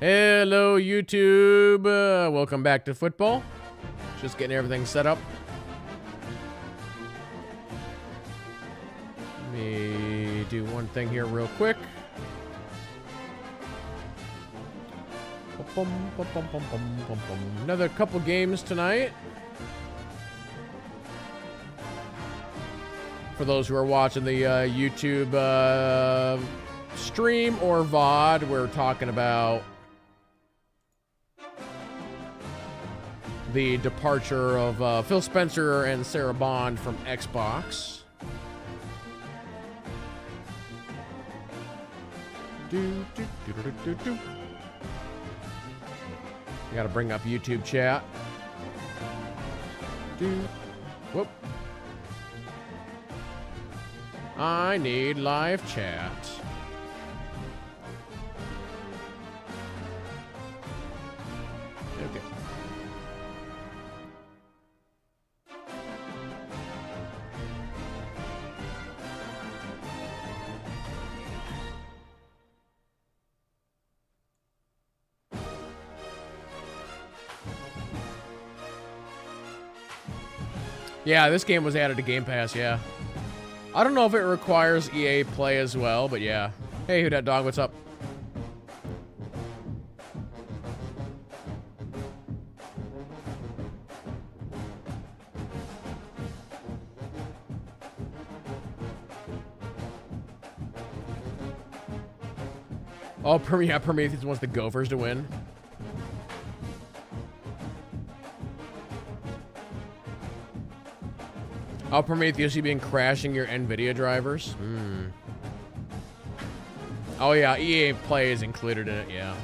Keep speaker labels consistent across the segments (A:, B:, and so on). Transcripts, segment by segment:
A: Hello, YouTube. Welcome back to football. Just getting everything set up. Let me do one thing here real quick. Another couple games tonight. For those who are watching the YouTube stream or VOD, we're talking about the departure of Phil Spencer and Sarah Bond from Xbox. You gotta bring up YouTube chat. Whoop. I need live chat. Okay. Yeah, this game was added to Game Pass, yeah. I don't know if it requires EA Play as well, but yeah. Hey, who dat dog, what's up? Oh, yeah, Prometheus wants the Gophers to win. Oh, Prometheus, you've been crashing your NVIDIA drivers? Oh, yeah, EA Play is included in it, yeah.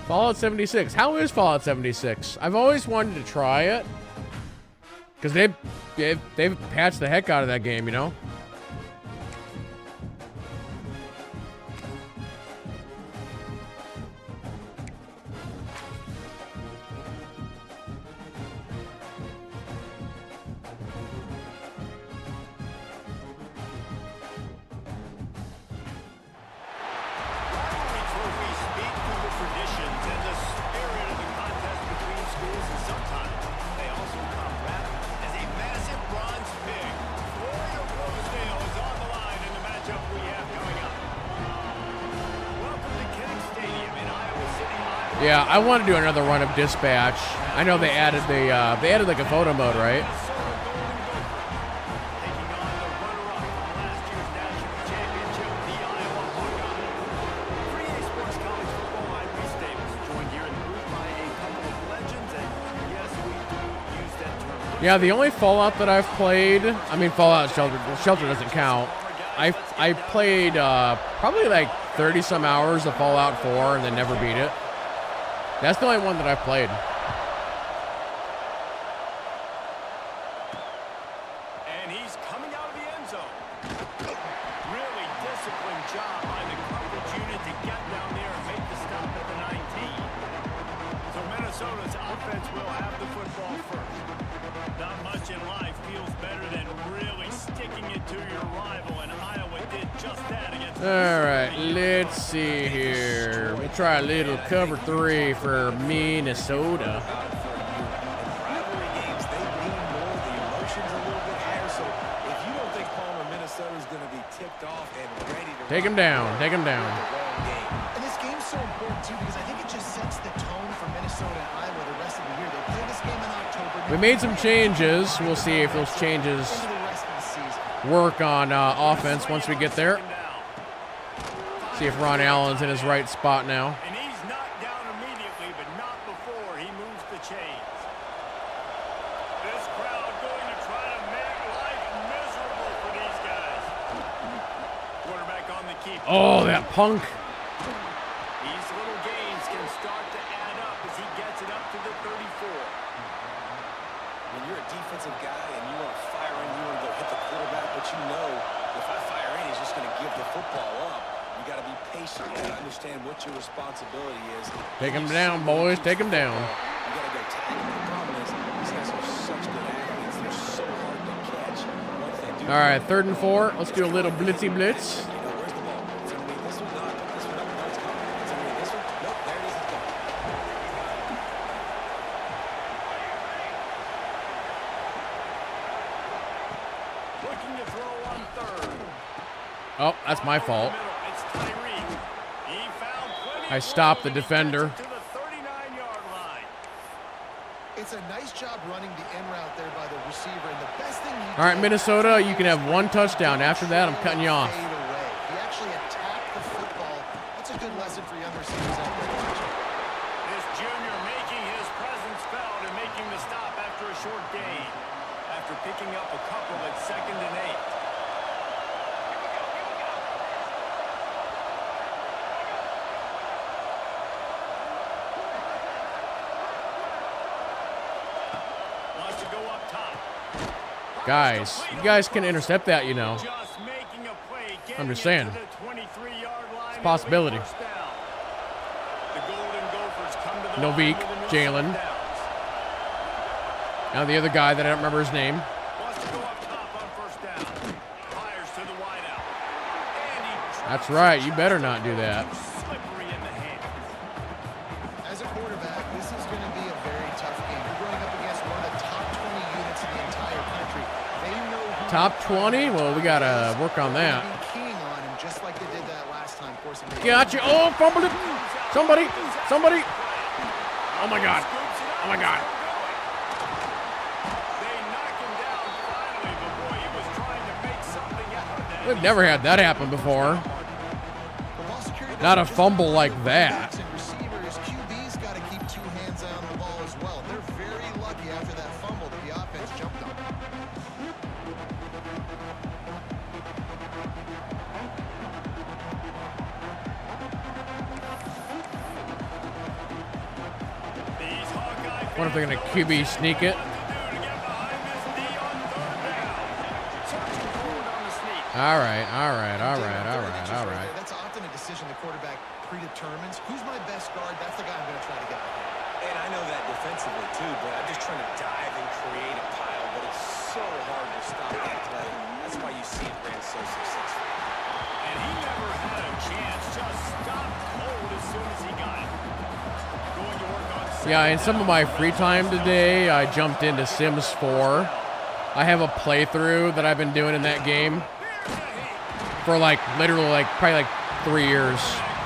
A: Fallout 76. How is Fallout 76? I've always wanted to try it. Because they've patched the heck out of that game, you know? Yeah, I want to do another run of Dispatch. I know they added like a photo mode, right? Yeah, the only Fallout that I've played, I mean Fallout Shelter doesn't count. I played probably like 30 some hours of Fallout 4 and then never beat it. That's the only one that I've played.
B: And he's coming out of the end zone. Really disciplined job by the coverage unit to get down there and make the stop at the 19. So Minnesota's offense will have the football first. Not much in life feels better than really sticking it to your rival, and Iowa did just that against.
A: All right, let's see here. We'll try a little cover 3 for Minnesota. Take him down. Take him down.
C: And this game's so important too because I think it just sets the tone for Minnesota and Iowa the rest of the year. They play this game in October.
A: We made some changes. We'll see if those changes work on offense once we get there. See if Ron Allen's in his right spot now.
B: And he's knocked down immediately, but not before he moves the chains. This crowd going to try to make life miserable for these guys. Quarterback on the keep.
A: Oh, that punk.
B: These little gains can start to add up as he gets it up to the 34.
D: When you're a defensive guy and you want to fire in, you want to go hit the quarterback, but you know if I fire in, he's just going to give the football up. You got to be patient. You got to understand what your responsibility is.
A: Take him down, boys. Take him down.
D: You got to go tackle him. The problem is these guys are such good athletes. They're so hard to catch. Once they do,
A: All right, 3rd and 4. Let's do a little blitzy blitz.
D: you know, where's the ball? It's underneath this one. Put this one up. No, it's coming.
A: Oh, that's my fault. I stopped the defender.
C: It's a nice job running the in route there by the receiver, and the best thing he
A: All right, Minnesota, you can have one touchdown. After that, I'm cutting you off.
C: He actually attacked the football. That's a good lesson for young receivers out there.
B: This junior making his presence felt and making the stop after a short gain. After picking up a couple at 2nd and 8.
A: Guys, you guys can intercept that, you know. I'm just saying. It's a possibility. Novik, Jalen. Now the other guy that I don't remember his name. That's right. You better not do that.
C: As a quarterback, this is going to be a very tough game. You're going up against one of the top 20 units in the entire country. They know who
A: Top 20? Well, we got to work on that.
C: keying on him just like they did that last time.
A: Gotcha. Oh, fumbled it. Somebody. Oh, my God. Oh, my God. We've never had that happen before. Not a fumble like that.
C: Receivers, QB's got to keep two hands on the ball as well. They're very lucky after that fumble that the offense jumped on.
A: I wonder if they're going to QB sneak it. All right.
C: That's often a decision the quarterback predetermines. Who's my best guard? That's the guy I'm going to try to get behind.
D: And I know that defensively, too, but I'm just trying to dive and create a pile, but it's so hard to stop that play. That's why you see it ran so successful.
B: And he never had a chance. Just stopped cold as soon as he got it. Going to work on
A: Yeah, in some of my free time today, I jumped into Sims 4. I have a playthrough that I've been doing in that game for literally probably 3 years.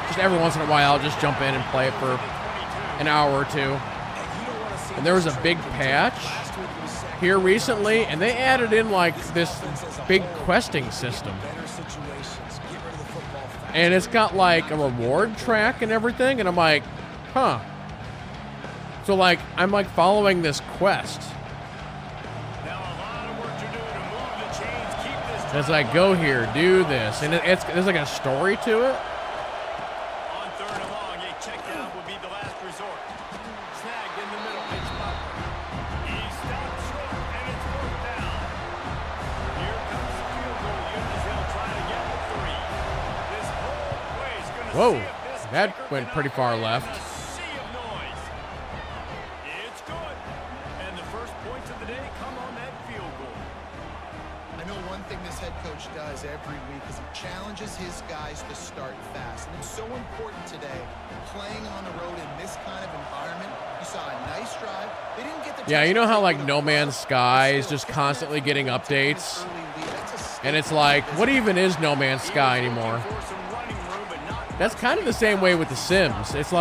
A: Just every once in a while, I'll just jump in and play it for an hour or two. And there was a big patch here recently, and they added in this big questing system. And it's got a reward track and everything, and I'm like, huh. So I'm following this quest. And it's go here, do this, and there's a story to it.
B: On 3rd and long, a check down would be the last resort. Snagged in the middle, Mitch Butler. He stopped short, and it's 4th down. Here comes the field goal unit as they'll try to get the 3. This whole play is going to
A: Whoa,
B: see if this
A: that
B: kicker
A: went
B: can
A: pretty far
B: operate in
A: left.
B: a sea of noise. It's good. And the first points of the day come on that field goal.
C: I know one thing this head coach does every week is he challenges his guys to start fast. And it's so important today, playing on the road in this kind of environment. You saw a nice drive. They didn't get the
A: Yeah, you know how No Man's Sky is just constantly getting updates? And it's what even is No Man's Sky anymore? That's kind of the same way with The Sims. It's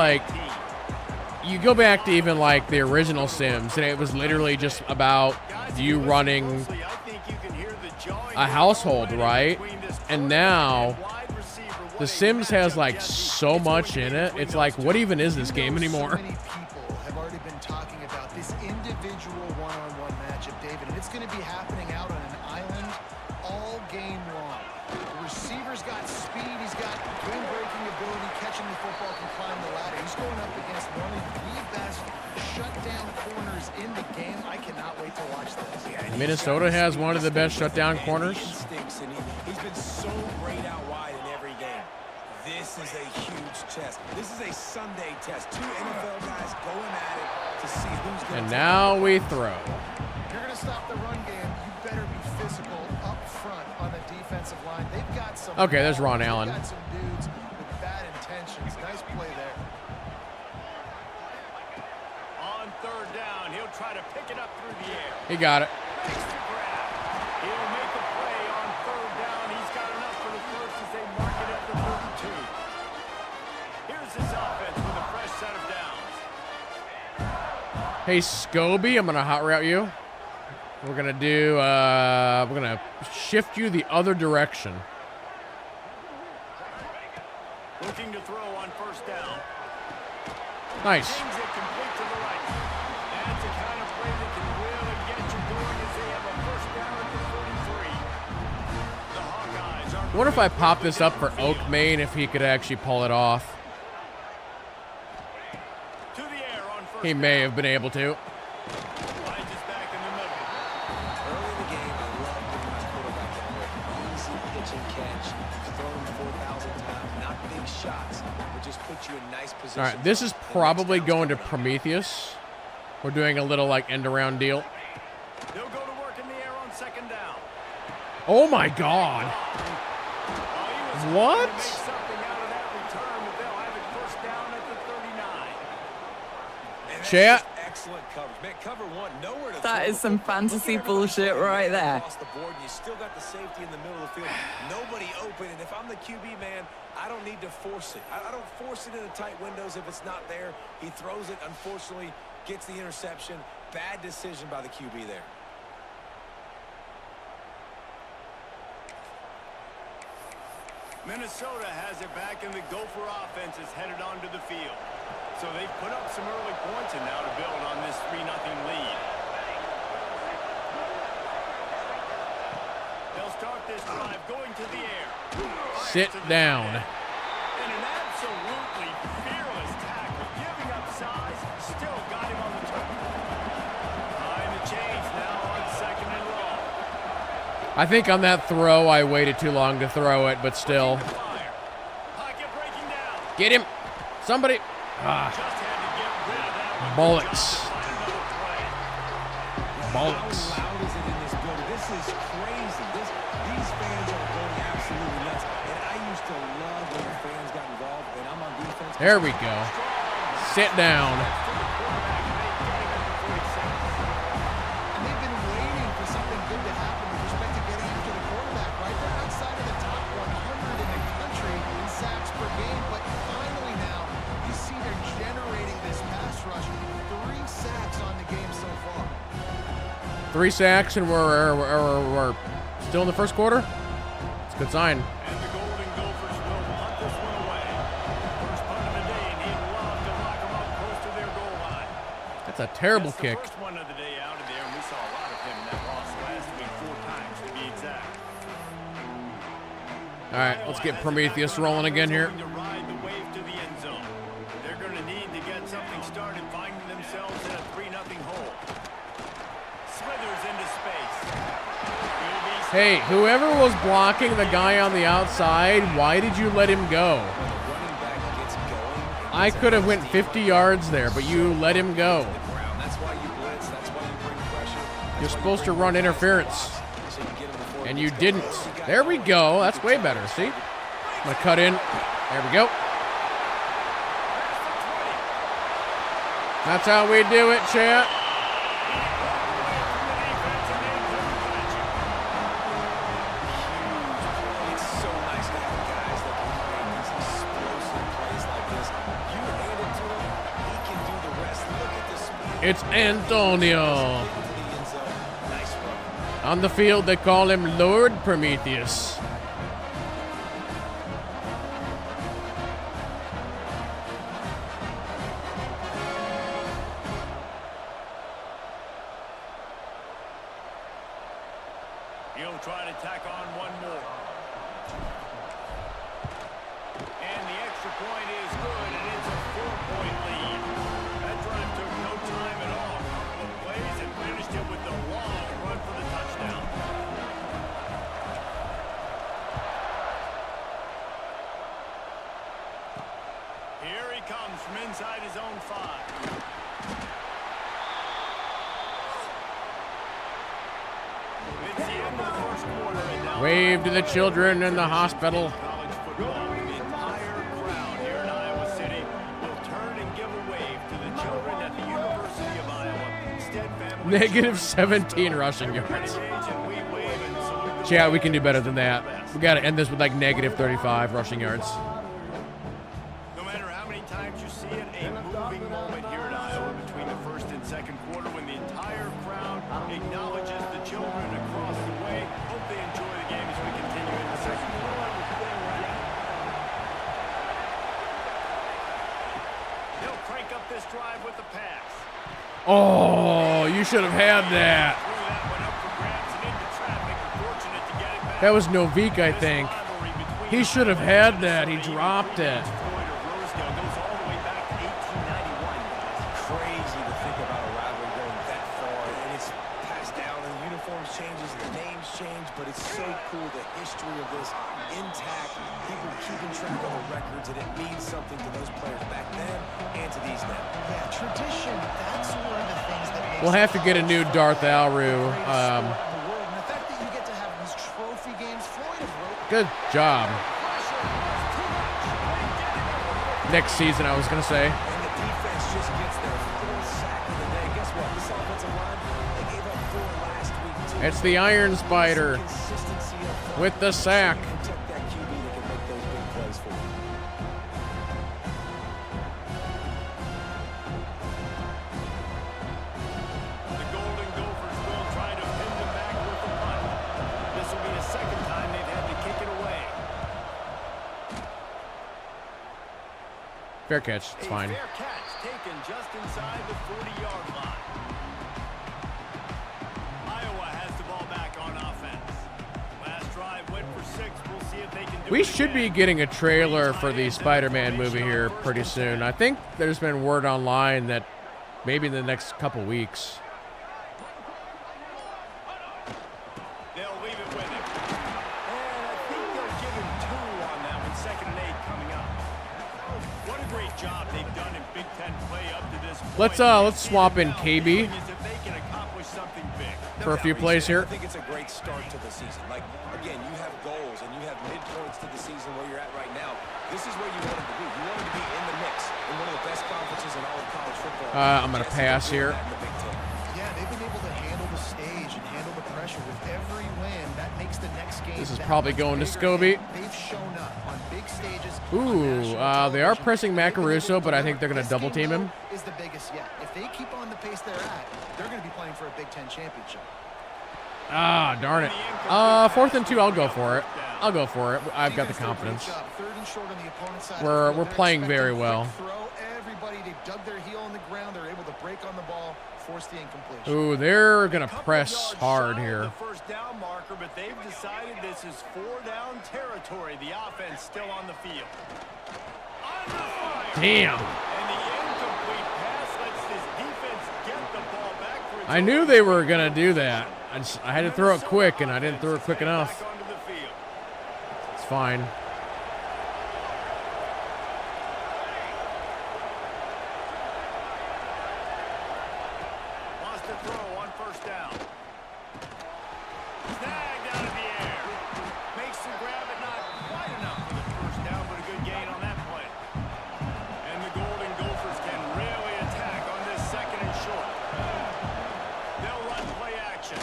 A: you go back to even the original Sims, and it was literally just about you running a household, right? And now The Sims has so much in it. It's what even is this game anymore?
C: So many people have already been talking about this individual one-on-one matchup, David, and it's going to be happening out on an island all game long. The receiver's got speed, he's got game-breaking ability, catching the football, can climb the ladder. He's going up against one of the best shutdown corners in the game. I cannot wait to watch this.
A: Minnesota has one of the best shutdown corners.
D: He's been so great out wide in every game. This is a huge test. This is a Sunday test. 2 NFL guys going at it to see who's going to.
A: And now we throw.
C: If you're going to stop the run game, you better be physical up front on the defensive line. They've got some.
A: Okay, there's Ron Allen.
C: They've got some dudes with bad intentions. Nice play there.
B: On 3rd down, he'll try to pick it up through the air.
A: He got it.
B: He'll make a play on 3rd down. He's got enough for the first as
A: Hey, Scobie, I'm going to hot route you. We're going to do, we're going to shift you the other direction.
B: Looking to throw on first down.
A: Nice.
B: Change it complete to the right. That's the kind of play that can really get you going as they have a first down at the 43. The Hawkeyes are
A: I wonder if I pop this up for Oak Main, if he could actually pull it off.
B: to the air on first
A: He may have been able to.
B: Finds us back in the middle.
D: Early in the game, I love giving my quarterback that look. Easy pitch and catch. Throw him 4,000 times. Not big shots, but just put you in nice position.
A: All right, this is probably going to Prometheus. We're doing a little like end around deal.
B: They'll go to work in the air on second down.
A: Oh my God. What?
B: Make something out of that return, but they'll have it first down at the 39.
D: And that's
A: Chat.
D: just excellent coverage. Man, cover one, nowhere to
E: That
D: throw.
E: is some fantasy bullshit right there.
D: Across the board, you still got the safety in the middle of the field. Nobody open, and if I'm the QB, man, I don't need to force it. I don't force it into tight windows if it's not there. He throws it, unfortunately, gets the interception. Bad decision by the QB there.
B: Minnesota has it back, and the Gopher offense is headed onto the field. So they've put up some early points and now to build on this 3-0 lead. They'll start this drive going to the air.
A: Sit down.
B: And an absolutely fearless tackle, giving up size, still got him on the turn. Behind the chains now on second and long.
A: I think on that throw, I waited too long to throw it, but still.
B: Fire. Pocket breaking down.
A: Get him. Somebody. Ah,
B: Just had to get rid of that one.
A: bollocks.
B: Find another play.
A: Bollocks.
D: How loud is it in this building? This is crazy. These fans are going absolutely nuts. And I used to love when the fans got involved, and I'm on defense.
A: There we go. Sit down.
C: And they've been waiting for something good to happen with respect to getting after the quarterback, right? They're outside of the top 100 in the country in sacks per game, but finally now you see they're generating this pass rush. 3 sacks on the game so far.
A: 3 sacks, and we're still in the first quarter. It's a good sign.
B: And the Golden Gophers will punt this one away. First punt of the day, and he'd love to lock them up close to their goal line.
A: That's a terrible
B: That's
A: kick.
B: the first one of the day out of there, and we saw a lot of him in that loss last week, 4 times to be exact.
A: All right, let's get Prometheus rolling again here.
B: To ride the wave to the end zone. They're going to need to get something started, finding themselves in a 3-0 hole. Slithers into space. Will be
A: Hey, whoever was blocking the guy on the outside, why did you let him go?
D: When the running back gets going,
A: I could have went 50 yards there, but you let him go.
D: ground. That's why you blitz. That's why you bring pressure.
A: You're supposed to run interference,
D: So you get him before
A: and
D: it
A: you
D: gets
A: didn't.
D: going.
A: There we go. That's way better. See? I'm gonna cut in. There we go. That's how we do it, chat.
D: It's so nice to have guys that can create these explosive plays like this. You hand it to him, he can do the rest. Look at the speed.
A: It's Antonio.
D: Into the end zone. Nice run.
A: On the field, they call him Lord Prometheus.
B: He'll try to tack on one more. And the extra point is good, and it's a 4-point lead. That drive took no time at all. The plays and finished it with the long run for the touchdown. Here he comes from inside his own 5. It's the end of the first quarter, and now
A: Wave to the children in the hospital.
B: college football. The entire crowd here in Iowa City will turn and give a wave to the children at the University of Iowa. Stead family
A: Negative 17 rushing yards.
B: and we wave and salute the
A: Yeah, we can do better than that. We got to end this with like negative 35 rushing yards.
B: No matter how many times you see it, a moving moment here in Iowa between the first and second They'll crank up this drive with the pass.
A: Oh, you should have had that.
B: Threw that one up for grabs and into traffic. Fortunate to get it back.
A: That was Novik, I think.
B: Rivalry between
A: He should have had that. He dropped it.
B: Floyd of Rosedale goes all the way back to 1891.
D: It's crazy to think about a rivalry going that far, and it's passed down, and the uniforms changes, and the names change, but it's so cool, the history of this intact, people keeping track of the records, and it means something to those players back then and to these now.
C: Yeah, tradition, that's one of the things that makes
A: We'll have to get a new Darth Alru.
C: the greatest sport in the world. And the fact that you get to have these trophy games, Floyd of Rosedale.
A: Good job. Next season, I was going to say.
D: And the defense just gets their full sack of the day. Guess what? This offensive line, they gave up 4 last week, too.
A: It's the Iron Spider
D: Consistency up front.
A: with the sack.
D: Protect that QB that can make those big plays for you.
B: The Golden Gophers will try to pin them back with the punt. This will be the second time they've had to kick it away.
A: Fair catch. It's fine.
B: A fair catch taken just inside the 40-yard line. Iowa has the ball back on offense. Last drive went for 6. We'll see if they can do
A: We
B: it
A: should be
B: again.
A: getting a trailer for the Spider-Man movie here pretty soon. I think there's been word online that maybe in the next couple weeks.
B: They'll leave it with him. And I think they'll give him 2 on that one. 2nd and 8 coming up. What a great job they've done in Big Ten play up to this point.
A: Let's swap in KB
B: As if they can accomplish something big.
A: for a few plays here.
D: I think it's a great start to the season. Like, again, you have goals and you have midpoints to the season where you're at right now. This is where you wanted to be. You wanted to be in the mix in one of the best conferences in all of college football.
A: I'm going to
D: Just
A: pass
D: doing
A: here.
D: that in the Big Ten.
C: Yeah, they've been able to handle the stage and handle the pressure with every win. That makes the next game.
A: This is
C: that
A: probably
C: much
A: going to
C: bigger.
A: Scobie.
C: They've shown up on big stages.
A: Ooh, they are pressing Macaruso, but I think they're going to double team him.
C: Is the biggest yet. If they keep on the pace they're at, they're going to be playing for a Big Ten championship.
A: Ah, darn it. 4th and 2, I'll go for it. I'll go for it. I've got the confidence.
C: Third and short on the opponent's side.
A: We're playing very well.
C: Throw everybody. They dug their heel on the ground. They're able to break on the ball, force the incompletion.
A: Ooh, they're going to
B: Couple
A: press
B: yards
A: hard
B: shy of
A: here.
B: the first down marker, but they've decided this is 4-down territory. The offense still on the field. Under fire.
A: Damn.
B: And the incomplete pass lets this defense get the ball back for its
A: I
B: own
A: knew they were going to do that. I had to throw it quick, and I didn't throw it quick enough.
B: back onto the field.
A: It's fine.
B: Lost the throw on first down. Snagged out of the air. Makes the grab, but not quite enough for the first down, but a good gain on that play. And the Golden Gophers can really attack on this 2nd and short. They'll run play action.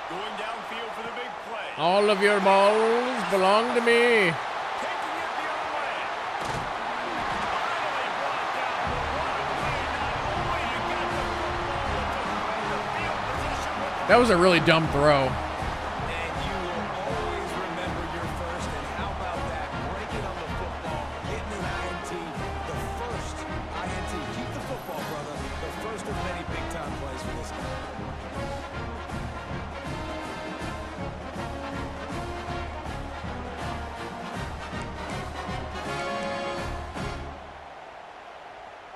B: Going downfield for the big play.
A: All of your balls belong to me.
B: Taking it the other way. Finally brought down, but what a play, not only to get the football, but to win the field position with the
A: That was a really dumb throw.
D: And you will always remember your first. And how about that? Breaking on the football, getting an INT. The first INT. Keep the football, brother. The first of many big-time plays for this guy.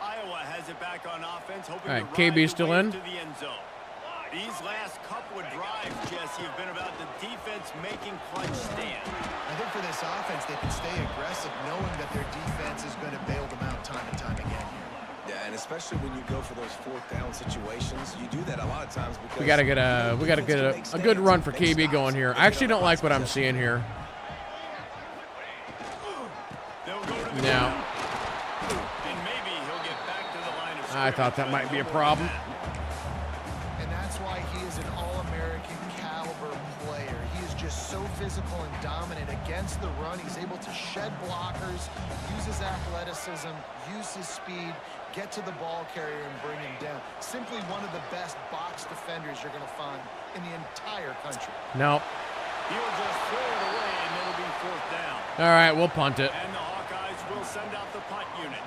B: Iowa has it back on offense, hoping
A: All right,
B: to ride
A: KB
B: the
A: still
B: wave
A: in.
B: to the end zone. These last couple of drives, Jesse, have been about the defense making clutch stand.
C: I think for this offense, they can stay aggressive, knowing that their defense is going to bail them out time and time again here.
D: Yeah, and especially when you go for those 4th down situations, you do that a lot of times because
A: We gotta get a good run for KB going here. I actually don't like what I'm seeing here.
B: They'll go to the
A: Now,
B: and maybe he'll get back to the line of
A: I thought that might be a problem.
C: And that's why he is an All-American caliber player. He is just so physical and dominant against the run. He's able to shed blockers, use his athleticism, use his speed, get to the ball carrier and bring him down. Simply one of the best box defenders you're going to find in the entire country.
A: No.
B: He'll just throw it away, and it'll be 4th down.
A: All right, we'll punt it.
B: And the Hawkeyes will send out the punt unit.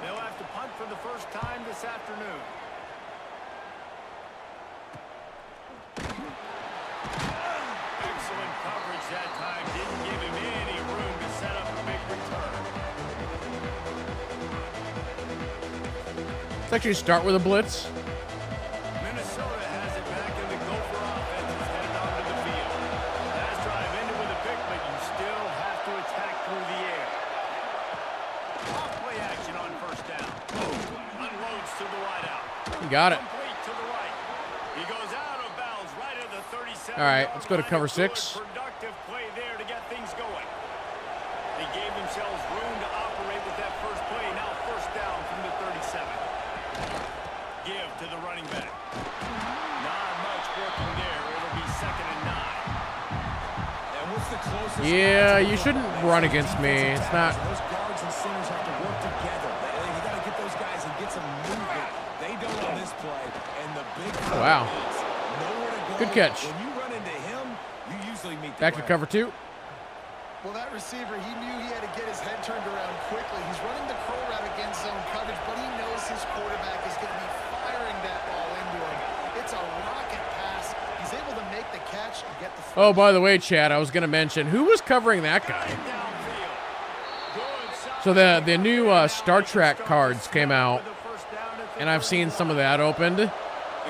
B: They'll have to punt for the first time this afternoon. Excellent coverage that time. Didn't give him any room to set up a big return.
A: Let's actually start with a blitz.
B: Minnesota has it back, and the Gopher offense is headed onto the field. Last drive ended with a pick, but you still have to attack through the air. Off play action on first down. Unloads to the wideout.
A: You got it.
B: Complete to the right. He goes out of bounds right at the 37.
A: All right, let's go to cover 6.
B: Productive play there to get things going. They gave themselves room to operate with that first play. Now first down from the 37. Give to the running back. Not much working there. It'll be 2nd and 9.
D: And what's the closest?
A: Yeah, you shouldn't run against me. It's not.
D: Those guards and centers have to work together. You got to get those guys and get some movement. They don't on this play. And the big
A: Wow.
D: nowhere to go.
A: Good catch.
D: When you run into him, you usually meet the
A: Back to
D: ground.
A: cover 2.
C: Well, that receiver, he knew he had to get his head turned around quickly. He's running the curl route against zone coverage, but he knows his quarterback is going to be firing that ball into him. It's a rocket pass. He's able to make the catch and get the first.
A: Oh, by the way, Chad, I was going to mention, who was covering that guy? So the new Star Trek cards came out, and I've seen some of that opened.
B: The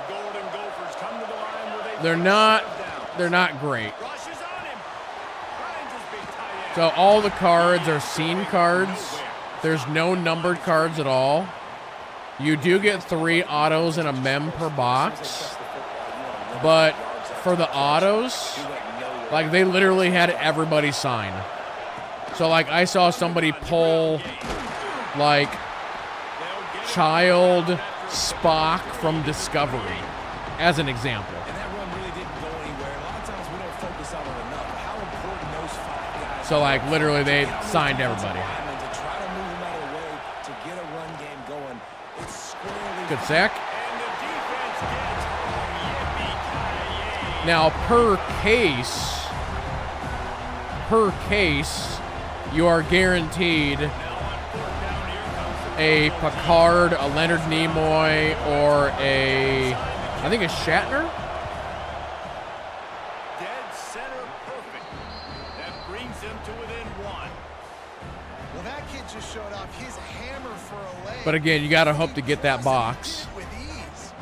B: Golden Gophers come to the line where they
A: They're not great.
B: rushes on him. Finds his big tight end.
A: So all the cards are scene cards. There's no numbered cards at all. You do get 3 autos and a mem per box. But for the autos, like they literally had everybody sign. So like I saw somebody pull like Child Spock from Discovery as an example.
D: And that run really didn't go anywhere. A lot of times we don't focus on it enough. How important those 5 guys
A: So like literally they signed everybody.
D: to try to move them out of the way to get a run game going. It's squarely
A: Good sack.
B: And the defense gets home. Yippee-ki-yay.
A: Now per case, you are guaranteed a Picard, a Leonard Nimoy, or I think a Shatner.
B: Dead center perfect. That brings him to within 1.
C: Well, that kid just showed off his hammer for a leg.
A: But again, you got to hope to get that box.
C: With ease.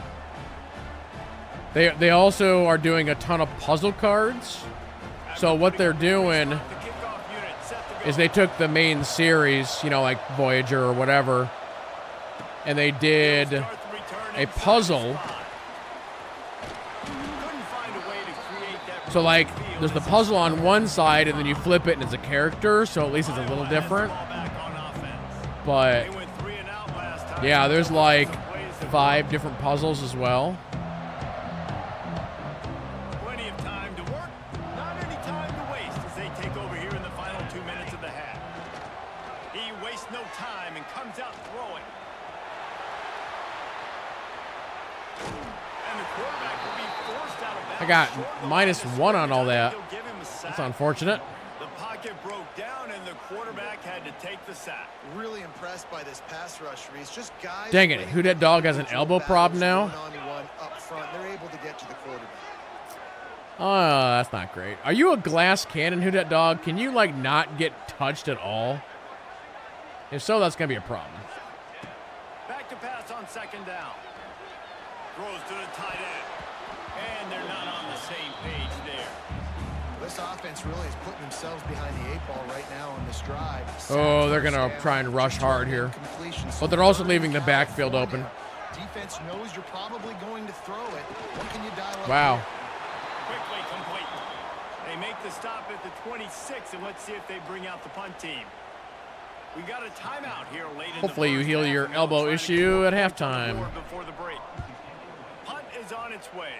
A: They also are doing a ton of puzzle cards. So what they're doing
B: The kickoff unit set to go.
A: is they took the main series, you know, like Voyager or whatever, and they did
B: Start the return
A: a
B: inside the
A: puzzle.
B: spot. Couldn't find a way to create that
A: So like
B: field
A: there's the
B: as he
A: puzzle on one side and then you flip it and it's a character, so at least it's a little different.
B: ball back on offense.
A: But
B: They went 3 and out last time.
A: yeah, there's like
B: Plays the
A: 5 different puzzles as well.
B: Plenty of time to work, not any time to waste as they take over here in the final 2 minutes of the half. He wastes no time and comes out throwing. And the quarterback will be forced out of bounds.
A: I got
B: short of the
A: -1
B: line.
A: on all that.
B: He'll give him a sack.
A: That's unfortunate.
B: The pocket broke down and the quarterback had to take the sack.
C: Really impressed by this pass rush, Reese. Just guys.
A: Dang it, who that dog has an elbow problem now?
C: One-on-one up front. They're able to get to the quarterback.
A: Oh, that's not great. Are you a glass cannon, who that dog? Can you like not get touched at all? If so, that's gonna be a problem.
B: Back to pass on 2nd down. Throws to the tight end. And they're not on the same page there.
C: This offense really is putting themselves behind the 8 ball right now on this drive.
A: Oh, they're gonna try and rush hard here. But they're also leaving the backfield open.
C: Defense knows you're probably going to throw it. What can you dial up?
A: Wow.
B: Quickly complete. They make the stop at the 26, and let's see if they bring out the punt team. We got a timeout here late in the
A: Hopefully you
B: first
A: heal
B: half,
A: your
B: and they'll
A: elbow
B: try to
A: issue
B: get
A: at
B: points on the
A: halftime.
B: board before the break. Punt is on its way.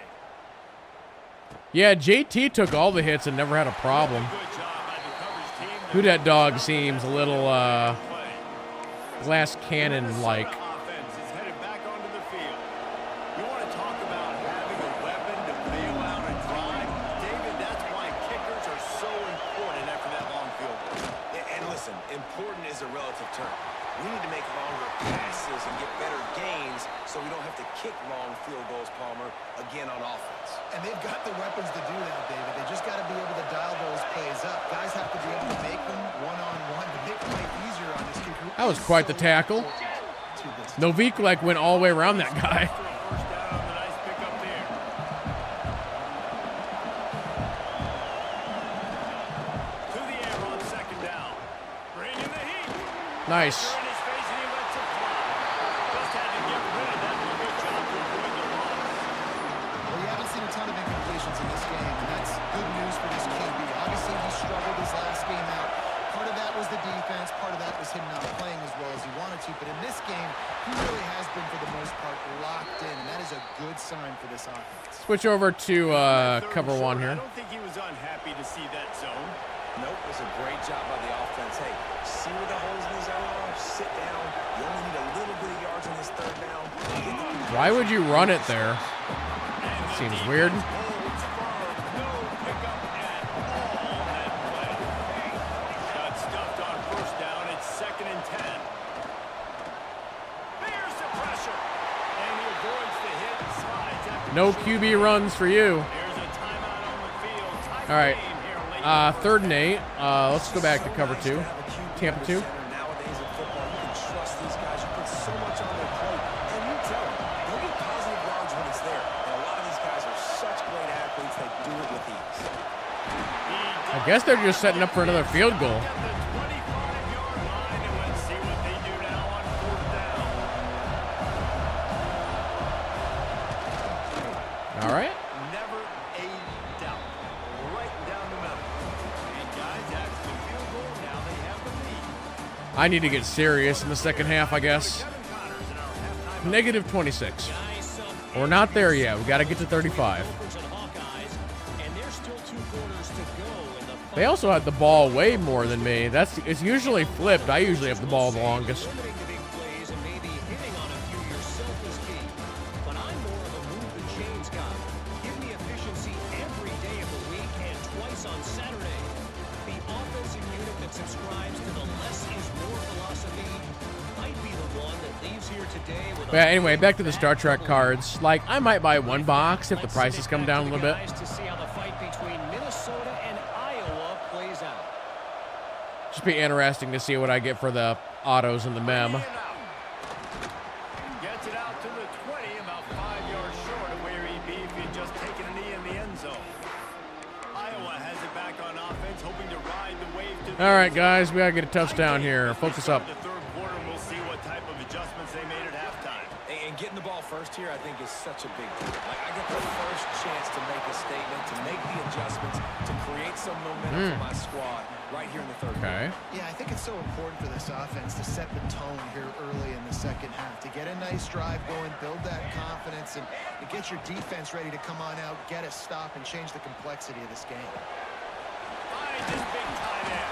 A: Yeah, JT took all the hits and never had a problem.
B: Good job by the coverage team.
A: Who that dog seems a little
B: Play.
A: glass cannon-like.
B: Minnesota offense is headed back onto the field. You want to talk about having a weapon to bail out a drive? David, that's why kickers are so important after that long field goal.
D: And listen, important is a relative term. We need to make longer passes and get better gains so we don't have to kick long field goals, Palmer, again on offense.
C: And they've got the weapons to do that, David. They just got to be able to dial those plays up. Guys have to be able to make them one-on-one to make life easier on this kid.
A: That was quite the tackle. Novik like went all the way around that guy. Nice.
C: Well, you haven't seen a ton of incompletions in this game, and that's good news for this QB. Obviously, he struggled his last game out. Part of that was the defense. Part of that was him not playing as well as he wanted to. But in this game, he really has been, for the most part, locked in, and that is a good sign for this offense.
A: Switch over to cover one here.
B: I don't think he was unhappy to see that zone.
D: Nope, it was a great job by the offense. Hey, see where the holes in the zone are? Sit down. You only need a little bit of yards on this third down.
A: Why would you run it there? Seems weird. No QB runs for you. All right. 3rd and 8. Let's go back to cover 2. Tampa 2.
D: Nowadays in football, you can trust these guys. You put so much on their plate, and you tell them they'll get positive yards when it's there. And a lot of these guys are such great athletes; they do it with ease.
A: I guess they're just setting up for another field goal. All right.
B: Never a doubt. Right down the middle. And guys, that's the field goal. Now they have the lead.
A: I need to get serious in the second half, I guess. Negative 26. We're not there yet. We got to get to 35. They also had the ball way more than me. It's usually flipped. I usually have the ball the longest. But yeah, anyway, back to the Star Trek cards. Like, I might buy one box if the prices come down a little bit. Just be interesting to see what I get for the autos and the mem.
B: Gets it out to the 20, about 5 yards short of where he'd be if he'd just taken a knee in the end zone. Iowa has it back on offense, hoping to ride the wave to the
A: All right, guys, we got to get a touchdown here. Focus up.
B: The third quarter, we'll see what type of adjustments they made at halftime.
D: And getting the ball first here, I think, is such a big deal. Like, I get the first chance to make a statement, to make the adjustments, to create some momentum for my squad right here in the third quarter.
C: Yeah, I think it's so important for this offense to set the tone here early in the second half, to get a nice drive going, build that confidence, and get your defense ready to come on out, get a stop, and change the complexity of this game.
B: Finds his big tight end.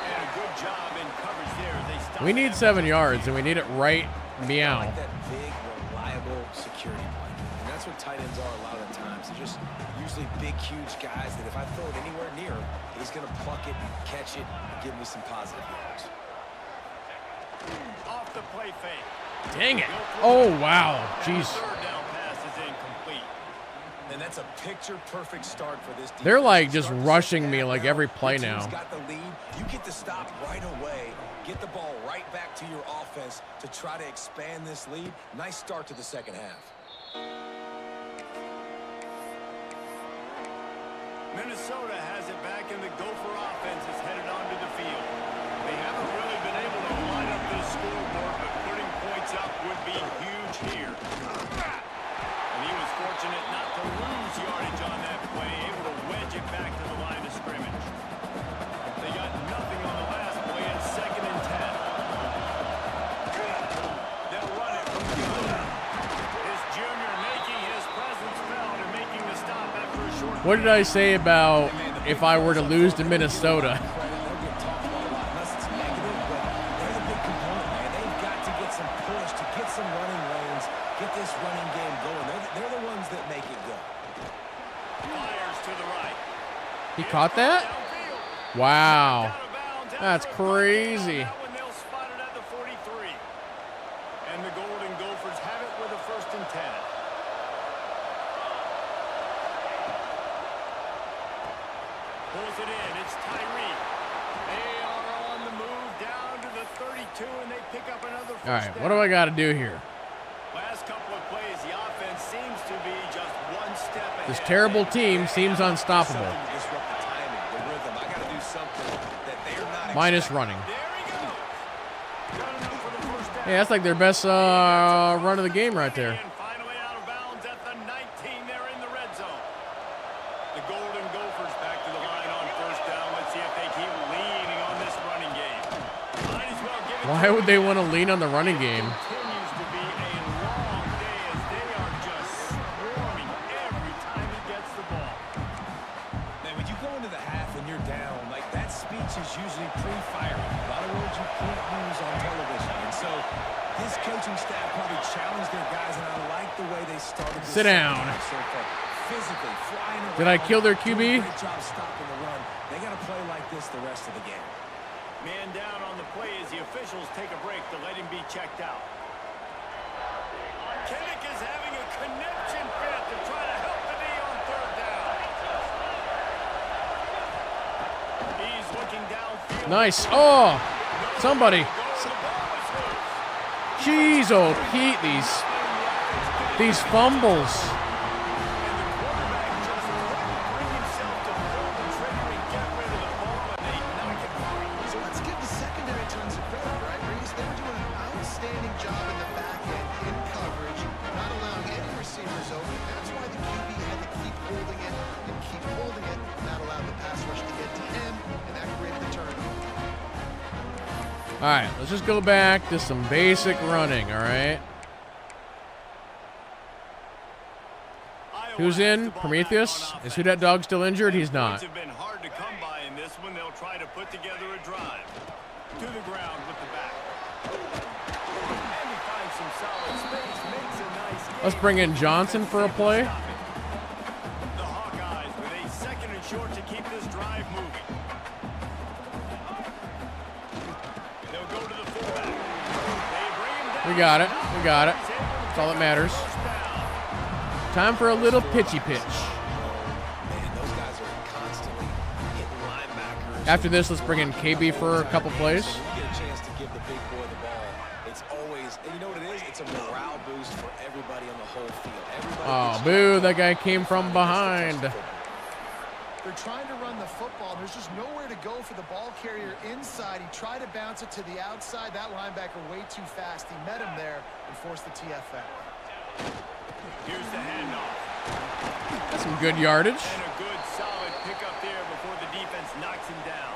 B: And a good job in coverage there. They stop
A: We need 7 yards, and we need it right meow.
D: I like that big, reliable security play. And that's what tight ends are a lot of the times. They're just usually big, huge guys that if I throw it anywhere near him, he's going to pluck it, catch it, and give me some positive yards.
B: off the play fake.
A: Dang it. Oh, wow. Jeez.
B: Third down pass is incomplete.
D: And that's a picture-perfect start for this defense.
A: They're like just rushing me like every play
D: Your
A: now.
D: team's got the lead. You get to stop right away, get the ball right back to your offense to try to expand this lead. Nice start to the second half.
B: Minnesota has it back, and the Gopher offense is headed onto the field. They haven't really been able to line up this scoreboard, but putting points up would be huge here. And he was fortunate not to lose yardage on that play, able to wedge it back to the line of scrimmage. They got nothing on the last play, and 2nd and 10. They'll run it from the gun. This junior making his presence felt and making the stop after a short.
A: What did I say about if I were to lose to Minnesota?
D: They'll get talked about a lot unless it's negative, but they're the big component, man. They've got to get some push, to get some running lanes, get this running game going. They're the ones that make it go.
B: Fires to the right.
A: He caught that?
B: Downfield.
A: Wow.
B: Out of bounds.
A: That's crazy.
B: That one they'll spot it at the 43. And the Golden Gophers have it with a 1st and 10. Pulls it in. It's Tyree. They are on the move down to the 32, and they pick up another first
A: All right,
B: down.
A: what do I got to do here?
B: Last couple of plays, the offense seems to be just one step ahead.
A: This terrible team seems unstoppable.
D: Something to disrupt the timing, the rhythm. I got to do something that they're not
A: Minus
D: expecting.
A: running.
B: There he goes. Got enough for the first down.
A: Yeah, that's like their best run of the game right there.
B: And finally out of bounds at the 19. They're in the red zone. The Golden Gophers back to the line on 1st down. Let's see if they keep leaning on this running game. Might as well give it
A: Why
B: to
A: would they want to lean on the running game?
B: Continues to be a long day as they are just swarming every time he gets the ball.
D: Man, when you go into the half and you're down, like that speech is usually pre-firing. A lot of words you can't use on television. And so this coaching staff probably challenged their guys, and I like the way they started. this
A: Sit down.
D: second half so far. Physically flying around.
A: Did I kill their QB?
D: Doing a great job stopping the run. They got to play like this the rest of the game.
B: Man down on the play as the officials take a break to let him be checked out. Kinnick is having a connection fit to try to help the D on 3rd down. He's looking downfield.
A: Nice. Oh, somebody.
B: Goes to the ball is loose.
A: Jeez, oh, Pete, these fumbles.
C: So let's give the secondary tons of credit, right, Reese? They were doing an outstanding job in the back end in coverage, not allowing any receivers open. That's why the QB had to keep holding it and keep holding it, not allow the pass rush to get to him, and that created the turnover.
A: All right, let's just go back to some basic running, all right? Who's in? Prometheus? Is who that dog still injured? He's not.
B: Have been hard to come by in this one. They'll try to put together a drive. To the ground with the back. And he finds some solid space. Makes a nice game.
A: Let's bring in Johnson for a play.
B: The Hawkeyes with a 2nd and short to keep this drive moving. They'll go to the fullback. They bring him down.
A: We got it. We got it. That's all that matters. Time for a little pitchy pitch.
D: Man, those guys are constantly hitting linebackers.
A: After this, let's bring in KB for a couple plays.
D: When you get a chance to give the big boy the ball, it's always, and you know what it is? It's a morale boost for everybody on the whole field. Everybody
A: Oh,
D: gets
A: boo, that guy came from behind.
C: They're trying to run the football. There's just nowhere to go for the ball carrier inside. He tried to bounce it to the outside. That linebacker way too fast. He met him there and forced the TFL.
B: Here's the handoff.
A: That's some good yardage.
B: And a good solid pickup there before the defense knocks him down.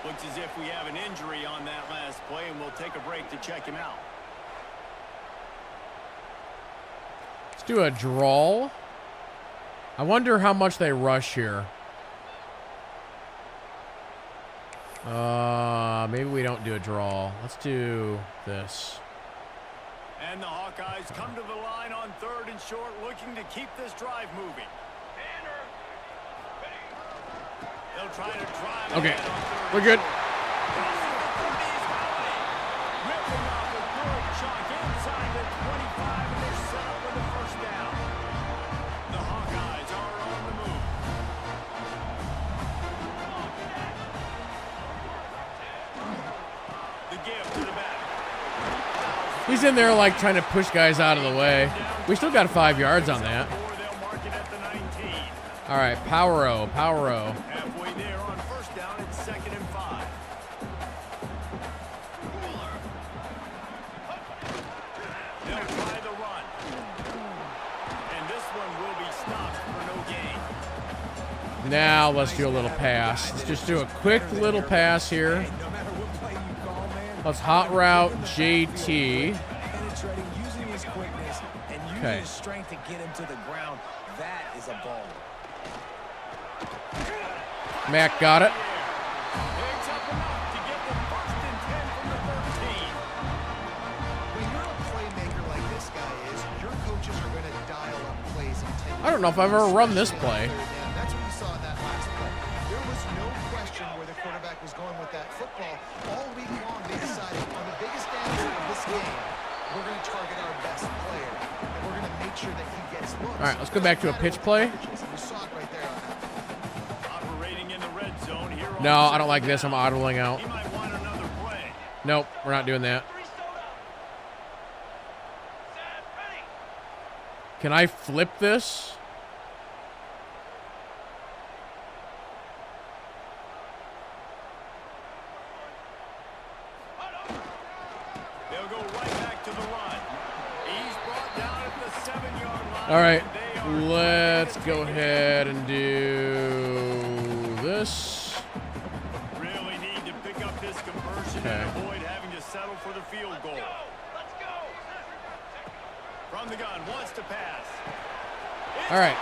B: Looks as if we have an injury on that last play, and we'll take a break to check him out.
A: Let's do a draw. I wonder how much they rush here. Maybe we don't do a draw. Let's do this.
B: And the Hawkeyes come to the line on 3rd and short, looking to keep this drive moving. They'll try to drive.
A: Okay,
B: ahead on 3rd
A: we're good.
B: Ripping off a good chunk inside the 25, and they're set up with the 1st down. The Hawkeyes are on the move. The give to the back.
A: He's in there like trying to push guys out of the way. We still got 5 yards on that.
B: They'll mark it at the 19.
A: All right, power-o, power-o.
B: Halfway there on 1st down, it's 2nd and 5. They'll try the run. And this one will be stopped for no gain.
A: Now let's do a little pass. Let's just do a quick little pass here.
D: no matter what play you call, man.
A: Let's hot route JT.
D: Penetrating, using his quickness, and using
A: Okay.
D: his strength to get him to the ground. That is a ball.
A: Mac got it.
B: Picks up enough to get the 1st and 10 from the 13.
C: When you're a playmaker like this guy is, your coaches are going to dial up plays intended.
A: I don't know if I've ever run this play.
C: That's what we saw in that last play. There was no question where the quarterback was going with that football. All week long, they decided on the biggest answer of this game, sure that he gets looks.
A: All right, let's go back to a pitch play.
C: You saw it right there.
B: Operating in the red zone here.
A: No, I don't like this. I'm audibling out.
B: He might want another play.
A: Nope, we're not doing that. Can I flip this?
B: They'll go right back to the run. He's brought down at the 7-yard line.
A: All right,
B: They are
A: let's go ahead and do this.
B: really need to pick up this conversion
A: Okay.
B: and avoid having to settle for the field goal. From the gun, wants to pass.
A: All right.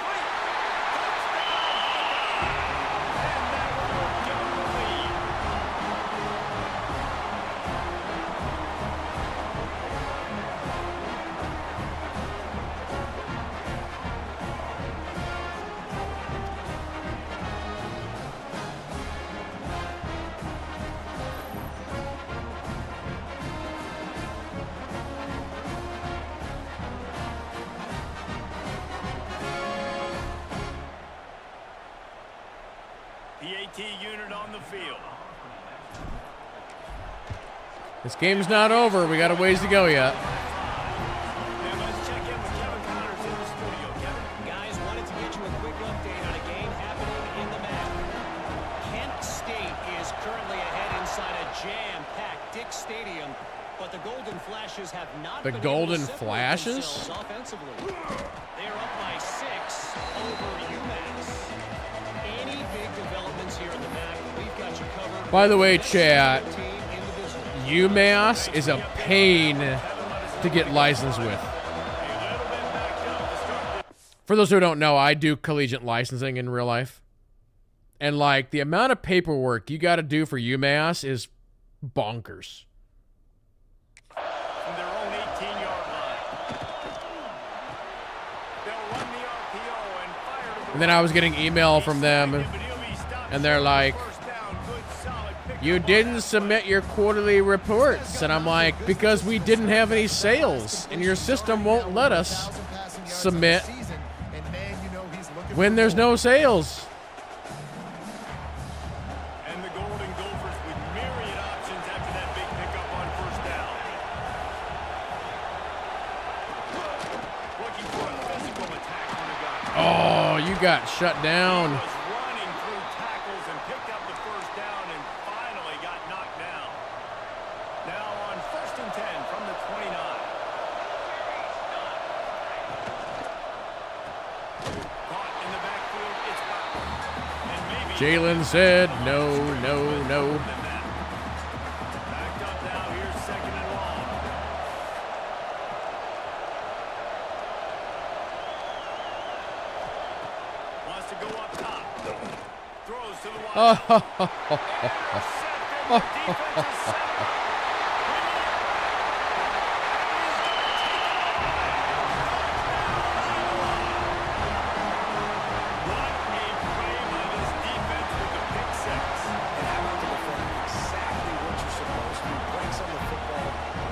B: PAT unit on the field.
A: This game's not over. We got a ways to go yet.
B: And let's check in with Kevin Connors in the studio. Kevin?
F: Guys, wanted to get you a quick update on a game happening in the MAC. Kent State is currently ahead inside a jam-packed Dick Stadium, but the Golden Flashes have not
A: The
F: been
A: Golden
F: able to separate
A: Flashes?
F: themselves offensively. They are up by 6 over UMass. Any big developments here in the MAC, we've got you covered.
A: By the way,
F: Best
A: chat,
F: team in the business.
A: UMass is a pain to get licensed with. For those who don't know, I do collegiate licensing in real life. And, like, the amount of paperwork you got to do for UMass is bonkers.
B: From their own 18-yard line. They'll run the RPO and fire to the
A: And then I was getting email from them, and they're like, you didn't submit your quarterly reports. And I'm like, because we didn't have any sales, and your system won't let us submit when there's no sales.
B: And the Golden Gophers with myriad options after that big pickup on first down. Looking for a physical attack from the gun.
A: Oh, you got shut down.
B: He was running through tackles and picked up the first down and finally got knocked down. Now on 1st and 10 from the 29. Caught in the backfield, it's Bauer. And maybe
A: Jalen said, no, no, no.
B: backed up now, here's 2nd and long. Wants to go up top. Throws to the wide. What a play by this defense with the pick six.
D: And how about the defender? Exactly what you're supposed to do. Breaks on the football,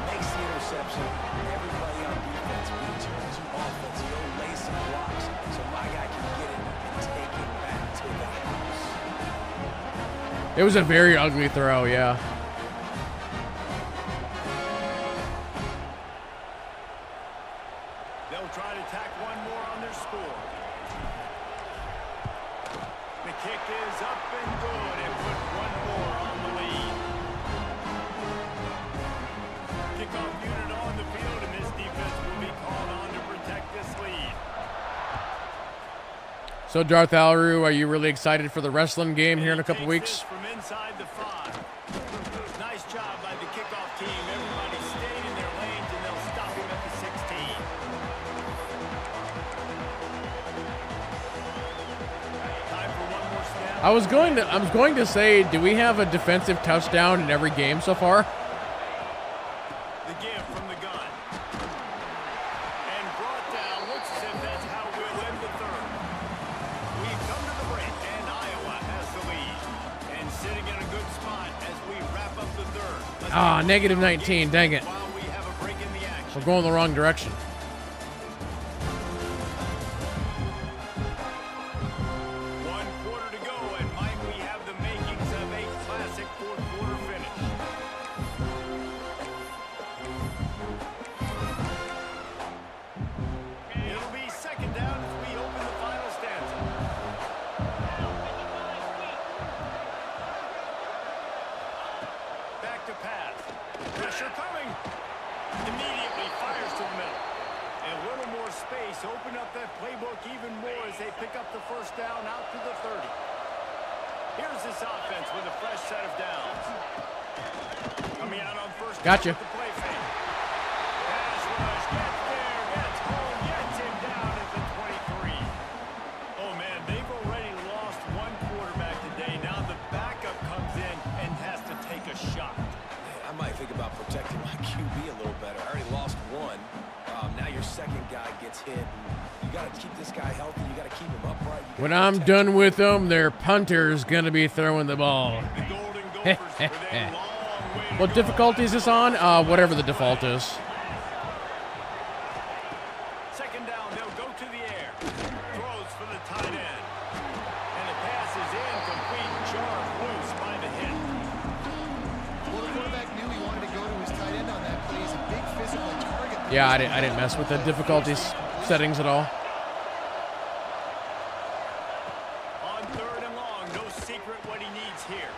D: makes the interception. Everybody on defense returns to offense. He'll lay some blocks so my guy can get it and take it back to the house.
A: It was a very ugly throw, yeah.
B: They'll try to tack one more on their score. The kick is up and good and put one more on the lead. Kickoff unit on the field, and this defense will be called on to protect this lead.
A: So, Darth Alaru, are you really excited for the wrestling game here in a couple
B: Takes
A: weeks?
B: this from inside the 5. Nice job by the kickoff team. Everybody stayed in their lanes, and they'll stop him at the 16. Time for one more snap.
A: I was going to say, do we have a defensive touchdown in every game so far?
B: The give from the gun. And brought down. Looks as if that's how we'll end the third. We've come to the break, and Iowa has the lead. And sitting in a good spot as we wrap up the third. Let's
A: Ah,
B: take a
A: negative
B: look at the
A: 19,
B: game
A: dang it.
B: while we have a break in the action.
A: We're going the wrong direction.
B: coming. Immediately fires to the middle. And a little more space. Open up that playbook even more as they pick up the first down out to the 30. Here's this offense with a fresh set of downs. Coming out on first down
A: Gotcha.
B: with the play fake. Pass rush, gets there, gets home, gets him down at the 23. Oh, man, they've already lost one quarterback today. Now the backup comes in and has to take a shot.
D: I might think about protecting my QB a little better. I already lost one. Now your second guy gets hit. You got to keep this guy healthy. You got to keep him upright.
A: When I'm done with them, their punter's going to be throwing the ball.
B: The Golden Gophers with a long way to
A: What
B: go.
A: difficulty is this on? Whatever the default is.
B: Second down, they'll go to the air. Throws for the tight end. And the pass is incomplete. Jarred loose by the hit.
C: Well, the quarterback knew he wanted to go to his tight end on that play. He's a big physical target.
A: Yeah, I didn't mess with the difficulties settings at all.
B: On third and long, no secret what he needs here.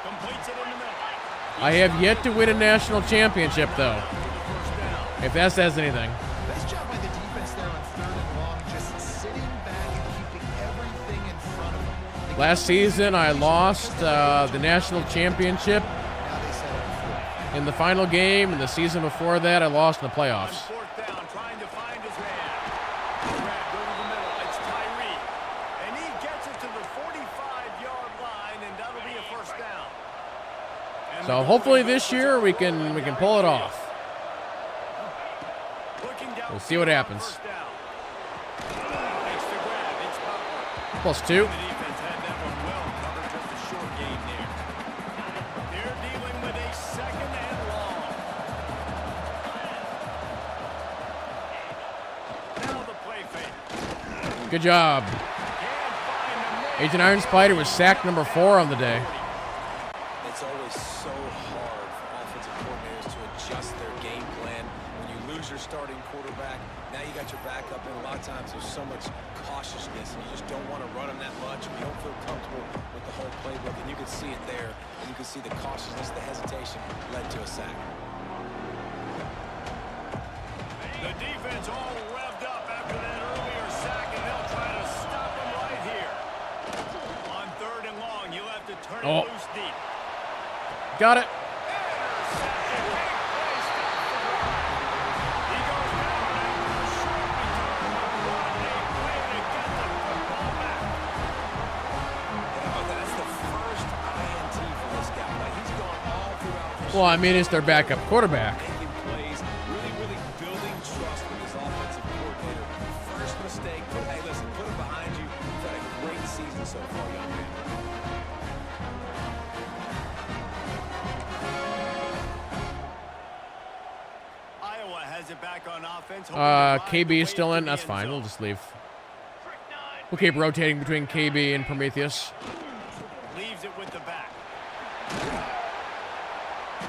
B: Completes it in the middle.
A: I have yet to win a national championship, though,
B: For the first down.
A: if that says anything.
C: Nice job by the defense there on third and long, just sitting back and keeping everything in front of them.
A: Last season, I lost the national championship
C: Now they set up
A: in the final game, and the season before that, I lost in the
B: On
A: playoffs.
B: fourth down, trying to find his man. Grabbed over the middle. It's Tyree. And he gets it to the 45-yard line, and that'll be a first down. And
A: So
B: the
A: hopefully
B: Golden
A: this year we can pull it off.
B: Looking down
A: We'll see what happens.
B: first down. Makes the grab. It's Butler.
A: +2.
B: The defense had that one well covered, just a short gain there. They're dealing with a second and long. Now the play fake.
A: Good job.
B: Can't find the man.
A: Agent Iron Spider was sack number 4 on the day.
D: It's always so hard for offensive coordinators to adjust their game plan. When you lose your starting quarterback, now you got your backup, and a lot of times there's so much cautiousness, and you just don't want to run them that much, or you don't feel comfortable with the whole playbook, and you can see it there, and you can see the cautiousness, the hesitation led to a sack.
B: The defense all revved up after that earlier sack, and they'll try to stop him right here. On third and long, you'll have to turn
A: Oh.
B: it loose deep.
A: Got it.
B: Intercepted. Big play. Stop the run. He goes down after a short return. What a play to get the football back.
D: That's the first INT for this guy. Like, he's gone all throughout this
A: Well, I mean, it's their backup quarterback.
D: making plays, really building trust with his offensive coordinator. First mistake, but hey, listen, put it behind you. You've had a great season so far, young man.
B: Iowa has it back on offense. hoping to ride the
A: KB is
B: wave
A: still
B: to
A: in.
B: the
A: That's
B: end
A: fine.
B: zone.
A: We'll just leave. We'll keep rotating between KB and Prometheus.
B: Leaves it with the back.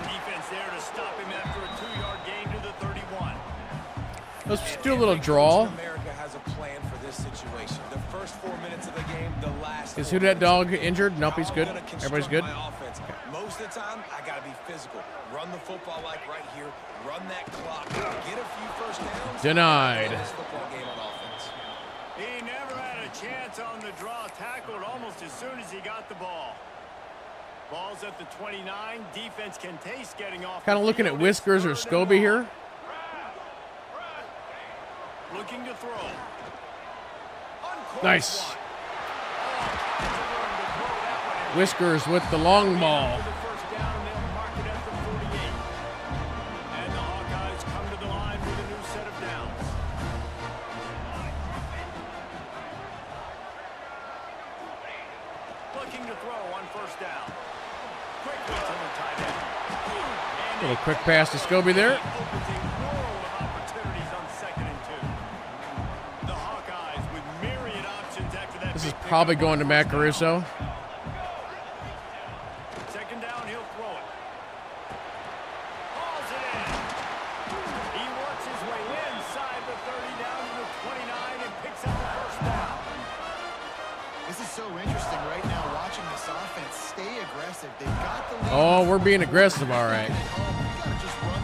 B: Defense there to stop him after a 2-yard gain to the 31.
A: Let's do a little draw.
D: America has a plan for this situation. The first 4 minutes of the game, the last.
A: Is
D: 4
A: who that
D: minutes.
A: dog injured? Nope, he's
D: How
A: good.
D: I'm gonna
A: Everybody's
D: construct
A: good.
D: my offense. Most of the time, I got to be physical. Run the football like right here. Run that clock. Get a few first downs.
A: Denied.
D: Win this football game on offense.
B: He never had a chance on the draw. Tackled almost as soon as he got the ball. Ball's at the 29. Defense can taste getting off.
A: Kind of
B: the
A: looking at
B: field.
A: Whiskers or
B: It's third and
A: Scobie
B: long.
A: here.
B: Looking to throw. Uncorked
A: Nice.
B: one. Oh, tons of room to throw that one in.
A: Whiskers with the long ball.
B: For the first down, and they'll mark it at the 48. And the Hawkeyes come to the line with a new set of downs. Looking to throw on first down. Quickly to the tight end. And
A: Little quick pass to Scobie there.
B: opens a world of opportunities on 2nd and 2. The Hawkeyes with myriad options after that.
A: This is
B: big pickup
A: probably
B: on
A: going to Matt
B: first down.
A: Caruso.
B: Second down, he'll throw it. Hauls it in. He works his way inside the 30 down to the 29 and picks up the first down.
C: This is so interesting right now, watching this offense stay aggressive. They've got the lead.
A: Oh, we're being aggressive, all right.
C: You gotta just run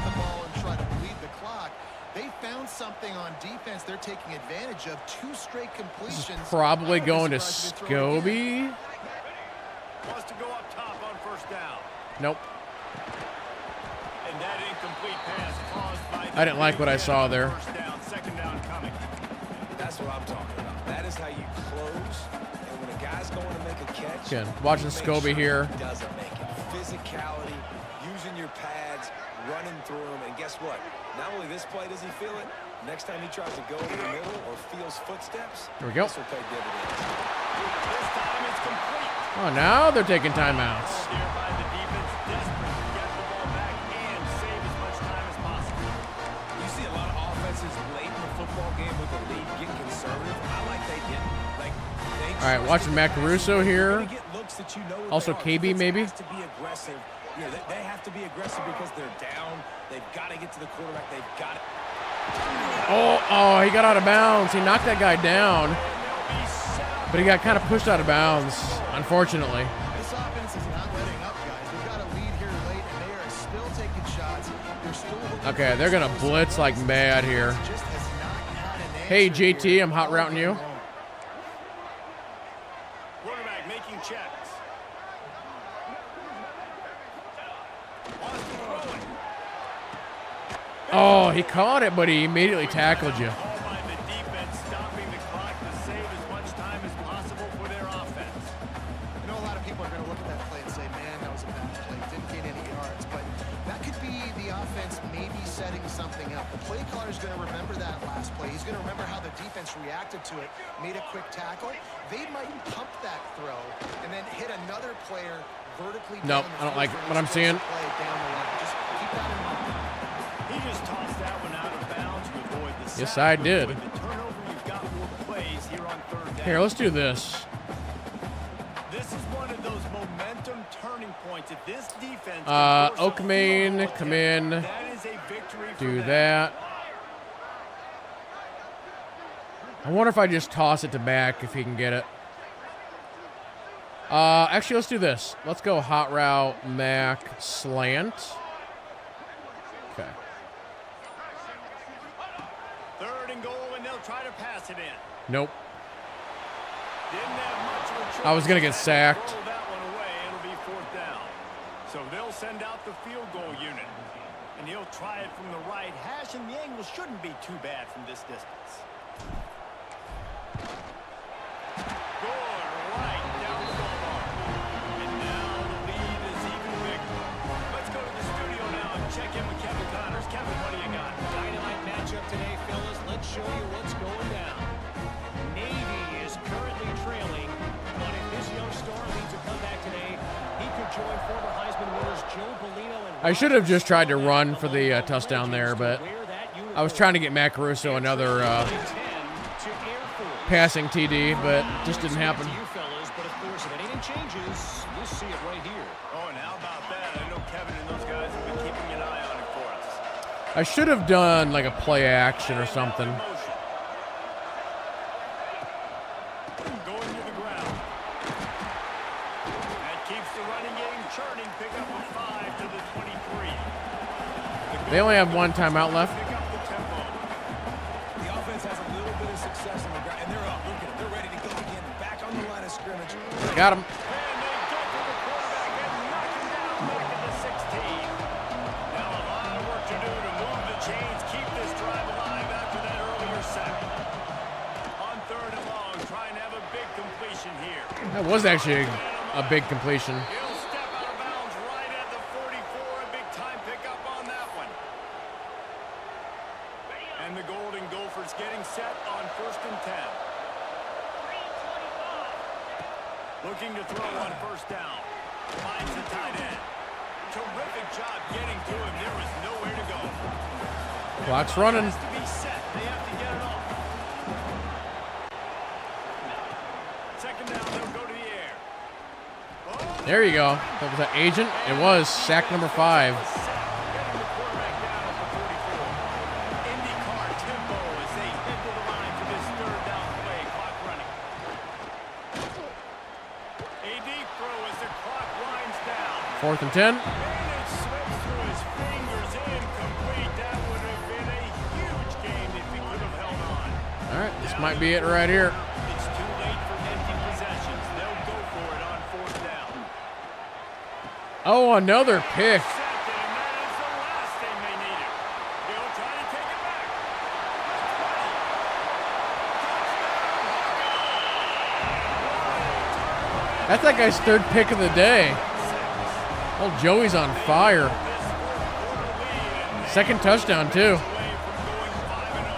C: something on defense they're taking advantage of. 2 straight completions.
A: This is probably going to Scobie.
B: Wants to go up top on first down.
A: Nope.
B: And that incomplete pass caused by
A: I didn't like what I saw there.
B: First down, second down coming.
D: That's what I'm talking about. That is how you close. And when a guy's going to make a catch,
A: Again, watching
D: make
A: Scobie
D: sure
A: here.
D: he doesn't make it. Physicality, using your pads, running through them, and guess what? Not only this play does he feel it, next time he tries to go over the middle or feels footsteps,
A: There we go.
D: this will pay dividends.
B: This time it's complete.
A: Oh, now they're taking timeouts.
B: There by the defense, desperate to get the ball back and save as much time as possible.
D: You see a lot of offenses late in the football game with the lead get conservative. I like they didn't. Like, they
A: All right, watching Mac Caruso here.
D: get looks that you know
A: Also
D: they are.
A: KB maybe.
D: Has to be aggressive. You know, they have to be aggressive because they're down. They've got to get to the quarterback. They've got to.
A: Oh, he got out of bounds. He knocked that guy down, but he got kind of pushed out of bounds, unfortunately.
C: This offense is not letting up, guys. We've got a lead here late, and they are still taking shots. They're still looking
A: Okay, they're going to blitz like mad here.
C: just has not had an
A: Hey,
C: answer
A: JT,
C: here
A: I'm hot
C: all
A: routing
C: game
A: you.
C: long.
B: Quarterback making checks. Wants to throw it.
A: Oh, he caught it, but he immediately tackled you.
B: All by the defense, stopping the clock to save as much time as possible for their offense.
C: I know a lot of people are going to look at that play and say, man, that was a bad play. Didn't gain any yards. But that could be the offense maybe setting something up. The play caller is going to remember that last play. He's going to remember how the defense reacted to it, made a quick tackle. They might pump that throw and then hit another player vertically
A: Nope,
C: down the
A: I don't
C: field
A: like
C: for
A: what I'm
C: an
A: seeing.
C: play down the line. Just keep that in mind.
B: He just tossed that one out of bounds to avoid the sack.
A: Yes, I did.
B: With the turnover, you've got more plays here on third down.
A: Here, let's do this.
B: This is one of those momentum turning points. If this defense can force a
A: Oakmain,
B: field goal
A: come
B: attempt,
A: in.
B: that is a victory for
A: Do
B: them.
A: that. I wonder if I just toss it to Mac if he can get it. Actually, let's do this. Let's go hot route, Mac, slant. Okay.
B: Third and goal, and they'll try to pass it in.
A: Nope.
B: Didn't have much of a choice.
A: I was gonna get sacked.
B: Throw that one away. It'll be fourth down. So they'll send out the field goal unit. And he'll try it from the right hash, and the angle shouldn't be too bad from this distance. Good right down the goal line. And now the lead is even bigger. Let's go to the studio now and check in with Kevin Connors. Kevin, what do you got?
F: Dynamite matchup today, fellas. Let's show you what's going down. Navy is currently trailing, but if this young star leads a comeback today, he could join former Heisman winners Joe Bellino and
A: I should have just tried to run for the touchdown there, but I was trying to get Mac Caruso another passing TD, but just didn't happen.
F: You fellas, but of course, if anything changes, you'll see it right here.
B: Oh, and how about that? I know Kevin and those guys have been keeping an eye on it for us.
A: I should have done like a play action or something.
B: Going to the ground. That keeps the running game churning. Pick up a 5 to the 23.
A: They only have one timeout left.
B: Pick up the tempo.
D: The offense has a little bit of success on the ground, and they're up. Look at them. They're ready to go again. Back on the line of scrimmage.
A: Got him.
B: And they get to the quarterback and knock him down back at the 16. Now a lot of work to do to move the chains, keep this drive alive after that earlier sack. On third and long, trying to have a big completion here.
A: That was actually a big completion.
B: He'll step out of bounds right at the 44. A big time pickup on that one. And the Golden Gophers getting set on first and 10. Looking to throw on first down. Finds the tight end. Terrific job getting to him. There was nowhere to go.
A: Clock's running.
B: Has to be set. They have to get it off. Second down, they'll go to the air. Oh,
A: There you go. That was an agent. It was sack number 5.
B: getting the quarterback down at the 44. IndyCar tempo as they head to the line for this third down play. Clock running. A deep throw as the clock winds down.
A: 4th and 10.
B: And it slips through his fingers, incomplete. That would have been a huge gain if he
A: might be it right here.
B: It's too late for empty possessions. They'll go for it on 4th down.
A: Oh, another pick.
B: Second, and that is the last thing they needed. They'll try to take it back.
A: That's that guy's 3rd pick of the day. Oh, Joey's on fire. 2nd touchdown, too.
B: Away from going 5-0.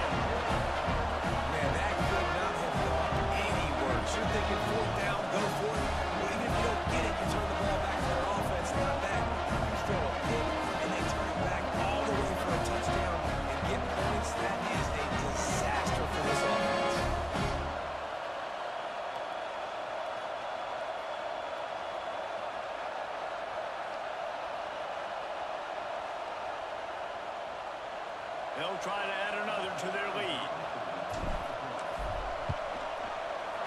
D: Man, that could not have gone any worse. You're thinking 4th down, go for it. Well, even if you don't get it, you turn the ball back to their offense. Not that. You throw a pick, and they turn it back all the way for a touchdown and get points. That is a disaster for this offense.
B: They'll try to add another to their lead.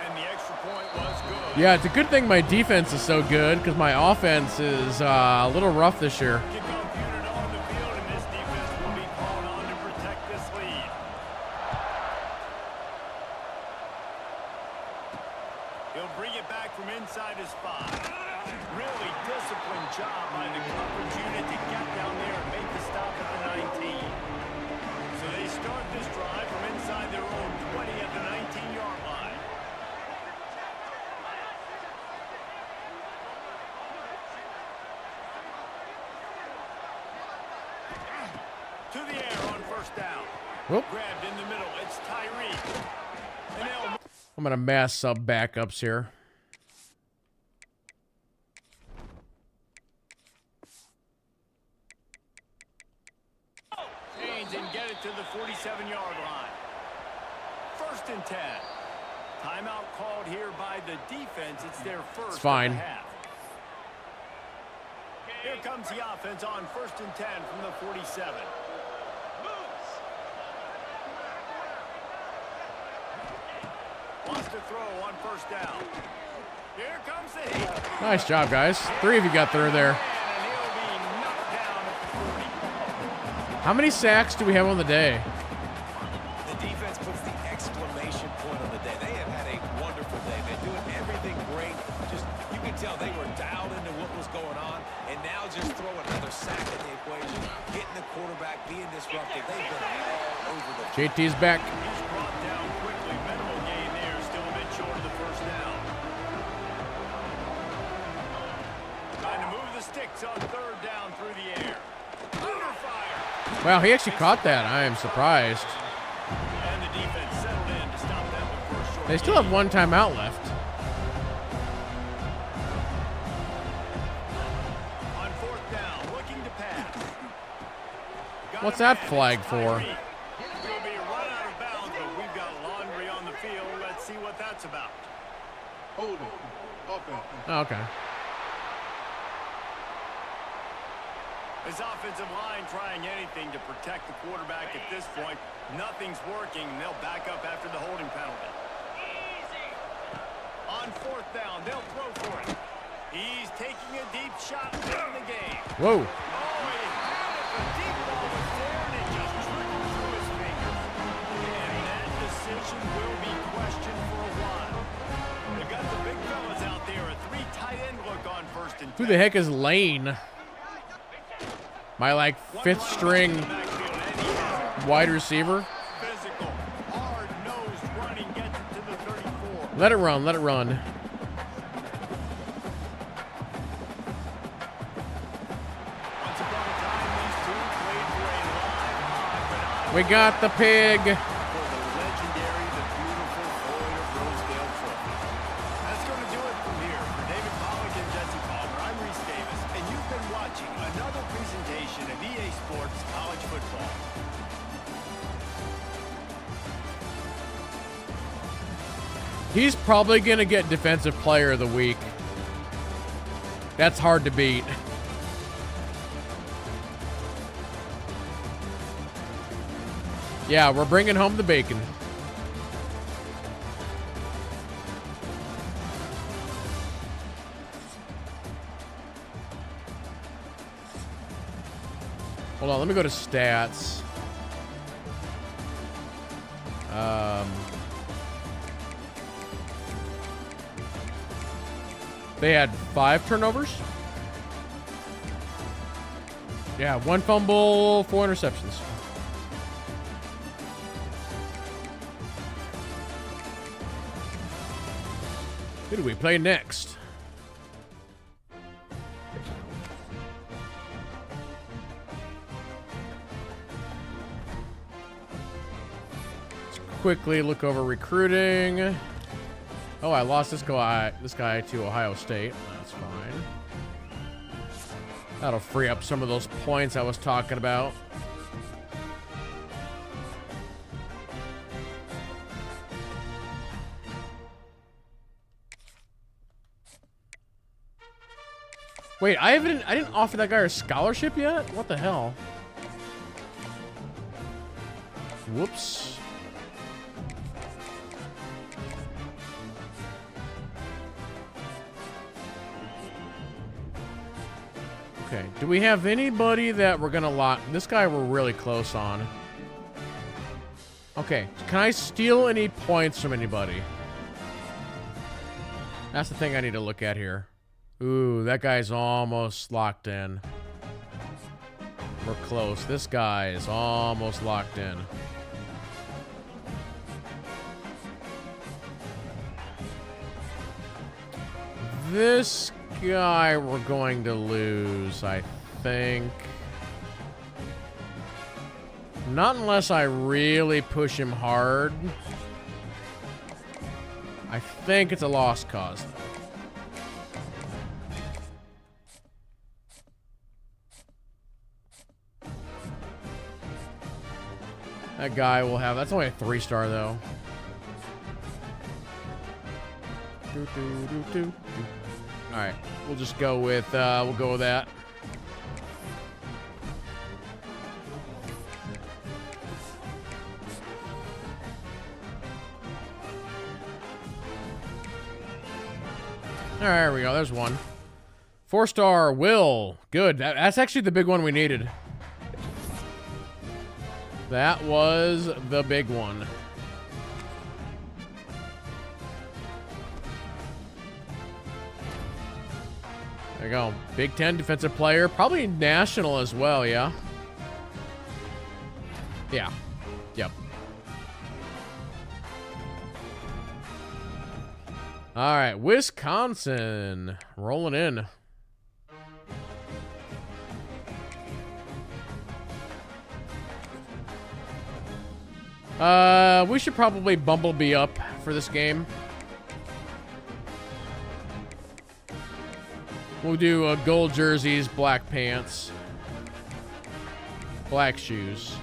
B: And the extra point was good.
A: Yeah, it's a good thing my defense is so good because my offense is a little rough this year.
B: Kickoff unit on the field, and this defense will be called on to protect this lead. He'll bring it back from inside his 5. Really disciplined job by the coverage unit to get down there and make the stop at the 19. So they start this drive from inside their own 20 at the 19-yard line. To the air on 1st down.
A: Whoop.
B: Grabbed in the middle. It's Tyreek. And they'll
A: I'm going to mass sub backups here.
B: change and get it to the 47-yard line. 1st and 10. Timeout called here by the defense. It's their first
A: It's fine.
B: of the half. Here comes the offense on 1st and 10 from the 47. Wants to throw on 1st down. Here comes the hit.
A: Nice job, guys. 3 of you got through there.
B: And he'll be knocked down at the 40.
A: How many sacks do we have on the day?
D: The defense puts the exclamation point on the day. They have had a wonderful day. They're doing everything great. Just, you can tell they were dialed into what was going on, and now just throw another sack in the equation, getting the quarterback, being disruptive. They've been all over the field.
A: JT's back.
B: He's brought down quickly. Minimal gain there. Still a bit short of the 1st down. Trying to move the sticks on 3rd down through the air. Under fire.
A: Wow, he actually caught that. I am surprised.
B: And the defense settled in to stop that one for a short
A: They still have 1 timeout left.
B: On 4th down, looking to pass. Got
A: What's
B: a
A: that
B: man.
A: flag
B: It's
A: for?
B: Tyreek. He'll be run out of bounds, but we've got laundry on the field. Let's see what that's about.
G: Hold it. Offense.
A: Oh, okay.
B: His offensive line trying anything to protect the quarterback at this point. Nothing's working, and they'll back up after the holding penalty. On 4th down, they'll throw for it. He's taking a deep shot in the game.
A: Whoa.
B: Oh, he had it. The deep ball was there, and it just trickled through his fingers. And that decision will be questioned for a while. They've got the big fellas out there. A 3 tight end look on 1st and 10.
A: Who the heck is Lane? My, like, 5th string wide receiver.
B: Physical, hard-nosed running gets it to the 34.
A: Let it run. Let it run.
B: Once upon a time, these two played for a live hog, but
A: We got the pig.
B: for the legendary, the beautiful Floyd of Rosedale Trophy. That's going to do it from here. For David Pollack and Jesse Palmer, I'm Reese Davis, and you've been watching another presentation of EA Sports College Football.
A: He's probably going to get Defensive Player of the Week. That's hard to beat. Yeah, we're bringing home the bacon. Hold on, let me go to stats. They had 5 turnovers. Yeah, 1 fumble, 4 interceptions. Who do we play next? Let's quickly look over recruiting. Oh, I lost this guy to Ohio State. That's fine. That'll free up some of those points I was talking about. Wait, I didn't offer that guy a scholarship yet? What the hell? Whoops. Okay, do we have anybody that we're gonna lock? This guy we're really close on. Okay, can I steal any points from anybody? That's the thing I need to look at here. Ooh, that guy's almost locked in. We're close. This guy is almost locked in. This guy we're going to lose, I think. Not unless I really push him hard. I think it's a lost cause. That guy will have... That's only a 3-star, though. Alright. We'll just go with... we'll go with that. Alright, there we go. There's one. 4-star, Will. Good. That's actually the big one we needed. That was the big one. There you go. Big Ten defensive player. Probably national as well, yeah? Yeah. Yep. All right, Wisconsin. Rolling in. We should probably Bumblebee up for this game. We'll do gold jerseys, black pants, black shoes.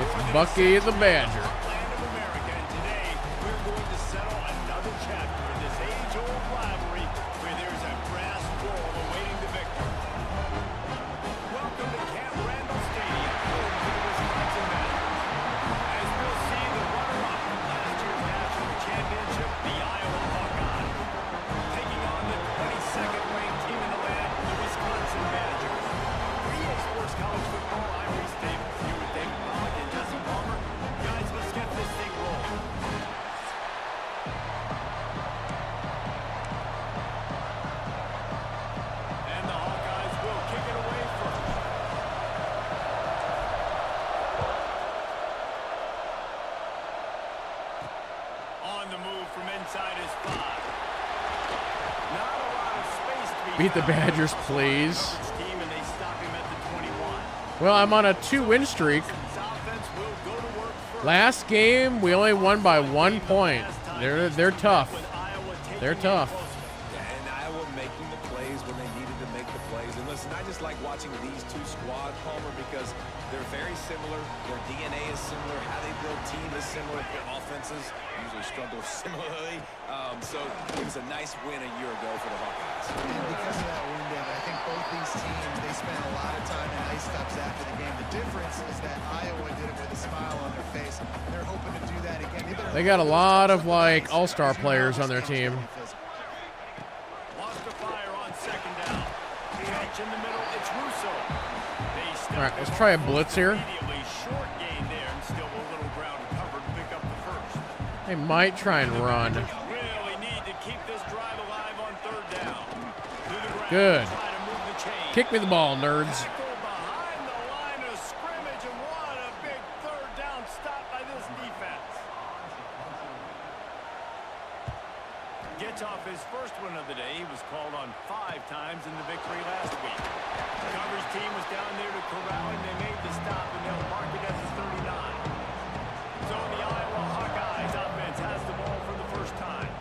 A: It's Bucky the Badger. Beat the Badgers, please. Well, I'm on a 2-win streak. Last game, we only won by 1 point. They're tough. They're tough.
D: And Iowa making the plays when they needed to make the plays. And listen, I just like watching these two squads, Palmer, because they're very similar. Their DNA is similar. How they build team is similar. Their offenses usually struggle similarly. So it was a nice win a year ago for the Hawkeyes.
C: And because of that win, David, I think both these teams, they spent a lot of time in ice cups after the game. The difference is that Iowa did it with a smile on their face. They're hoping to do that again.
A: They got a lot of, like, all-star players on their team.
B: Lost the fire on second down. Catch in the middle. It's Russo.
A: All right, let's try a blitz here.
B: Immediately short gain there and still a little ground covered to pick up the first.
A: They might try and run.
B: Really need to keep this drive alive on third down. Through the ground,
A: Good.
B: try to move the chain.
A: Kick me the ball, nerds.
B: Tackle behind the line of scrimmage, and what a big third down stop by this defense. Gets off his first one of the day. He was called on 5 times in the victory last week. The coverage team was down there to corral him. They made the stop, and they'll mark it at the 39. So the Iowa Hawkeyes offense has the ball for the first time.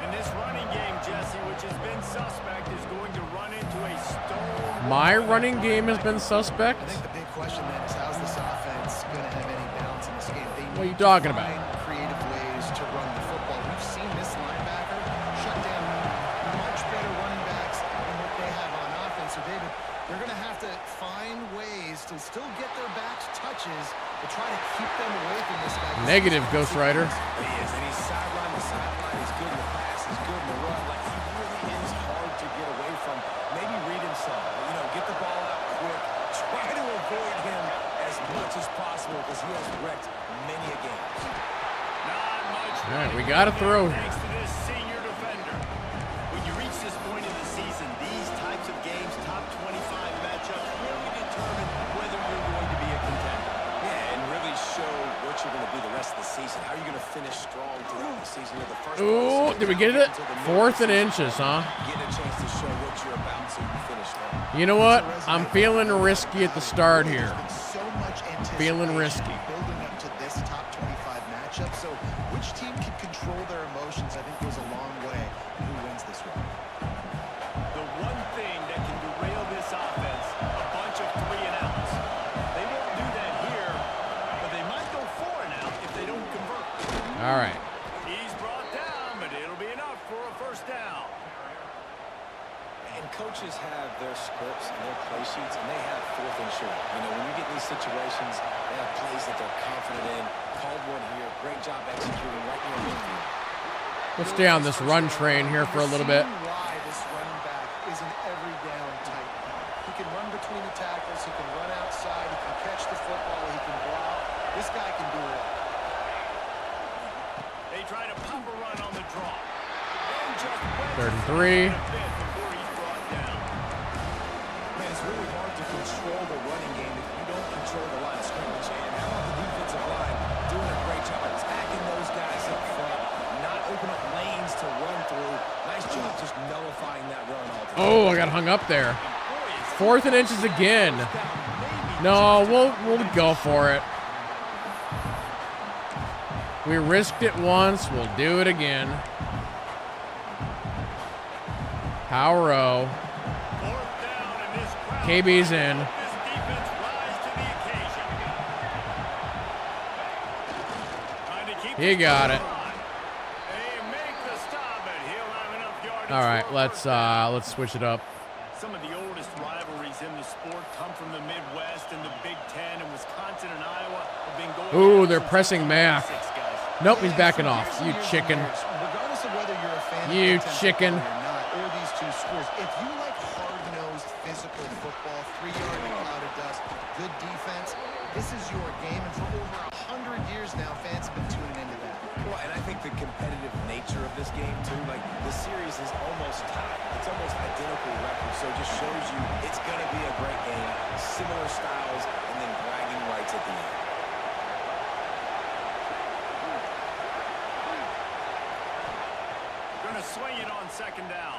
B: And this running game, Jesse, which has been suspect, is going to run into a stone.
A: My running game has been suspect?
C: I think the big question then is how's this offense going to have any balance in this game? They
A: What are you
C: need
A: talking
C: to
A: about?
C: find creative ways to run the football. We've seen this linebacker shut down much better running backs than what they have on offense. So, David, they're going to have to find ways to still get their backs touches to try to keep them away from this guy.
A: Negative, Ghost Rider.
D: He is, and he's sideline to sideline. He's good in the pass. He's good in the run. Like, he really is hard to get away from. Maybe read him some. You know, get the ball out quick. Try to avoid him as much as possible because he has wrecked many a game.
B: Not much.
A: All right, we got to throw.
B: Thanks to this senior defender. When you reach this point in the season, these types of games, top 25 matchups, really determine whether you're going to be a contender.
D: Yeah, and really show what you're going to be the rest of the season. How are you going to finish strong throughout the season? With the first
A: Ooh, did we get it? 4th and inches, huh?
D: Get a chance to show what you're about so you finish strong.
A: You know what? I'm feeling risky at the start here.
C: There's been so much
A: Feeling
C: anticipation
A: risky.
C: building up to this top 25 matchup. So which team can control their emotions, I think, goes a long way in who wins this one.
B: The one thing that can derail this offense, a bunch of 3 and outs. They won't do that here, but they might go 4 and out if they don't convert.
A: All right.
B: He's brought down, but it'll be enough for a first down.
D: And coaches have their scripts and their play sheets, and they have 4th and short. You know, when you get in these situations, they have plays that they're confident in. Called one here. Great job executing right near midfield.
A: We'll stay on this run train here for a little bit.
C: You're seeing why this running back is an every down type. He can run between the tackles. He can run outside. He can catch the football. He can block. This guy can do it all.
B: They try to pump a run on the draw. And just wedges
A: 3rd and 3.
B: a bit before he's brought down.
D: Man, it's really hard to control the running game if you don't control the line of scrimmage. And how about the defensive line doing a great job attacking those guys up front, not open up lanes to run through. Nice job just nullifying that run altogether.
A: Oh, I got hung up there. 4th and inches again. No, we'll go for it. We risked it once. We'll do it again. Power O. KB's in. He got it. All right, let's switch it up.
B: Some of the oldest rivalries in the sport come from the Midwest and the Big Ten, and Wisconsin and Iowa have been going.
A: Ooh, they're pressing Mac. Nope, he's backing off. You chicken.
C: Regardless of whether you're a fan
A: You
C: of the
A: chicken.
C: or not, or these two schools, if you like hard-nosed physical football, 3-yard and cloud of dust, good defense, this is your game. And for over 100 years now, fans have been tuning into that.
D: Well, and I think the competitive nature of this game, too, like the series is almost tied. It's almost identical record, so it just shows you it's going to be a great game, similar styles, and then bragging rights at the end.
B: Going to swing it on second down.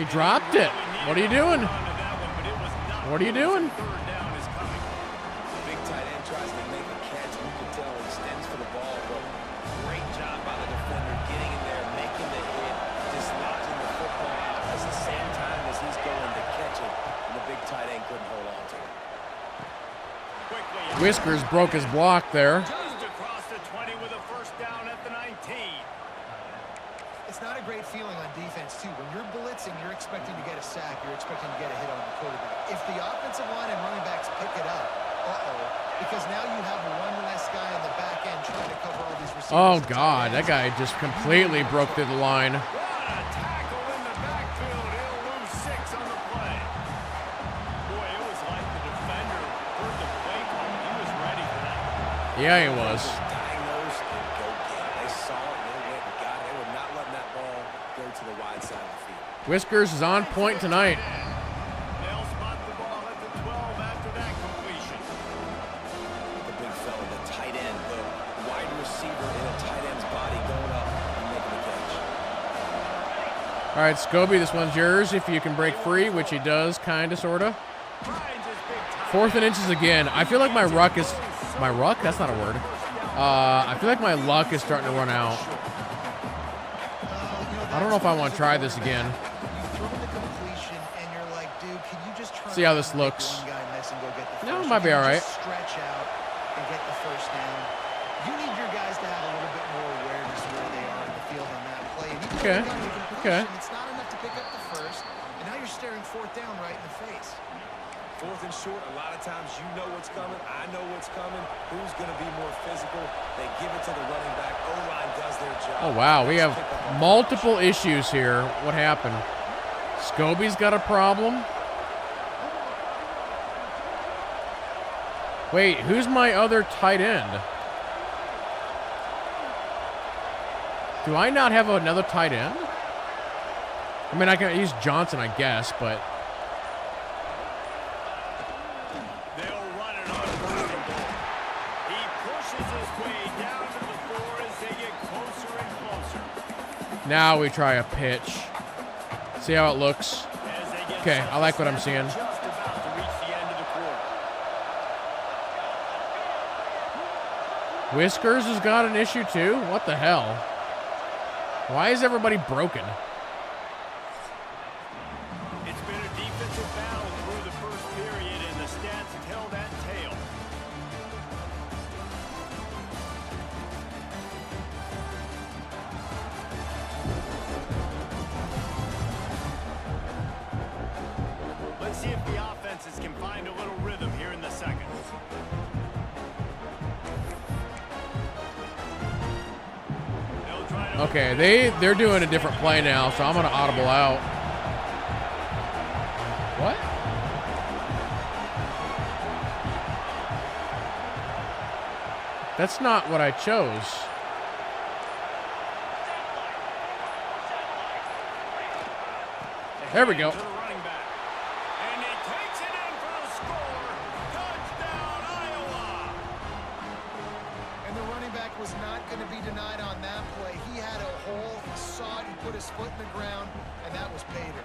A: He dropped it. What are you doing? What are you doing?
B: Third down is coming.
D: The big tight end tries to make a catch. You can tell he extends for the ball, but great job by the defender getting in there, making the hit, dislodging the football out at the same time as he's going to catch it, and the big tight end couldn't hold on to it.
B: Quickly,
A: Whiskers broke his block there.
B: just across the 20 with a first down at the 19.
C: It's not a great feeling on defense, too. When you're blitzing, you're expecting to get a sack. You're expecting to get a hit on the quarterback. If the offensive line and running backs pick it up, because now you have one less guy in the back end trying to cover all these receivers.
A: Oh, God. That guy just completely broke through the line.
B: What a tackle in the backfield. He'll lose 6 on the play. Boy, it was like the defender heard the play call. He was ready for that.
A: Yeah, he was.
D: Diagnose and go get it. They saw it, they went and got it. They were not letting that ball go to the wide side of the field.
A: Whiskers is on point tonight.
B: They'll spot the ball at the 12 after that completion.
D: The big fella, the tight end, the wide receiver in a tight end's body going up and making the catch.
A: All right, Scobie, this one's yours if you can break free, which he does, kind of, sort of.
B: Finds his big time.
A: 4th and inches again. I feel like my ruck is... My ruck? That's not a word. I feel like my luck is starting to run out. I don't know if I want to try this again.
C: You throw the completion and you're like, dude, can you just try
A: See how
C: to
A: this
C: make
A: looks.
C: one guy miss and go get the
A: No, it
C: first?
A: might be
C: Can you
A: all right.
C: just stretch out and get the first down. You need your guys to have a little bit more awareness of where they are in the field on that play. And even
A: Okay.
C: though you got the
A: Okay.
C: completion, it's not enough to pick up the first, and now you're staring 4th down right in the face.
D: 4th and short, a lot of times you know what's coming. I know what's coming. Who's going to be more physical? They give it to the running back. O-line does their job.
A: Oh, wow. We have multiple issues here. What happened? Scobie's got a problem. Wait, who's my other tight end? Do I not have another tight end? I mean, I can use Johnson, I guess, but...
B: They'll run it on 1st and goal. He pushes his way down to the 4 as they get closer and closer.
A: Now we try a pitch. See how it looks.
B: As they get
A: Okay,
B: set
A: I like
B: to
A: what I'm
B: snap,
A: seeing.
B: Just about to reach the end of the quarter.
A: Whiskers has got an issue too? What the hell? Why is everybody broken?
B: It's been a defensive battle through the first period, and the stats tell that tale. Let's see if the offenses can find a little rhythm here in the second. They'll try to
A: Okay, they're doing a different play now, so I'm gonna audible out. What? That's not what I chose. There we go.
B: to the running back. And he takes it in for the score. Touchdown, Iowa.
C: And the running back was not going to be denied on that play. He had a hole, he saw it, he put his foot in the ground, and that was pay dirt.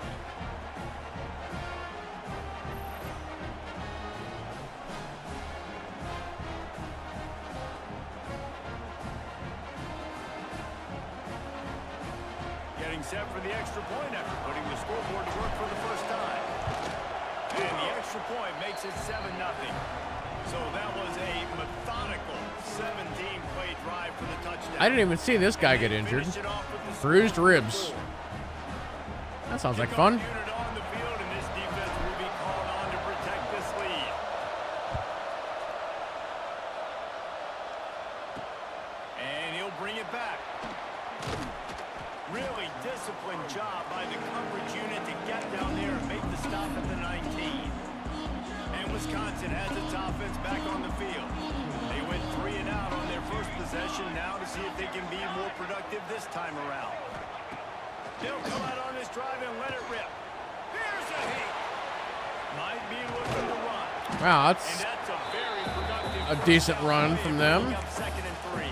B: Getting set for the extra point after putting the scoreboard to work for the first time. And the extra point makes it 7-0. So that was a methodical 17-play drive for the touchdown.
A: I didn't even see this guy get injured.
B: Finish it off with the
A: Bruised
B: score.
A: ribs. That sounds like fun.
B: Unit on the field, and this defense will be called on to protect this lead. And he'll bring it back. Really disciplined job by the coverage unit to get down there and make the stop at the 19. And Wisconsin has its offense back on the field. They went 3 and out on their first possession, now to see if they can be more productive this time around. They'll come out on this drive and let it rip. Here's a hit. Might be looking to run.
A: Wow,
B: And
A: that's
B: that's a very productive
A: a decent run from them.
B: Bring up 2nd and 3.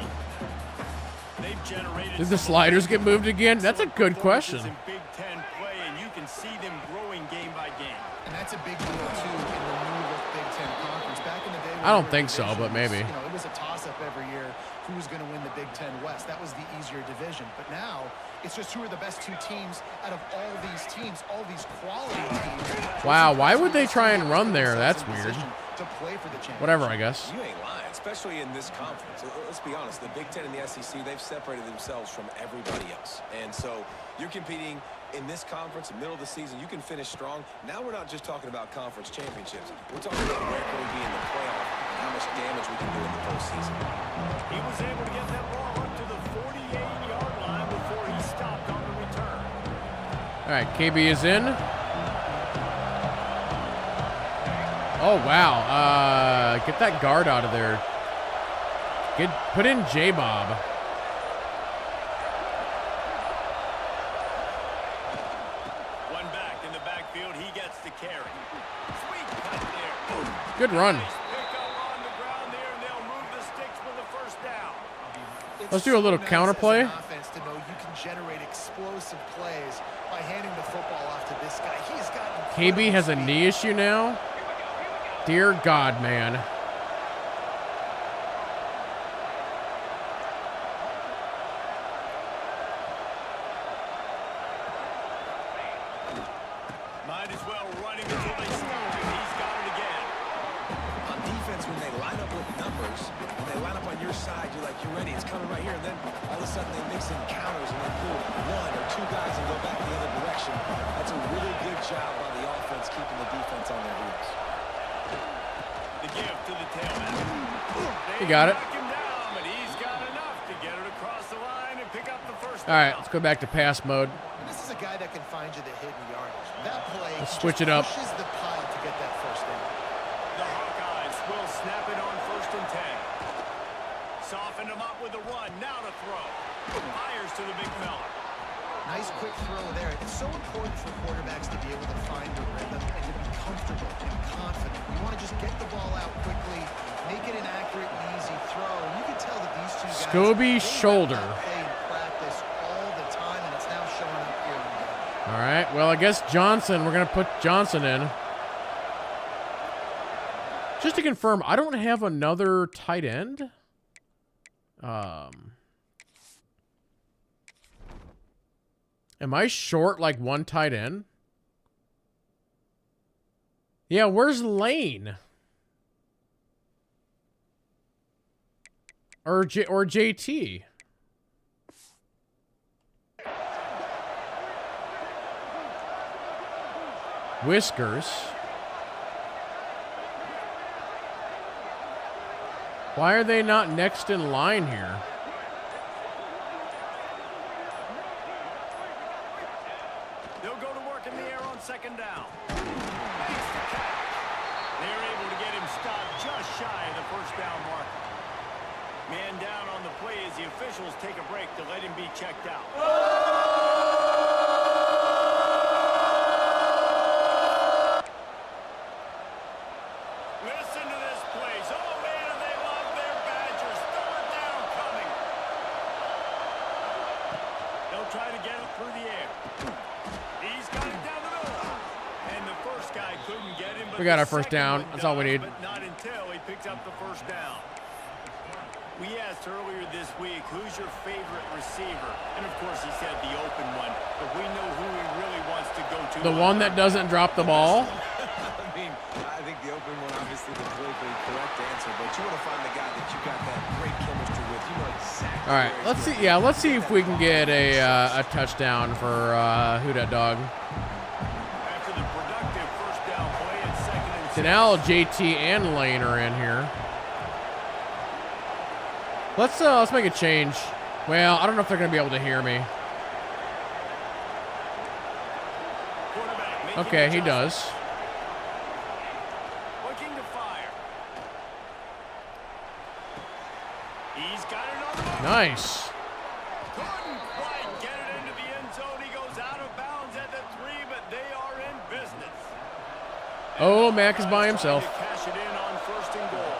B: They've generated
A: Did the sliders get moved again? That's a good question.
B: in Big Ten play, and you can see them growing game by game.
C: And that's a big deal, too, in the new look Big Ten Conference. Back in the day, when
A: I don't
C: we were
A: think so,
C: divisions,
A: but maybe.
C: You know, it was a toss-up every year. Who was going to win the Big Ten West? That was the easier division. But now, it's just who are the best 2 teams out of all these teams, all these quality teams.
A: Wow, why would they try and run there? That's weird.
C: To play for the championship.
A: Whatever, I guess.
D: You ain't lying, especially in this conference. Let's be honest, the Big Ten and the SEC, they've separated themselves from everybody else. And so you're competing in this conference, middle of the season, you can finish strong. Now we're not just talking about conference championships. We're talking about where can we be in the playoff, how much damage postseason.
B: He was able to get that ball up to the 48-yard line before he stopped on the return.
A: All right, KB is in. Oh, wow. Get that guard out of there. Put in J-Bob.
B: One back in the backfield. He gets the carry. Sweet cut there.
A: Good run.
B: Nice pickup on the ground there, and they'll move the sticks for the first down.
A: Let's do a little counterplay.
C: Offense to know you can generate explosive plays by handing the football off to this guy. He has gotten
A: KB has a knee issue now. Dear God, man.
B: Might as well run him until they stop him. He's got it again.
D: On defense, when they line up with numbers, when they line up on your side, you're like, you're ready, it's coming right here. And then all of a sudden they mix in counters and they pull one or two guys and go back the other direction. That's a really good job by the offense keeping the defense on their heels.
B: The give to the tailback.
A: You got it.
B: Knock him down, but he's got enough to get it across the line and pick up the first
A: All right,
B: down.
A: let's go back to pass mode.
C: This is a guy that can find you the hidden yardage. That play
A: Let's
C: just
A: switch it up.
C: pushes the pile to get that first down.
B: The Hawkeyes will snap it on 1st and 10. Soften him up with a run. Now to throw. Fires to the big fella.
C: Nice quick throw there. It's so important for quarterbacks to be able to find the rhythm and to be comfortable and confident. You want to just get the ball out quickly, make it an accurate and easy throw. And you can tell that these two guys,
A: Scobie
C: they
A: shoulder.
C: play in practice all the time, and it's now showing up here in the game.
A: All right, well, I guess Johnson, we're going to put Johnson in. Just to confirm, I don't have another tight end. Am I short like one tight end? Yeah, where's Lane? Or JT? Whiskers. Why are they not next in line here?
B: They'll go to work in the air on 2nd down. Makes the catch. They're able to get him stopped just shy of the 1st down mark. Man down on the play as the officials take a break to let him be checked out. Listen to this place. Oh, man, they love their Badgers. 3rd down coming. They'll try to get it through the air. He's got it down the middle. And the first guy couldn't get him. But
A: We got
B: the
A: our first
B: second
A: down.
B: one
A: That's all we
B: does,
A: need.
B: But not until he picks up the 1st down. We asked earlier this week, who's your favorite receiver? And, of course, he said the open one. But we know who he really wants to go to.
A: The one that doesn't drop the ball?
D: I mean, I think the open one, obviously, the politically correct answer, but you want to find the guy that you got that great chemistry with. You know exactly.
A: All right, let's see. Yeah, let's see if we can get a touchdown for Who Dat Dog.
B: After the productive 1st down play at 2nd and 6.
A: So now JT and Lane are in here. Let's make a change. Well, I don't know if they're gonna be able to hear me.
B: Quarterback making
A: Okay, he
B: adjustments.
A: does.
B: Looking to fire. He's got it on the mark.
A: Nice.
B: Couldn't quite get it into the end zone. He goes out of bounds at the 3, but they are in business.
A: Oh, Mac is by himself.
B: Trying to cash it in on 1st and goal.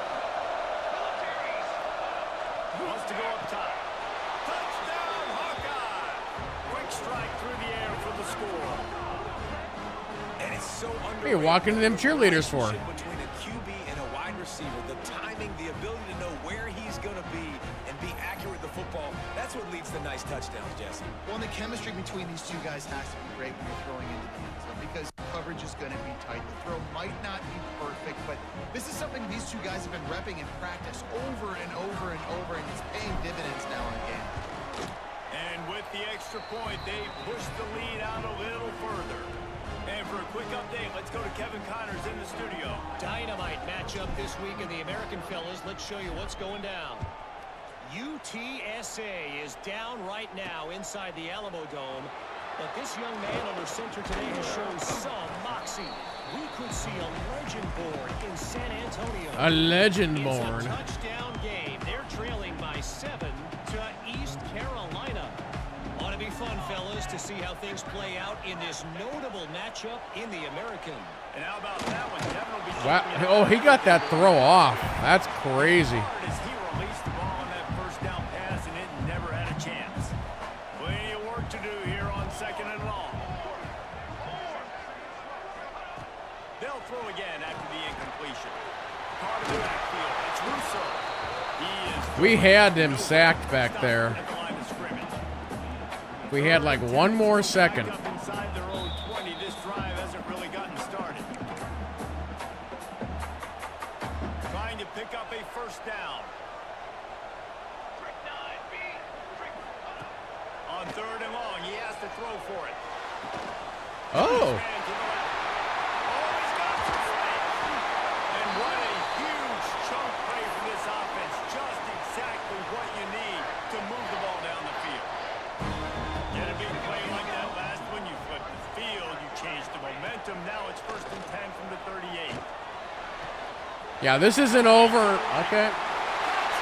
B: Wants to go up top. Touchdown, Hawkeye! Quick strike through the air for the score.
D: And it's so
A: What are you walking to them cheerleaders for?
D: Between a QB and a wide receiver, the timing, the ability to know where he's going to be and be accurate with the football, that's what leads to nice touchdowns, Jesse.
C: Well, and the chemistry between these two guys has to be great when you're throwing into the end zone because coverage is going to be tight. The throw might not be perfect, but this is something these two guys have been repping in practice over and over and over, and it's paying dividends now in the game.
B: And with the extra point, they push the lead out a little further. And for a quick update, let's go to Kevin Connors in the studio.
F: Dynamite matchup this week in the American, fellas. Let's show you what's going down. UTSA is down right now inside the Alamo Dome. But this young man under center today has shown some moxie. We could see a legend born in San Antonio.
A: A legend born.
F: It's a touchdown game. They're trailing by 7 to East Carolina. Ought to be fun, fellas, to see how things play out in this notable matchup in the American.
B: And how about that one? Kevin will be
A: Wow. Oh, he got that throw off. That's crazy.
B: as he released the ball on that first down pass, and it never had a chance. Plenty of work to do here on 2nd and long. They'll throw again after the incompletion. Part of the backfield. It's Russo. He is
A: We had him sacked back there.
B: at the line of scrimmage.
A: We had like one more second.
B: Back up inside their own 20. This drive hasn't really gotten started. Trying to pick up a first down. On 3rd and long, he has to throw for it.
A: Oh.
B: Man to the left. Oh, he's got some space. And what a huge chunk play for this offense. Just exactly what you need to move the ball down the field. Get a big play like that last one, you flip the field, you change the momentum. Now it's 1st and 10 from the 38.
A: Yeah, this isn't over. Okay.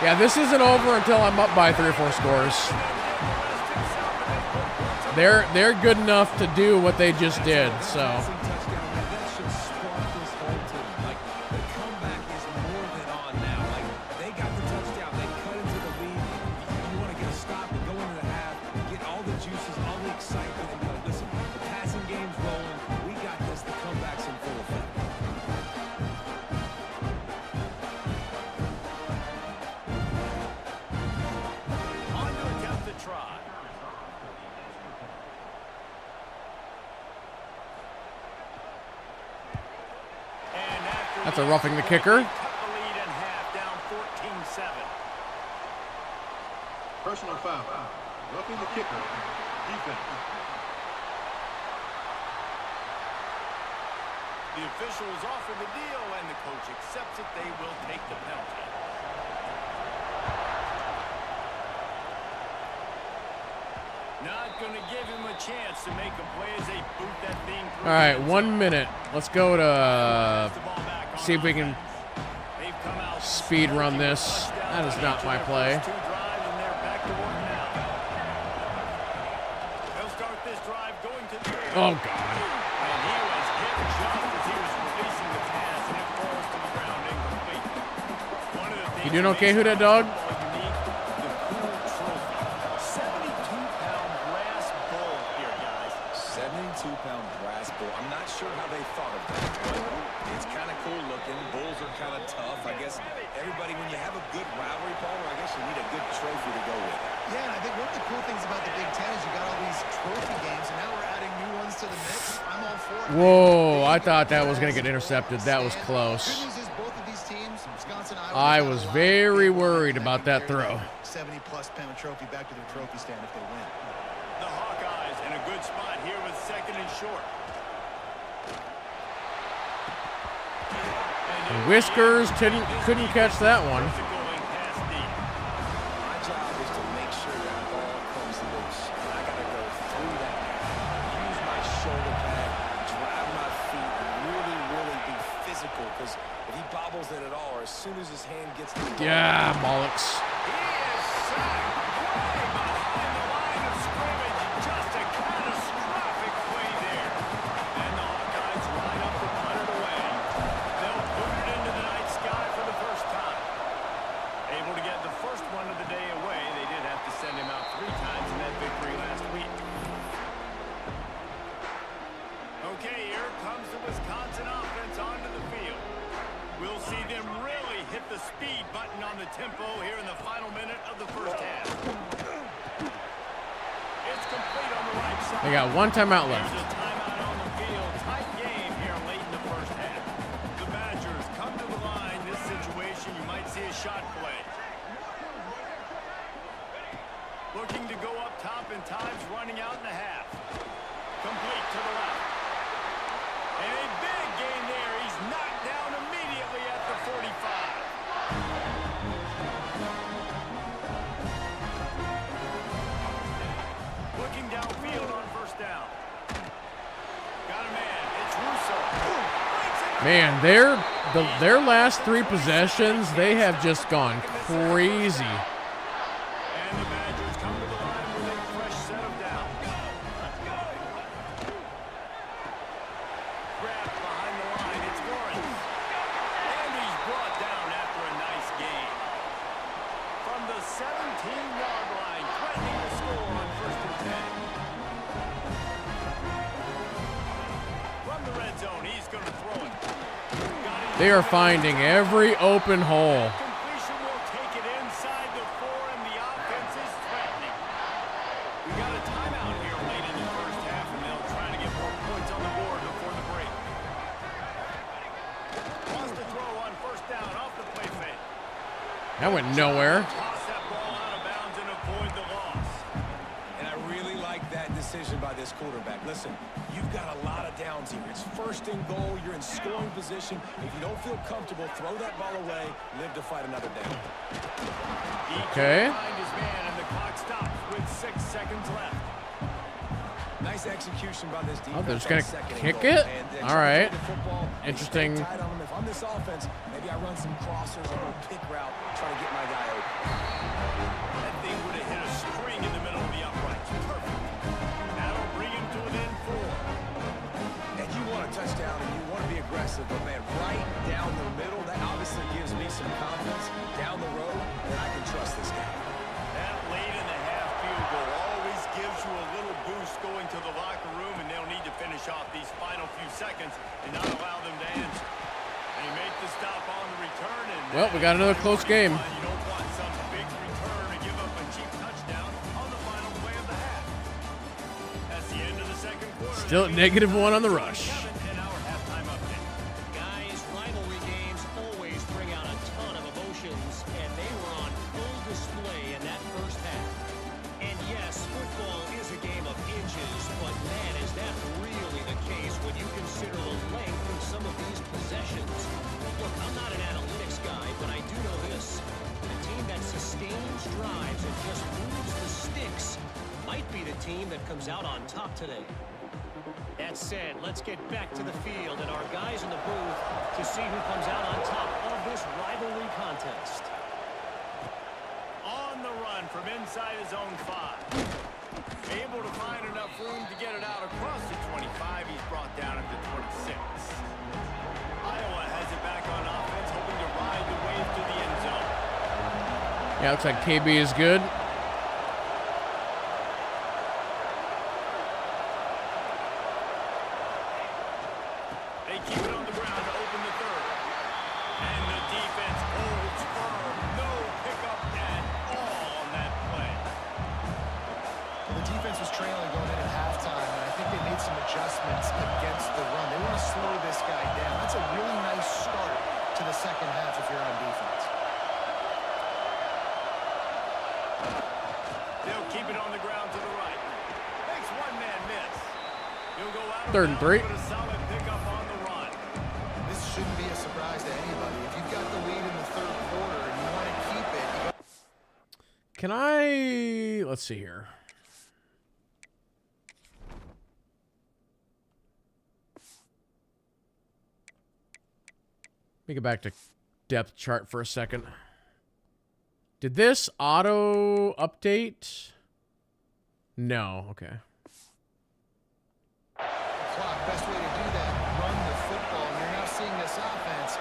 A: Yeah, this isn't over until I'm up by 3 or 4 scores. They're good enough to do what they just did, so.
D: That should spark this whole team. Like, the comeback is more than on now. Like, they got the touchdown. They cut into the lead. You want to get a stop and go into the half, get all the juices, all the excitement, and go, listen, the passing game's rolling. We got this. The comeback's in full effect.
B: On to attempt the try. And after
A: That's a roughing the kicker.
B: cut the lead in half, down 14-7.
G: Personal foul. Roughing the kicker. Defense.
B: The officials offer the deal, and the coach accepts it. They will take the penalty. Not going to give him a chance to make a play as they boot that thing through.
A: All right, 1 minute. Let's go to see if we can
B: They've come out
A: speed run this. That is not my play.
B: Two drives, and they're back to work now. They'll start this drive going to the air.
A: Oh, God.
B: And he was hit just as he was releasing the pass, and it falls to the ground incomplete. One of the things
A: You doing okay, who that dog?
B: unique, the cool trophy. 72-pound brass bull here, guys.
D: 72-pound brass bull. I'm not sure how they thought of that, but it's kind of cool looking. Bulls are kind of tough. I guess everybody, when you have a good rivalry, Paul, I guess you need a good trophy to go with it.
C: Yeah, and I think one of the cool things about the Big Ten is you got all these trophy games, and now we're adding new ones to the mix. I'm all for it.
A: Whoa, I thought that was going to get intercepted. That was close.
C: Good news is both of these teams, Wisconsin, Iowa,
A: I
C: got a
A: was
C: lot
A: very
C: going
A: worried
C: that
A: about
C: can
A: that
C: carry
A: throw.
C: 70-plus pound trophy back to their trophy stand if they win.
B: The Hawkeyes in a good spot here with 2nd and short.
A: Whiskers couldn't catch that one.
B: Going past deep.
D: My job is to make sure that ball comes loose. And I got to go through that gap, use my shoulder pad, drive my feet, really, really be physical. Because if he bobbles it at all, or as soon as his hand gets to the ball,
A: Yeah, bollocks.
B: He is sacked way behind the line of scrimmage. Just a catastrophic play there. And the Hawkeyes line up to punt it away. They'll boot it into the night sky for the first time. Able to get the first one of the day away. They did have to send him out 3 times in that victory last week. Okay, here comes the Wisconsin offense onto the field. We'll see them really hit the speed button on the tempo here in the final minute of the first half. It's complete on the right side.
A: They got one timeout
B: There's
A: left.
B: a timeout on the field. Tight game here late in the first half. The Badgers come to the line. This situation, you might see a shot play. Looking to go up top, and time's running out in the half. Complete to the left. And a big gain there. He's knocked down immediately at the 45. Looking downfield on first down. Got a man. It's Russo.
A: Man, their last 3 possessions, they have just gone crazy.
B: And the Badgers come to the line with a fresh set of downs. Grab behind the line. It's Lawrence. And he's brought down after a nice gain. From the 17-yard line, threatening to score on first and 10. From the red zone, he's going to throw it.
A: They are finding every open hole.
B: Completion will take it inside the 4, and the offense is threatening. We got a timeout here late in the first half, and they'll try to get more points on the board before the break. Wants to throw on first down off the play fake.
A: That went nowhere.
B: Toss that ball out of bounds and avoid the loss.
D: And I really like that decision by this quarterback. Listen, you've got a lot of downs here. It's first and goal. You're in scoring position. If you don't feel comfortable, throw that ball away. Live to fight another down.
B: He
A: Okay.
B: can't find his man, and the clock stops with 6 seconds left.
D: Nice execution by this defense.
A: Oh, they're just gonna
D: on second and
A: kick
D: goal.
A: it?
D: And,
A: All right.
D: the football, they
A: Interesting.
D: stay tight on them. If I'm this offense, maybe I run some crossers, a little pick route, try to get my guy open.
B: That thing would have hit a string in the middle of the uprights. Perfect. That'll bring him to within 4.
D: And you want a touchdown and you want to be aggressive, but man, right down the middle, that obviously gives me some confidence down the road that I can trust this guy.
B: That late in the half field goal always gives you a little boost going to the locker room, and they'll need to finish off these final few seconds and not allow them to answer. They make the stop on the return, and
A: Well, we got another close game.
B: you don't want some big return to give up a cheap touchdown on the final play of the half. That's the end of the second quarter.
A: Still at -1 on the rush.
B: And our halftime update.
F: Guys, rivalry games always bring out a ton of emotions, and they were on full display in that first half. And yes, football is a game of inches, but man, is that really the case when you consider the length of some of these possessions. Look, I'm not an analytics guy, but I do know this. The team that sustains drives and just moves the sticks might be the team that comes out on top today. That said, let's get back to the field and our guys in the booth to see who comes out on top of this rivalry contest.
B: On the run from inside his own 5. Able to find enough room to get it out across the 25. He's brought down at the 26. Iowa has it back on offense, hoping to ride the wave to the end zone.
A: Yeah, looks like KB is good.
B: They keep it on the ground to open the 3rd. And the defense holds firm. No pickup at all on that play.
C: The defense was trailing going in at halftime, and I think they made some adjustments against the run. They want to slow this guy down. That's a really nice start to the second half if you're on defense.
B: They'll keep it on the ground to the right. Makes one man miss. He'll go out
A: 3rd and 3.
B: with a solid pickup on the run.
C: This shouldn't be a surprise to anybody. If you've got the lead in the 3rd quarter and you want to keep it, you
A: Can I... Let's see here. Let me go back to depth chart for a second. Did this auto update? No. Okay.
C: clock. Best way to do that, run the football. And you're now seeing this offense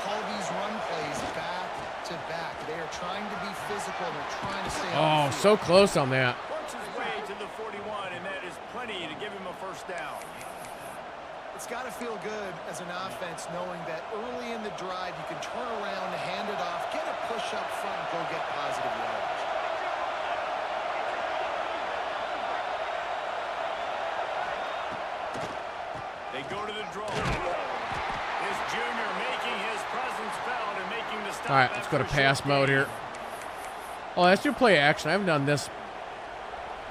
C: call these run plays back to back. They are trying to be physical. They're trying to stay on the field.
A: So close on that.
B: Works his way to the 41, and that is plenty to give him a first down.
C: It's got to feel good as an offense knowing that early in the drive you can turn around, hand it off, get a push up front, and go get positive yardage.
B: They go to the draw. This junior making his presence felt and making the stop.
A: All right, let's go to pass mode here. Oh, let's do play action. I haven't done this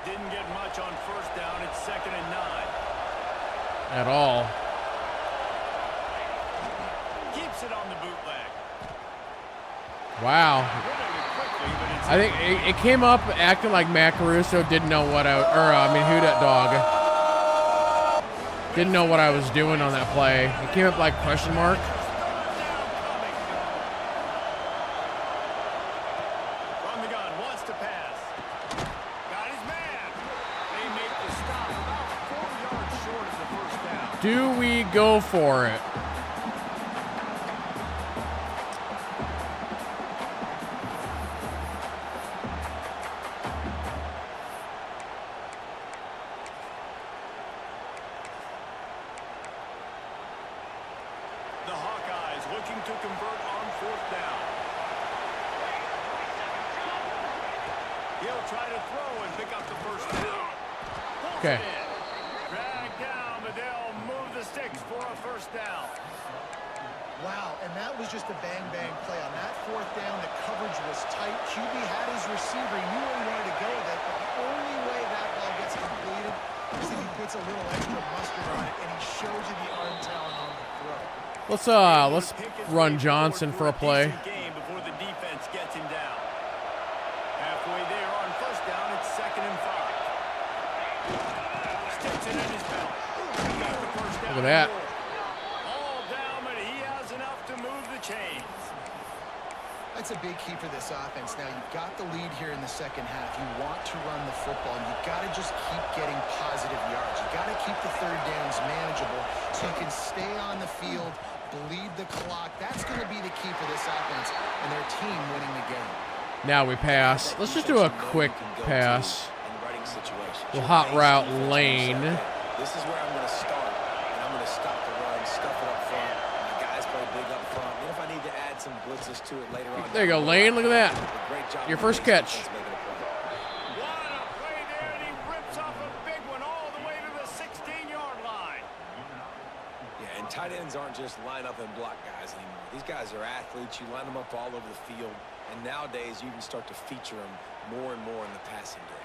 B: Didn't get much on first down. It's 2nd and 9.
A: at all. Wow. I think it came up acting like Matt Caruso didn't know what who that dog didn't know what I was doing on that play. It came up like question mark.
B: From the gun, wants to pass. Got his man. They make the stop about 4 yards short of the first down.
A: Do we go for it?
B: The Hawkeyes looking to convert on 4th down. He'll try to throw and pick up the first down.
A: Okay.
B: Drag down, but they'll move the sticks for a first down.
C: Wow, and that was just a bang-bang play. On that 4th down, the coverage was tight. QB had his receiver. He knew where he wanted to go with it, but the only way that ball gets completed is if he puts a little extra mustard on it, and he shows you the arm talent on the throw.
A: Let's run Johnson for a play.
B: Game before the defense gets him down. Halfway there on first down, it's 2nd and 5. Sticks it in his belly. Got the first down.
A: Look at that.
B: All down, but he has enough to move the chains.
C: That's a big key for this offense. Now, you've got the lead here in the second half. You want to run the football, and you've got to just keep getting positive yards. You've got to keep the 3rd downs manageable so you can stay on the field, bleed the clock. That's going to be the key for this offense and their team winning the game.
A: Now we pass. Let's just do a quick pass. We'll hot route lane.
D: This is where I'm going to start, and I'm going to stop the run, stuff it up front. My guys play big up front. And if I need to add some blitzes to it later on.
A: There you go, Lane. Look at that.
D: Great job.
A: Your first catch.
B: What a play there, and he rips off a big one all the way to the 16-yard line.
D: Yeah, and tight ends aren't just line up and block guys anymore. These guys are athletes. You line them up all over the field, and nowadays you can start to feature them more and more in the passing game.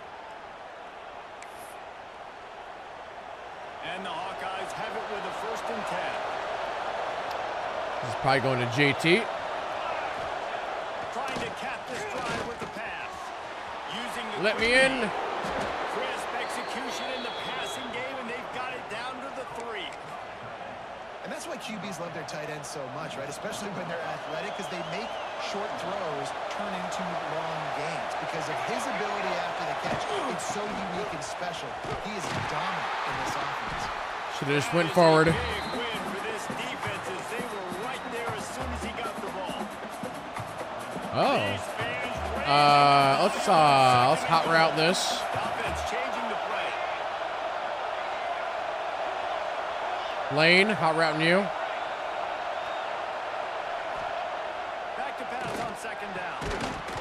B: And the Hawkeyes have it with a 1st and 10.
A: This is probably going to JT.
B: Trying to cap this drive with the pass. Using the
A: Let me in.
B: crisp execution in the passing game, and they've got it down to the 3.
C: And that's why QBs love their tight ends so much, right? Especially when they're athletic, because they make short throws turn into long gains. Because of his ability after the catch, it's so unique and special. He is dominant in this offense.
A: Should have just went forward.
B: Big win for this defense as they were right there as soon as he got the ball.
A: Oh.
B: These fans
A: Let's hot route this.
B: offense changing the play.
A: Lane, hot routing you.
B: Back to pass on 2nd down.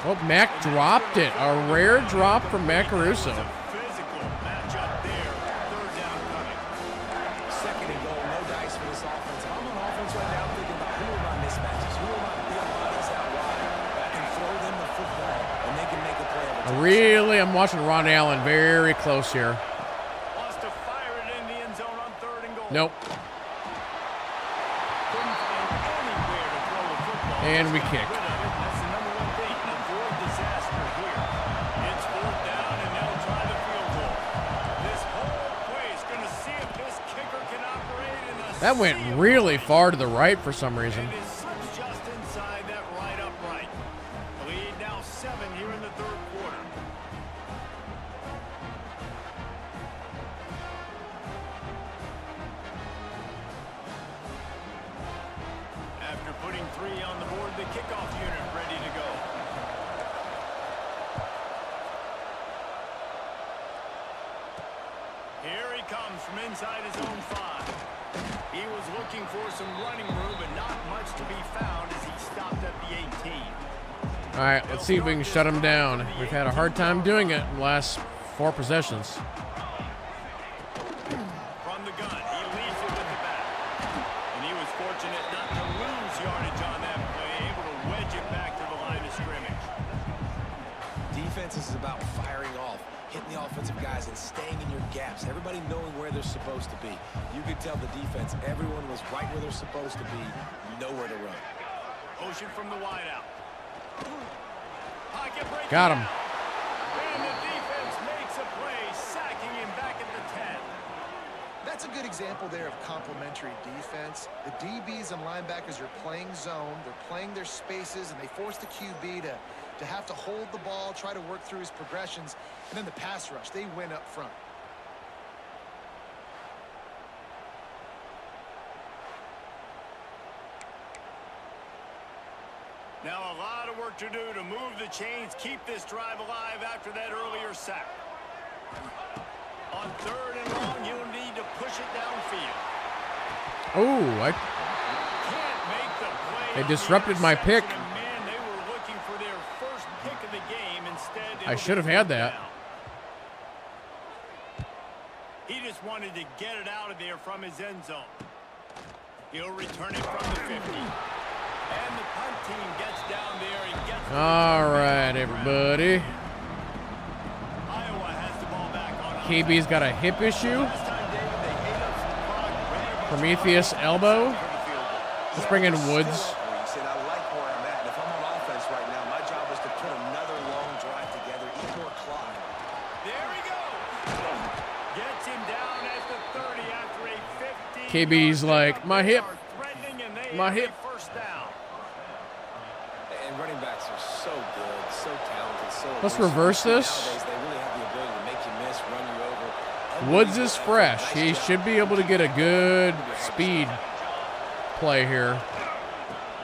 A: Oh, Mac dropped it. A rare drop from Mac Caruso.
B: Physical matchup there. 3rd down coming.
D: 2nd and goal, no dice for this offense. I'm on offense right now thinking about who are my mismatches, who are my big bodies out wide. I can throw them the football, and they can make a play every time.
A: I'm watching Ron Allen very close here.
B: Wants to fire it in the end zone on 3rd and goal.
A: Nope.
B: Couldn't find anywhere to throw the football.
A: And we
B: Got
A: kick.
B: rid of it. That's the number 1 thing. Avoid disaster here. It's 4th down, and they'll try the field goal. This whole play is going to see if this kicker can operate in the
A: That went
B: sea of
A: really
B: light.
A: far to the right for some reason.
B: And is just inside that right upright. The lead now 7 here in the 3rd quarter. After putting 3 on the board, the kickoff unit ready to go. Here he comes from inside his own 5. He was looking for some running room, but not much to be found as he stopped at the 18.
A: All right, let's see if we can shut him down. We've had a hard time doing it in the last 4 possessions.
B: From the gun, he leaves it with the back. And he was fortunate not to lose yardage on that play, able to wedge it back to the line of scrimmage.
D: Defense is about firing off, hitting the offensive guys, and staying in your gaps. Everybody knowing where they're supposed to be. You could tell the defense, everyone was right where they're supposed to be, nowhere to run.
B: Motion from the wideout. can break
A: Got
B: it
A: him.
B: out. And the defense makes a play, sacking him back at the 10.
C: That's a good example there of complementary defense. The DBs and linebackers are playing zone. They're playing their spaces, and they force the QB to have to hold the ball, try to work through his progressions. And then the pass rush, they win up front.
B: Now a lot of work to do to move the chains, keep this drive alive after that earlier sack. On 3rd and long, you'll need to push it downfield.
A: Oh,
B: Can't make the play.
A: They
B: on
A: disrupted
B: the
A: my pick.
B: interception, and man, they were looking for their first pick of the game. Instead,
A: I
B: it'll
A: should
B: be
A: have had
B: third
A: that.
B: down. He just wanted to get it out of there from his end zone. He'll return it from the 50. And the punt team gets down there and gets the
A: all
B: return
A: right,
B: on the ground.
A: everybody.
B: Iowa has the ball back on
A: KB's got a hip issue.
B: Last time, David, they ate up some clock, ran a bunch of
A: Prometheus
B: clock,
A: elbow.
B: for the field goal.
A: Let's bring in Woods.
D: And I like where I'm at. And if I'm on offense right now, my job is to put another long drive together, eat more clock.
B: There he goes. Gets him down at the 30 after a 50.
A: KB's like, my hip. My hip.
B: First down.
D: And running backs are so good, so talented, so
A: Let's
D: elusive.
A: reverse this.
D: Nowadays, they really have the ability to make you miss, run you over.
A: Woods is fresh. He should be able to get a good speed play here.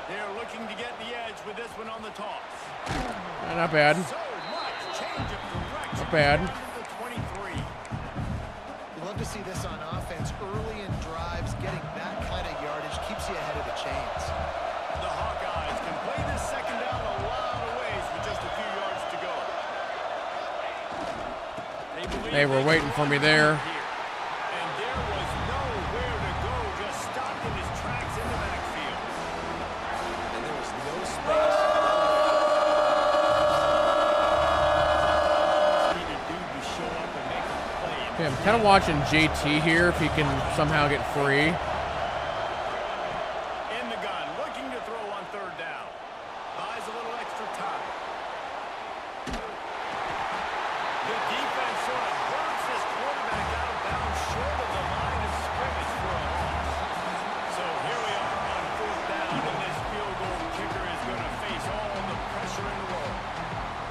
B: They're looking to get the edge with this one on the toss.
A: Not bad.
B: So much change of direction.
A: Not bad.
B: Down to the 23.
C: You love to see this on offense. Early in drives, getting that kind of yardage keeps you ahead of the chains.
B: The Hawkeyes can play this second down a lot of ways with just a few yards to go.
A: They were waiting for me there.
B: And there was nowhere to go, just stopped in his tracks in the backfield.
D: And there was no space.
B: Needed dude to show up and make a play.
A: Okay, I'm kind of watching JT here if he can somehow get free.
B: In the gun, looking to throw on 3rd down. Buys a little extra time. The defense sort of hurts this quarterback out of bounds short of the line of scrimmage for a loss. So here we are on 4th down, and this field goal kicker is going to face all the pressure in the world.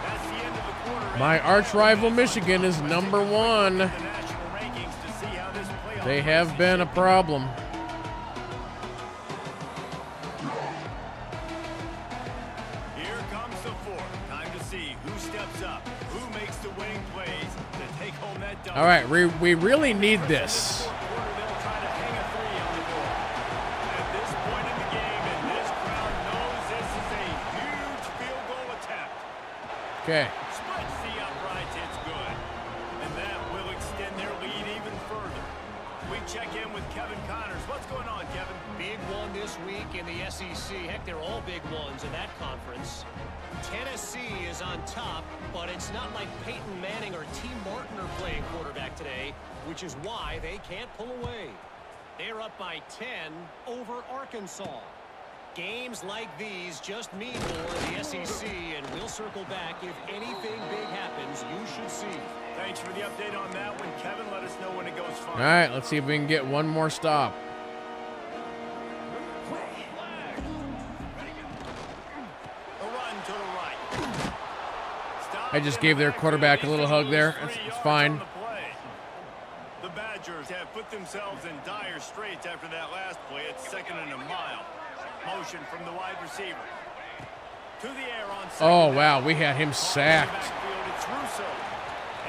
B: That's the end of the quarter.
A: My arch rival Michigan is number 1.
B: The national rankings to see how this playoff
A: They have been a problem.
B: Here comes the 4th. Time to see who steps up, who makes the winning plays to take home that W.
A: All right, we really need this.
B: They'll try to hang a 3 on the door. At this point in the game, and this crowd knows this is a huge field goal attempt.
A: Okay.
B: Splits the uprights, it's good. And that will extend their lead even further. We check in with Kevin Connors. What's going on, Kevin?
F: Big one this week in the SEC. Heck, they're all big ones in that conference. Tennessee is on top, but it's not like Peyton Manning or T. Martin are playing quarterback today, which is why they can't pull away. They're up by 10 over Arkansas. Games like these just mean more in the SEC, and we'll circle back. If anything big happens, you should see.
B: Thanks for the update on that one, Kevin. Let us know when it goes fine.
A: All right, let's see if we can get one more stop.
B: A run to the right. Stop
A: I just
B: in
A: gave
B: the
A: their quarterback a
B: backfield.
A: little hug there.
B: 3
A: It's
B: yards
A: fine.
B: on the play. The Badgers have put themselves in dire straits after that last play. It's 2nd and a mile. Motion from the wide receiver. To the air on 2nd
A: Oh,
B: down.
A: wow, we had him sacked.
B: Backfield, it's Russo.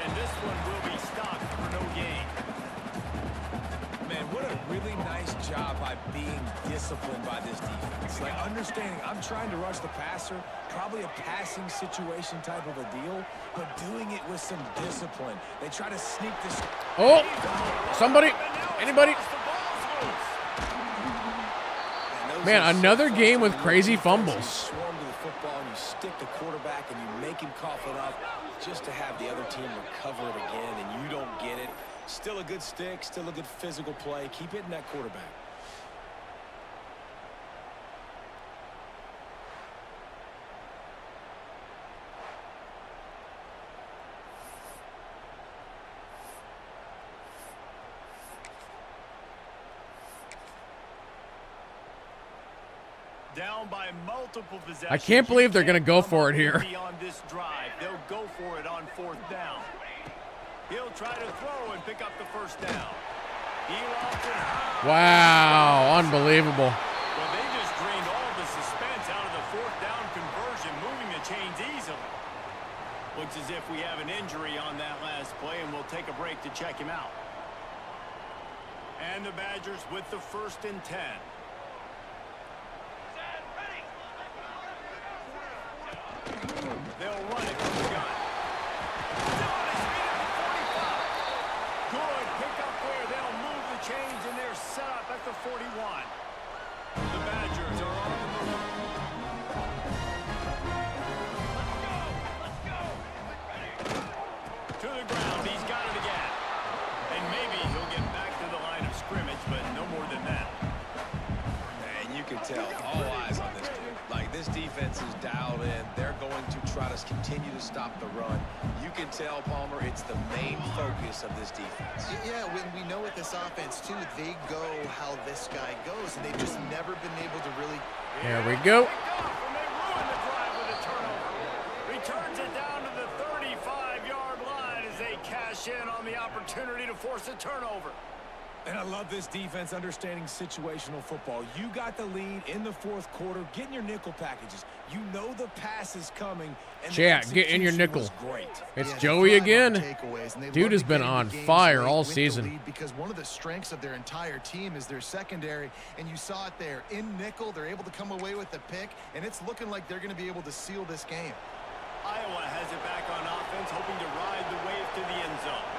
B: And this one will be stopped for no gain.
D: Man, what a really nice job by being disciplined by this defense. Like, understanding I'm trying to rush the passer, probably a passing situation type of a deal, but doing it with some discipline. They try to sneak this.
A: Oh, somebody, anybody? Man, another game with crazy fumbles.
D: Swarm to the football and you stick the quarterback and you make him cough it up just to have the other team recover it again, and you don't get it. Still a good stick, still a good physical play. Keep hitting that quarterback.
B: Down by multiple possessions.
A: I can't believe they're going to go for it here.
B: On this drive, they'll go for it on 4th down. He'll try to throw and pick up the 1st down.
A: Wow, unbelievable.
B: Well, they just drained all the suspense out of the 4th down conversion, moving the chains easily. Looks as if we have an injury on that last play, and we'll take a break to check him out. And the Badgers with the 1st and 10. They'll run it from the gun. Good pick up there. They'll move the chains, and they're set up at the 41. The Badgers are on the move. Let's go. To the ground. He's got it again. And maybe he'll get back to the line of scrimmage, but no more than that.
D: And you can tell all eyes on this dude. Like, this defense is dialed in. They're going to try to continue to stop the run. You can tell, Palmer, it's the main focus of this defense.
C: Yeah, when we know with this offense, too, they go how this guy goes, and they've just never been able to really...
A: There we go.
B: And they ruin the drive with a turnover. Returns it down to the 35-yard line as they cash in on the opportunity to force a turnover.
H: And I love this defense understanding situational football. You got the lead in the 4th quarter. Get in your nickel packages. You know the pass is coming. And
A: Chat, get in your nickel.
H: Great.
A: It's Joey again. Dude has been on fire all season.
C: Because one of the strengths of their entire team is their secondary, and you saw it there. In nickel, they're able to come away with the pick, and it's looking like they're going to be able to seal this game.
B: Iowa has it back on offense, hoping to ride the wave to the end zone.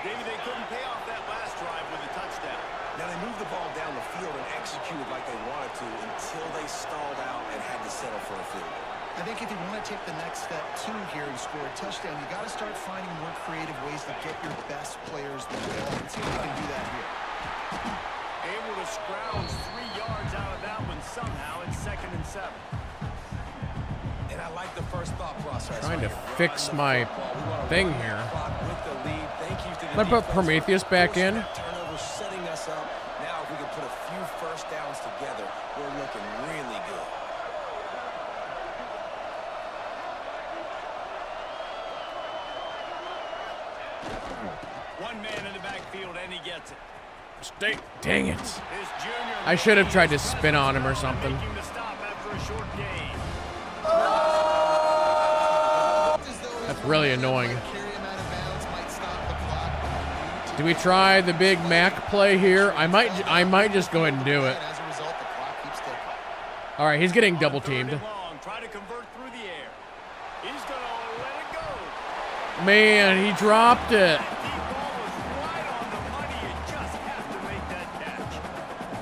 B: Maybe they couldn't pay off that last drive with a touchdown.
D: Now, they moved the ball down the field and executed like they wanted to until they stalled out and had to settle for a field goal.
C: I think if you want to take the next step, too, here and score a touchdown, you got to start finding more creative ways to get your best players the ball. Let's see if we can do that here.
B: Able to scrounge 3 yards out of that one somehow in 2nd and 7.
D: And I like the first thought process.
A: Trying to fix my thing here.
D: I'm
A: gonna put Prometheus back in.
D: Turnover setting us up. Now, if we can put a few 1st downs together, we're looking really good.
B: One man in the backfield, and he gets it.
A: Dang it.
B: His junior
A: I should have tried to spin on him or something.
B: making the stop after a short gain.
A: That's really annoying. Do we try the Big Mac play here? I might just go ahead and do it.
C: As a result, the clock keeps ticking.
A: All right, he's getting double teamed.
B: Try to convert through the air. He's going to let it go.
A: Man, he dropped it.
B: That deep ball was right on the money. You just have to make that catch.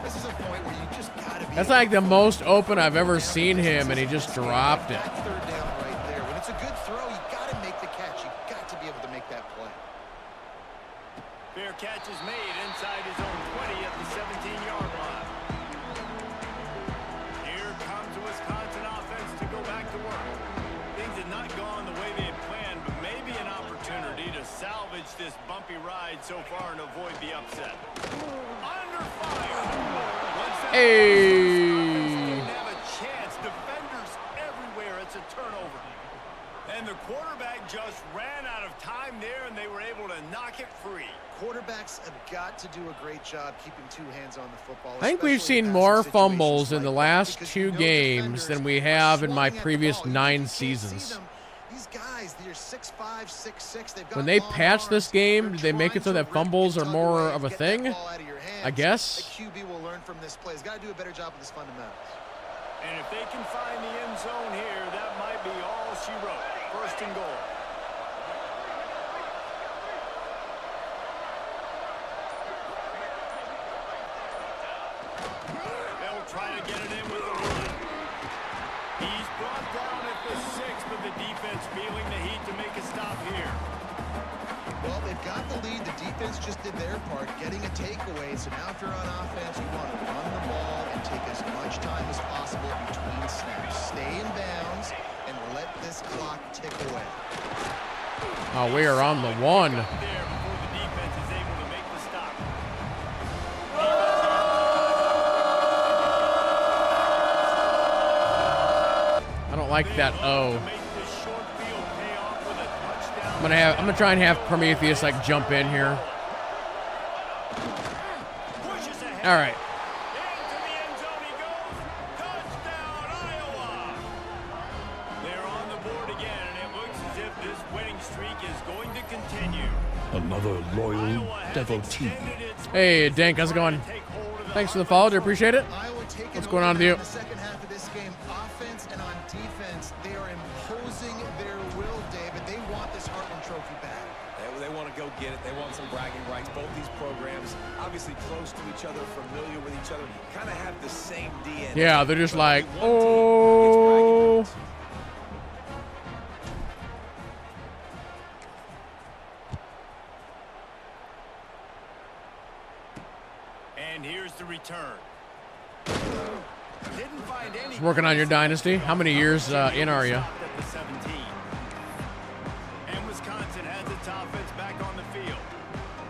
C: This is a point where you just got to be...
A: That's like the most open I've ever seen him, and he just dropped it.
C: That 3rd down right there. When it's a good throw, you got to make the catch. You got to be able to make that play.
B: Fair catch is made inside his own 20 at the 17-yard line. Here comes the Wisconsin offense to go back to work. Things had not gone the way they had planned, but maybe an opportunity to salvage this bumpy ride so far and avoid the upset. Under fire.
A: Hey.
B: Didn't have a chance. Defenders everywhere. It's a turnover. And the quarterback just ran out of time there, and they were able to knock it free.
C: Quarterbacks have got to do a great job keeping 2 hands on the football.
A: I think we've
C: especially in
A: seen
C: passing
A: more
C: situations
A: fumbles in
C: like
A: the
C: that,
A: last
C: because
A: 2
C: know
A: games
C: defenders
A: than we
C: are
A: have in my
C: swatting at the
A: previous
C: ball. You
A: 9
C: can't see
A: seasons.
C: them. These guys, they're 6'5", 6'6". They've got
A: When they
C: long
A: patch this
C: arms.
A: game,
C: They're
A: do they make it so
C: trying
A: that
C: to
A: fumbles
C: rip
A: are
C: and
A: more
C: tug away,
A: of a
C: get that
A: thing?
C: ball out of your hands.
A: I guess.
C: The QB will learn from this play. He's got to do a better job with his fundamentals.
B: And if they can find the end zone here, that might be all she wrote. 1st and goal. They'll try to get it in with the run. He's brought down at the 6, but the defense feeling the heat to make a stop here.
C: Well, they've got the lead. The defense just did their part, getting a takeaway. So now if you're on offense, you want to run the ball and take as much time as possible between snaps. Stay in bounds and let this clock tick away.
A: Oh, we are on the 1.
B: There before the defense is able to make the stop.
A: don't like that O. I'm gonna try and have Prometheus like jump in here. All right.
I: Another loyal devotee.
A: Hey, Dank, how's it going? Thanks for the follow, I appreciate it. What's going on with you?
C: In the second half of this game, offense and on defense, they are imposing their will, David. They want this Heartland Trophy back.
D: They want to go get it. They want some bragging rights. Both these programs, obviously close to each other, familiar with each other, kind of have the same DNA.
A: Yeah, they're just like, oh.
B: And here's the return. Didn't find any.
A: Just working on your dynasty. How many years in are you?
B: And Wisconsin has its offense back on the field.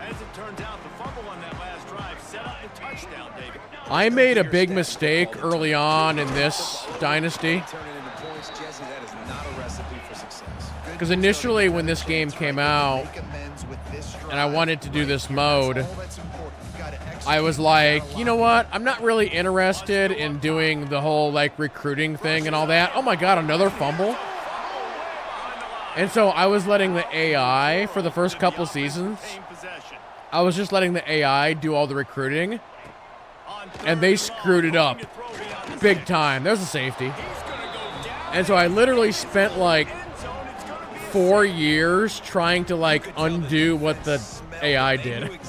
B: As it turns out, the fumble on that last drive set up the touchdown, David.
A: I made a big mistake early on in this dynasty. Because initially when this game came out and I wanted to do this mode, I was like, you know what? I'm not really interested in doing the whole like recruiting thing and all that. Oh my God, another fumble. And so I was letting the AI for the first couple seasons. I was just letting the AI do all the recruiting. And they screwed it up big time. There's a safety. And so I literally spent like 4 years trying to like undo what the AI did.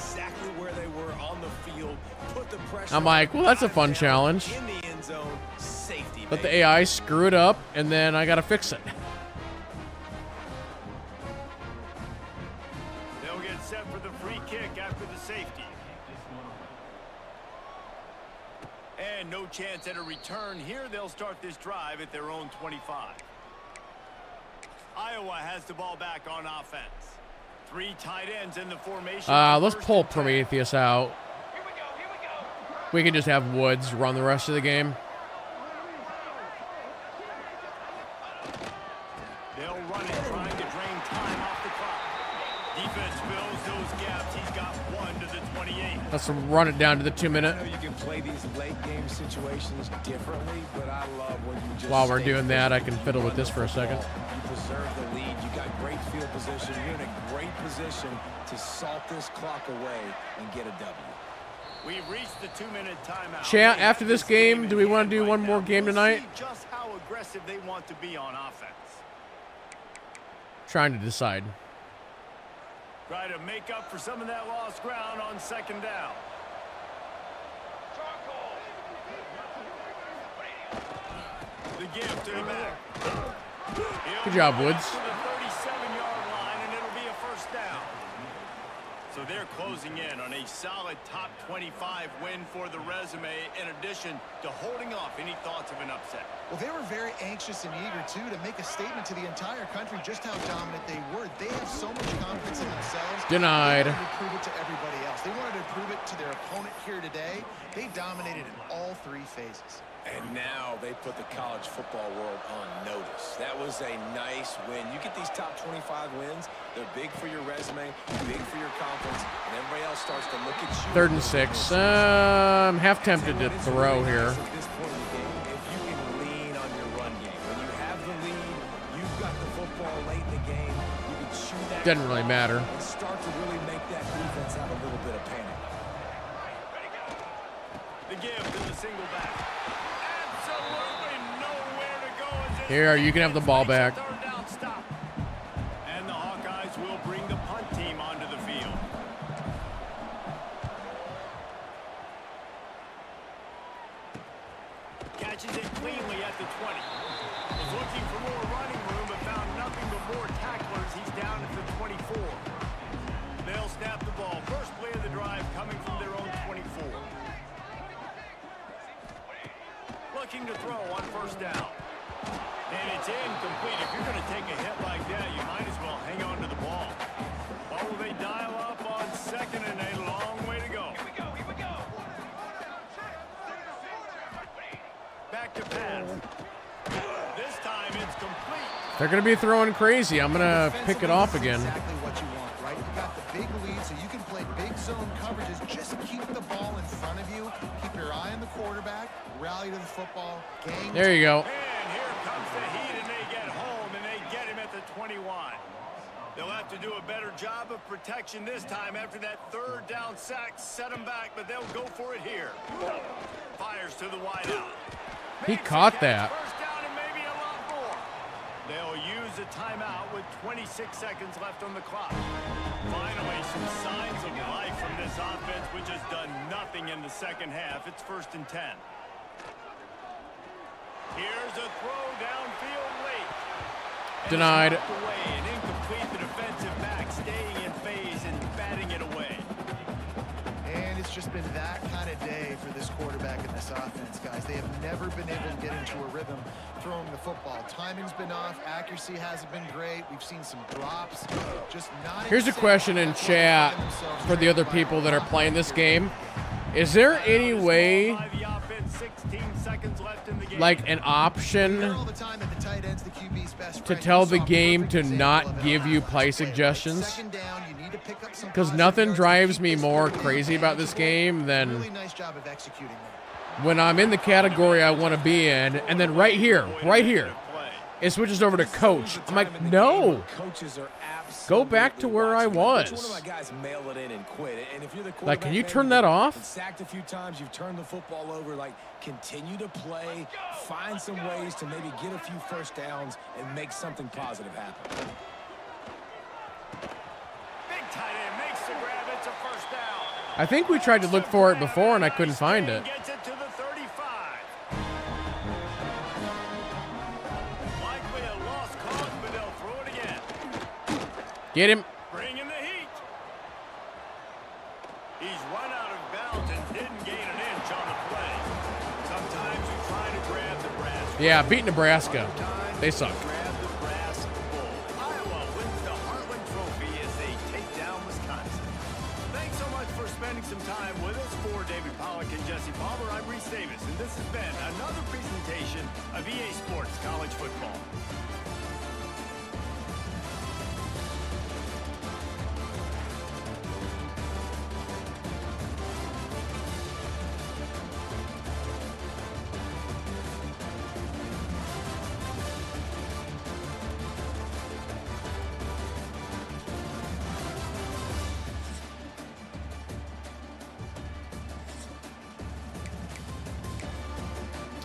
A: I'm like, well, that's a fun challenge. But the AI screwed up, and then I gotta fix it.
B: They'll get set for the free kick after the safety. And no chance at a return here. They'll start this drive at their own 25. Iowa has the ball back on offense. 3 tight ends in the formation.
A: Let's pull Prometheus out. We can just have Woods run the rest of the game.
B: They'll run it, trying to drain time off the clock. Defense fills those gaps. He's got 1 to the 28.
A: Let's run it down to the 2-minute.
D: I know you can play these late game situations differently, but I love when you just
A: While we're doing that, I can fiddle with this for a second.
D: You preserve the lead. You got great field position. You're in a great position to salt this clock away and get a W.
B: We've reached the 2-minute timeout.
A: Chat, after this game, do we want to do one more game tonight?
B: See just how aggressive they want to be on offense.
A: Trying to decide.
B: Try to make up for some of that lost ground on 2nd down. The give to the back.
A: Good job, Woods.
B: To the 37-yard line, and it'll be a 1st down. So they're closing in on a solid top 25 win for the resume, in addition to holding off any thoughts of an upset.
C: Well, they were very anxious and eager, too, to make a statement to the entire country just how dominant they were. They have so much confidence in themselves.
A: Denied.
C: They wanted to prove it to everybody else. They wanted to prove it to their opponent here today. They dominated in all 3 phases.
D: And now they put the college football world on notice. That was a nice win. You get these top 25 wins, they're big for your resume, big for your confidence, and everybody else starts to look at you.
A: 3rd and 6. I'm half tempted to throw here.
D: At this point in the game, if you can lean on your run game, when you have the lead, you've got the football late in the game, you can chew that.
A: Doesn't really matter.
D: And start to really make that defense have a little bit of panic.
B: The give to the single back. Absolutely nowhere to go.
A: Here, you can have the ball back.
B: Third down stop. And the Hawkeyes will bring the punt team onto the field. Catches it cleanly at the 20. Was looking for more running room, but found nothing but more tacklers. He's down at the 24. They'll snap the ball. First play of the drive coming from their own 24. Looking to throw on 1st down. And it's incomplete. If you're going
A: They're going to be throwing crazy. I'm going to pick it off again.
C: Exactly what you want, right? You got the big lead, so you can play big zone coverages. Just keep the ball in front of you. Keep your eye on the quarterback. Rally to the football. Gang.
A: There you go.
B: And here comes the heat, and they get home, and they get him at the 21. They'll have to do a better job of protection this time after that third down sack. Set them back, but they'll go for it here. Fires to the wideout.
A: He caught that.
B: First down and maybe a lot more. They'll use a timeout with 26 seconds left on the clock. Finally, some signs of life from this offense, which has done nothing in the second half. It's 1st and 10. Here's a throw downfield late.
A: Denied.
B: Away and incomplete. The defensive back staying in phase and batting it away.
C: And it's just been that kind of day for this quarterback and this offense, guys. They have never been able to get into a rhythm throwing the football. Timing's been off. Accuracy hasn't been great. We've seen some drops. Just not.
A: Here's a question in chat for the other people that are playing this game. Is there any way, like an option, to tell the game to not give you play suggestions? Because nothing drives me more crazy about this game than when I'm in the category I want to be in, and then right here, it switches over to coach. I'm like, no. Go back to where I was. Like, can you turn that off?
H: Sacked a few times, you've turned the football over. Like, continue to play, find some ways to maybe get a few first downs and make something positive happen.
B: Big tight end makes the grab. It's a first down.
A: I think we tried to look for it before and I couldn't find it.
B: Gets it to the 35. Likely a lost cause, but they'll throw it again.
A: Get him.
B: Bring in the heat. He's run out of bounds and didn't gain an inch on the play. Sometimes you try to grab the brass.
A: Yeah, beat Nebraska. They suck.
B: Grab the brass bull. Iowa wins the Heartland Trophy as they take down Wisconsin. Thanks so much for spending some time with us. For David Pollack and Jesse Palmer, I'm Reese Davis, and this has been another presentation of EA Sports College Football.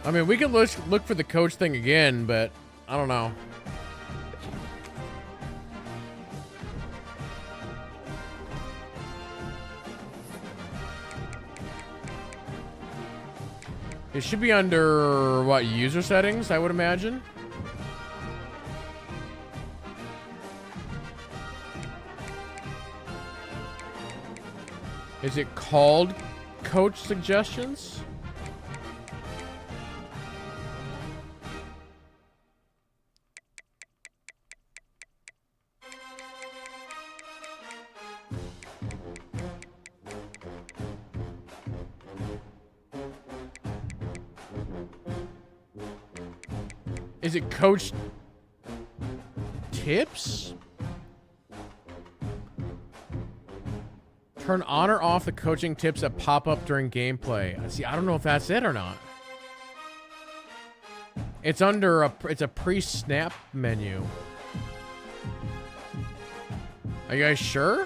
A: I mean, we could look for the coach thing again, but I don't know. It should be under, what, user settings, I would imagine? Is it called coach suggestions? Is it coach tips? Turn on or off the coaching tips that pop up during gameplay. See, I don't know if that's it or not. It's under it's a pre-snap menu. Are you guys sure? All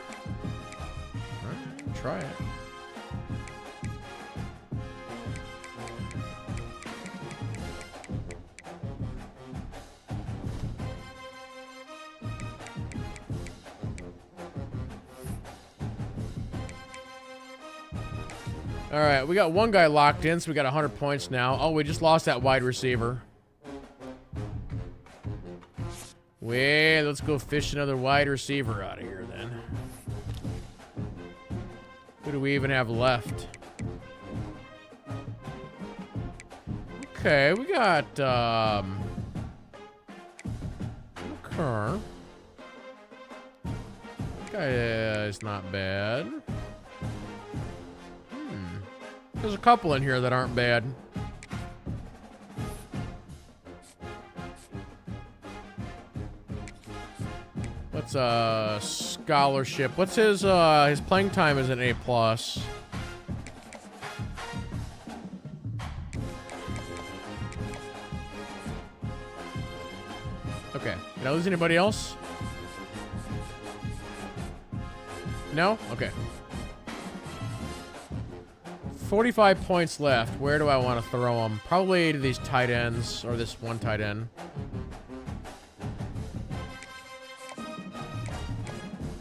A: right, try it. All right, we got one guy locked in, so we got 100 points now. Oh, we just lost that wide receiver. Wait, let's go fish another wide receiver out of here then. Who do we even have left? Okay, we got okay. That guy is not bad. There's a couple in here that aren't bad. What's scholarship? What's his playing time is an A+. Okay. Did I lose anybody else? No? Okay. 45 points left. Where do I want to throw them? Probably to these tight ends, or this one tight end.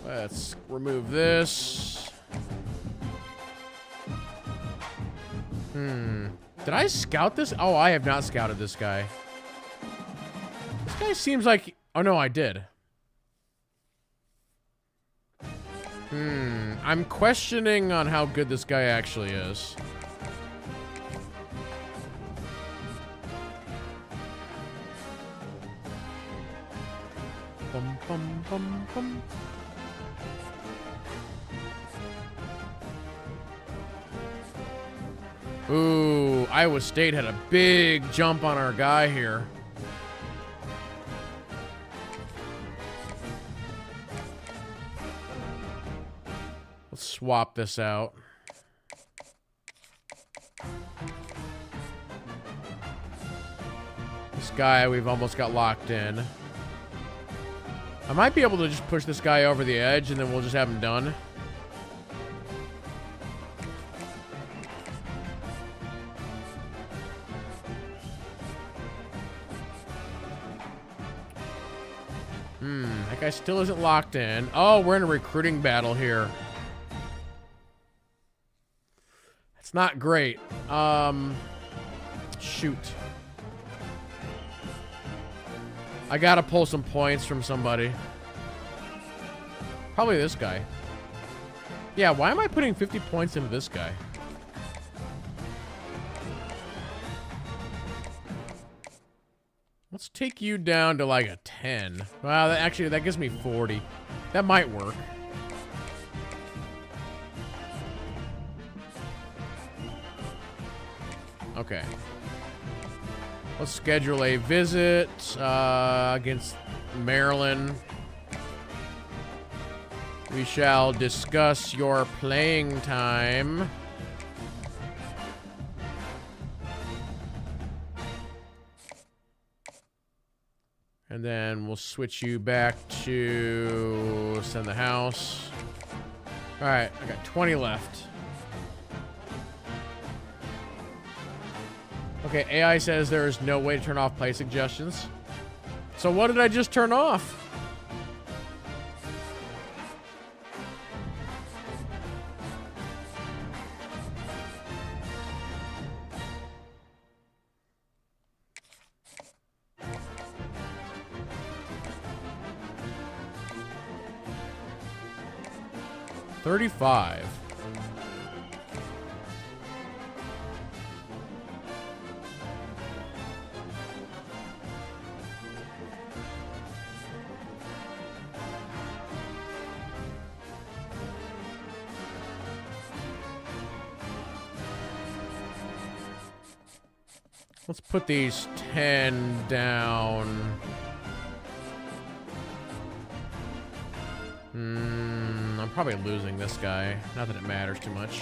A: Let's remove this. Did I scout this? Oh, I have not scouted this guy. This guy seems like... Oh, no, I did. I'm questioning on how good this guy actually is. Bum, bum, bum, bum. Ooh, Iowa State had a big jump on our guy here. Let's swap this out. This guy, we've almost got locked in. I might be able to just push this guy over the edge and then we'll just have him done. That guy still isn't locked in. Oh, we're in a recruiting battle here. It's not great. Shoot. I gotta pull some points from somebody. Probably this guy. Yeah, why am I putting 50 points into this guy? Let's take you down to like a 10. Wow, that gives me 40. That might work. Okay. Let's schedule a visit against Maryland. We shall discuss your playing time. And then we'll switch you back to send the house. All right, I got 20 left. Okay, AI says there is no way to turn off play suggestions. So what did I just turn off? $35. Let's put these 10 down. I'm probably losing this guy. Not that it matters too much.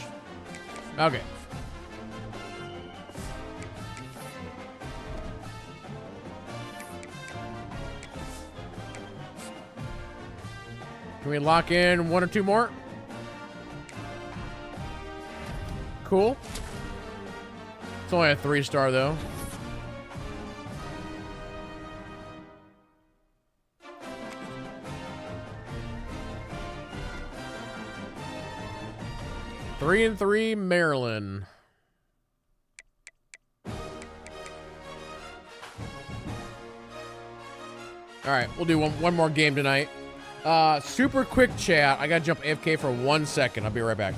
A: Okay. Can we lock in one or two more? Cool. It's only a 3-star though. Three and 3, Maryland. All right, we'll do one more game tonight. Super quick chat. I gotta jump AFK for 1 second. I'll be right back.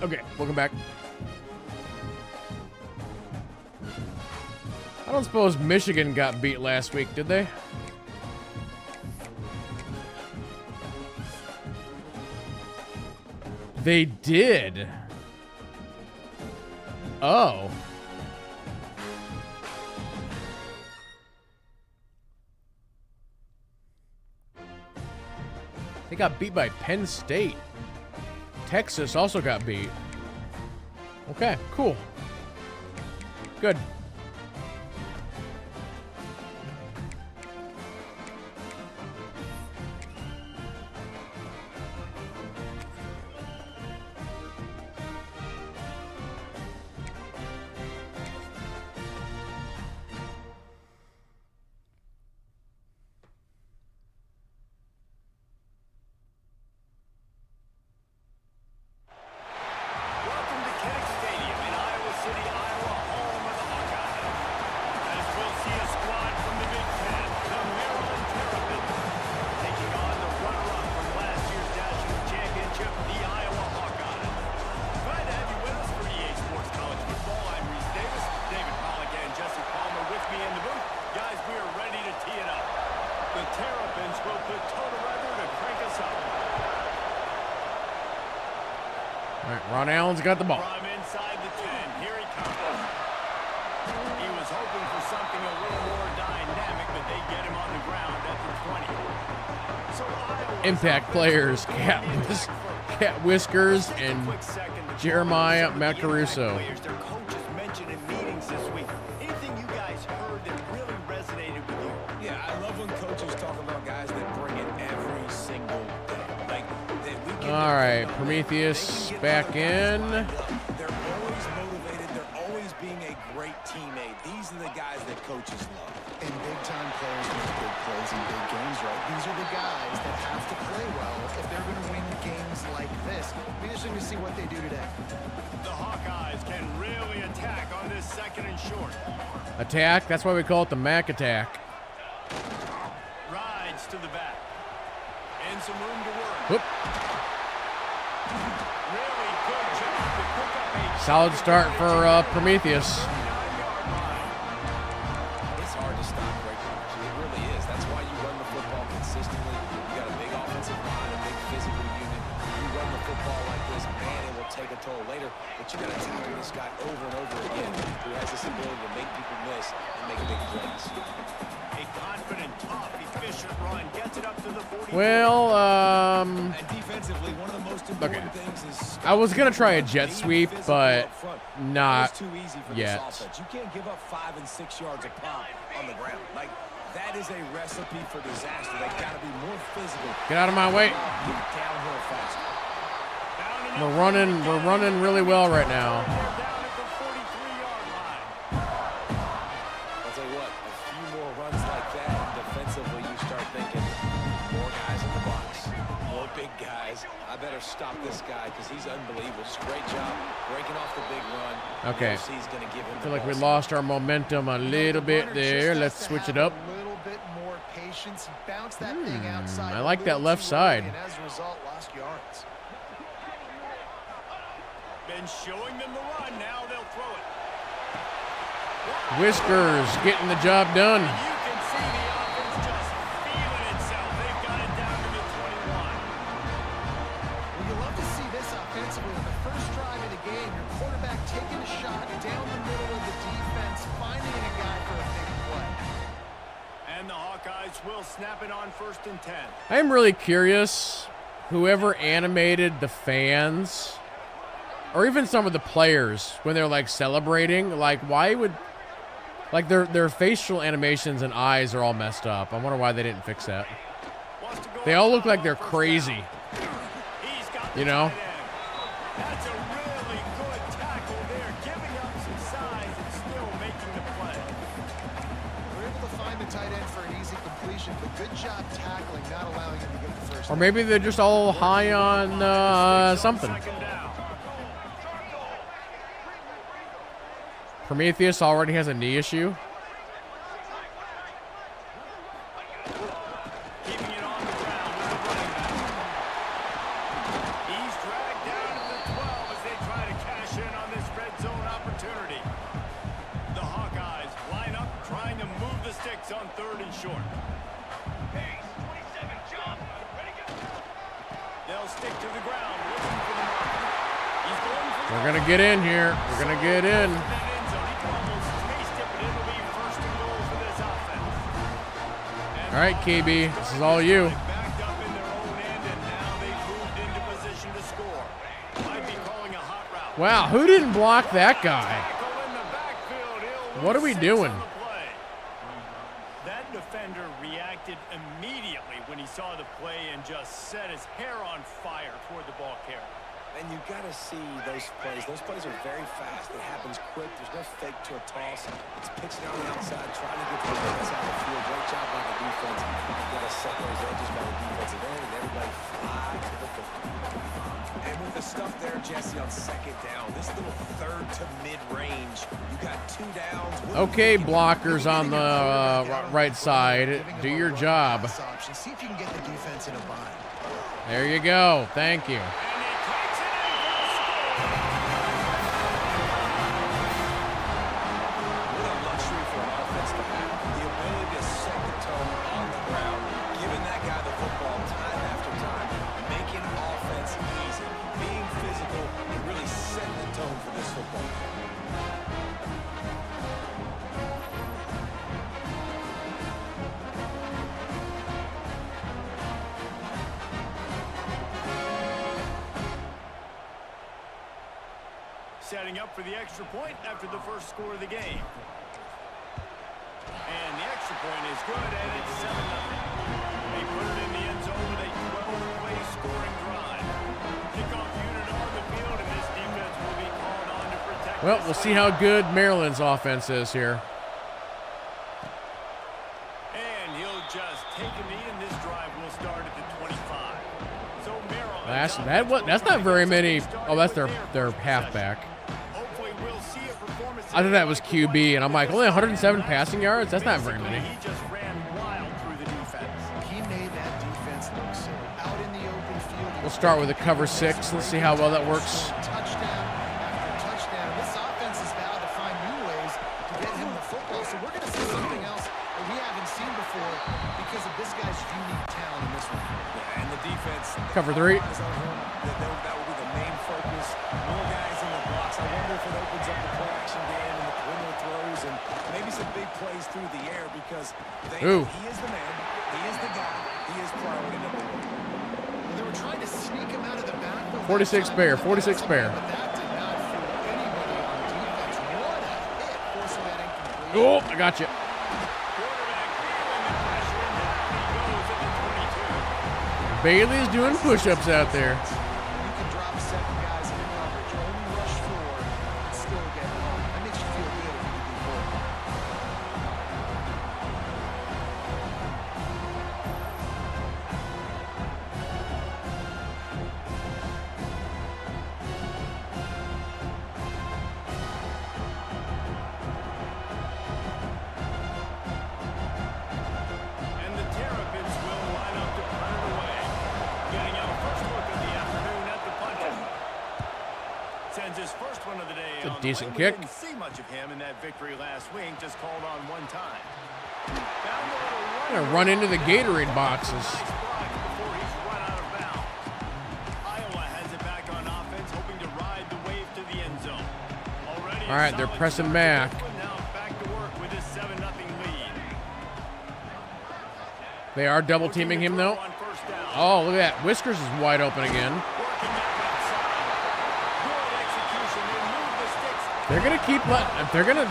A: Okay, welcome back. I don't suppose Michigan got beat last week, did they? They did. Oh. They got beat by Penn State. Texas also got beat. Okay, cool. Good. Ron Allen's got the ball.
B: From inside the 10, here he comes. He was hoping for something a little more dynamic, but they get him on the ground at the 20. So
A: Impact players, Cat Whiskers, and Jeremiah Macaruso.
B: Their coaches mentioned in meetings this week. Anything you guys heard that really resonated with you?
H: Yeah, I love when coaches talk about guys that bring it every single day. Like,
A: all right, Prometheus back in.
H: They're always motivated. They're always being a great teammate. These are the guys that coaches love.
C: And big-time players make big plays in big games, right? These are the guys that have to play well if they're going to win games like this. Be interesting to see what they do today.
B: The Hawkeyes can really attack on this second and short.
A: Attack? That's why we call it the Mac attack.
B: Rides to the back. And some room to work.
A: Whoop.
B: Really good job to pick up a
A: solid start for Prometheus.
D: It's hard to stop great coverage. It really is. That's why you run the football consistently. You got a big offensive line, a big physical unit. You run the football like this, man, it will take a toll later. But you got to tackle this guy over and over again, who has this ability to make people miss and make big plays.
B: A confident, tough, efficient run gets it up to the 40.
A: Well,
H: And defensively, one of the most important things is
A: I was gonna try a jet sweep, but not
H: too easy for
A: yet.
H: this offense. You can't give up 5 and 6 yards a pop on the ground. Like, that is a recipe for disaster. They got to be more physical.
A: Get out of my way.
H: Downhill faster.
A: We're running really well right now.
D: I'll tell you what, a few more runs like that, and defensively you start thinking, more guys in the box, more big guys. I better stop this guy because he's unbelievable. Great job breaking off the big run.
A: Okay.
D: UFC's gonna give him
A: I feel like we lost our momentum a little bit there. Let's switch it up.
C: A little bit more patience. Bounce that thing outside.
A: I like that left side.
C: And as a result, lost yards.
B: Been showing them the run. Now they'll throw it.
A: Whiskers getting the job done.
B: You can see the offense just feeling itself. They've got it down to the 21.
C: Well, you love to see this offensively. On the first drive of the game, your quarterback taking a shot down the middle of the defense, finding a guy for a big play.
B: And the Hawkeyes will snap it on 1st and 10.
A: I'm really curious, whoever animated the fans, or even some of the players, when they're like celebrating, like why would, like their facial animations and eyes are all messed up. I wonder why they didn't fix that. They all look like they're crazy. You know?
B: That's a really good tackle there, giving up some size and still making the play.
C: We're able to find the tight end for an easy completion, but good job tackling, not allowing him to get the first.
A: Or maybe they're just all high on something. Prometheus already has a knee issue.
B: Keeping it on the ground with the running back. He's dragged down to the 12 as they try short. They'll stick to the ground, looking for the mark. He's going for the
A: We're going to get in here. We're going to get in.
B: that end zone. He can almost taste it, but it'll be first and goal for this offense. And
A: All right, KB, this is all you.
B: backed up in their own end, and now they've moved into position to score. Might be calling a hot route.
A: Wow, who didn't block that guy?
B: Tackle in the backfield. He'll
A: What are
B: lose
A: we
B: 6
A: doing?
B: on the play. That defender reacted immediately when he saw the play and just set his hair on fire toward the ball carrier.
D: And you got to see those plays. Those plays are very fast. It happens quick. There's no fake to a toss. It's pitching on the outside, trying to get to the right side of the field. Great job by the defense. You got to set those edges by the defensive end, and everybody fly to the football.
H: And with the stuff there, Jesse, on second down, this little third to mid-range, you got 2 downs.
A: Okay, blockers on the right side. Do your job.
C: See if you can get the defense in a bind.
A: There you go. Thank you.
D: What a luxury for an offense to have. The ability to set the tone on the ground, giving that guy the football time after time, making offense easy, being physical, and really setting the tone for this football.
B: Setting up for the extra point after the first score of the game. And the extra point is good, and it's 7-0. They put it in the end zone with a 12-play scoring drive. Kickoff unit on the field, and this defense will be called on to protect.
A: Well, we'll see how good Maryland's offense is here.
B: And he'll just take a knee, and this drive will start at the 25. So Maryland.
A: That's not very many. Oh, that's their halfback. I thought that was QB, and I'm like, only 107 passing yards? That's not very many.
B: He just ran wild through the defense.
C: He made that defense look so out in the open field.
A: We'll start with a cover 6. Let's see how well that works.
C: Touchdown after touchdown. This offense is vowed to find new ways to get him the football. So we're going to see something else that we haven't seen before because of this guy's unique talent in this one.
H: Yeah, and the defense.
A: Cover 3.
H: That will be the main focus. More guys in the box. I wonder if it opens up the play action game and the perimeter throws and maybe some big plays through the air because he is the man, he is the guy, he is priority number 1.
C: They were trying to sneak him out of the backfield.
A: 46 Bear, 46 Bear.
C: But that did not fool anybody on defense. What a hit, forcing that incomplete.
A: Oh, I got you. Bailey's doing push-ups out there.
C: You can drop 7 guys in coverage, only rush 4, and still get home. That makes you feel good if you can do more.
B: And the Terrapins will line up to punt it away. Getting our first look of the afternoon at the punter. Sends his first one of the day.
A: It's a
B: on the
A: decent
B: way.
A: kick.
B: We didn't see much of him in that victory last week. Just called on one time. Found a little
A: Gonna run into the Gatorade boxes.
B: Nice block before he's run out of bounds. Iowa has it back on offense, hoping to ride the wave to the end zone. Already
A: All right, they're
B: solid
A: pressing
B: start to
A: Mac.
B: this one. Now back to work with his 7-0 lead.
A: They are double teaming him though.
B: On first down.
A: Oh, look at that. Whiskers is wide open again.
B: Working that left side. Good execution. They move the sticks.
A: They're gonna keep if they're gonna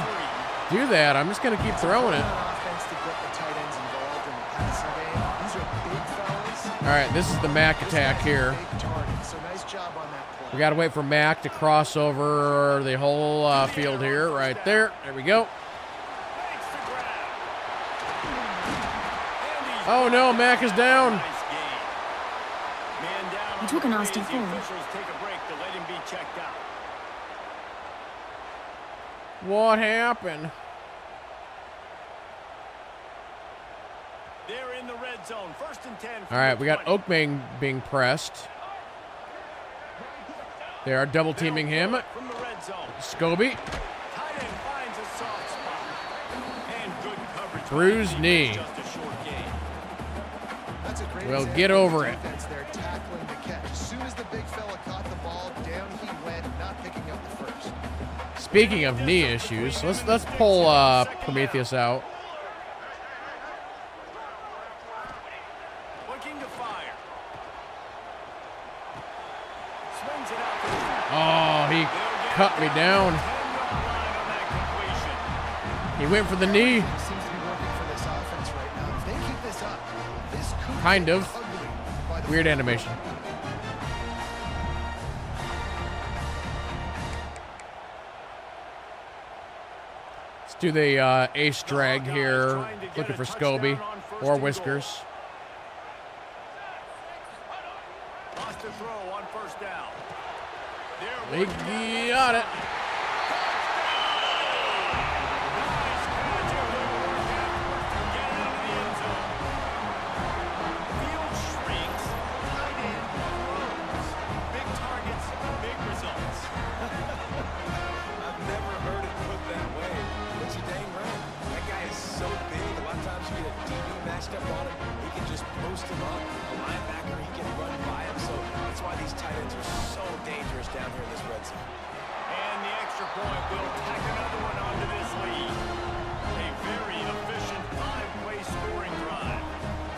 A: do that, I'm just gonna keep throwing it.
C: Offense to get the tight ends involved in the passing game. These are big fellas.
A: All right, this is the Mac attack here.
C: Big target. So nice job on that play.
A: We gotta wait for Mac to cross over the whole field here. Right there. There we go.
B: Makes the grab. And he's
A: Oh no, Mac is down.
B: nice game. Man down.
J: He took a nasty
B: The
J: fall.
B: officials take a break to let him be checked out.
A: What happened?
B: They're in the red zone. First and 10.
A: All right, we got Oakmane being pressed. They are double teaming him.
B: From the red zone.
A: Scobie,
B: Tight end finds a soft spot. And good coverage.
A: bruised
B: by the
A: knee.
B: defense, just a short
C: That's a great
A: Well,
C: example
A: get
C: of
A: over it.
C: defense there, tackling the catch. As soon as the big fella caught the ball, down he went, not picking up the first.
A: Speaking of knee issues, let's pull Prometheus out.
B: Looking to fire. Swings it out to the
A: Oh, he cut me down.
B: 10-yard line on that completion.
A: He went for the knee.
C: It seems to be working for this offense right now. If they keep this up, this could
A: Kind
C: get
A: of.
C: ugly by the
A: Weird
C: fourth
A: animation.
C: quarter.
A: Let's do the ace drag here. Looking for Scobie or Whiskers.
B: Lost the throw on first down.
A: He got it.
B: Field shrinks, tight end grows. Big targets, big results.
D: I've never heard it put that way, but you're dang right. That guy is so big. A lot of times you get a DB matched up on him. He can just post him up. A linebacker, he can run by him. So that's why these tight ends are so dangerous down here in this red zone.
B: And the extra point will tack another one onto this lead. A very efficient 5-play scoring drive.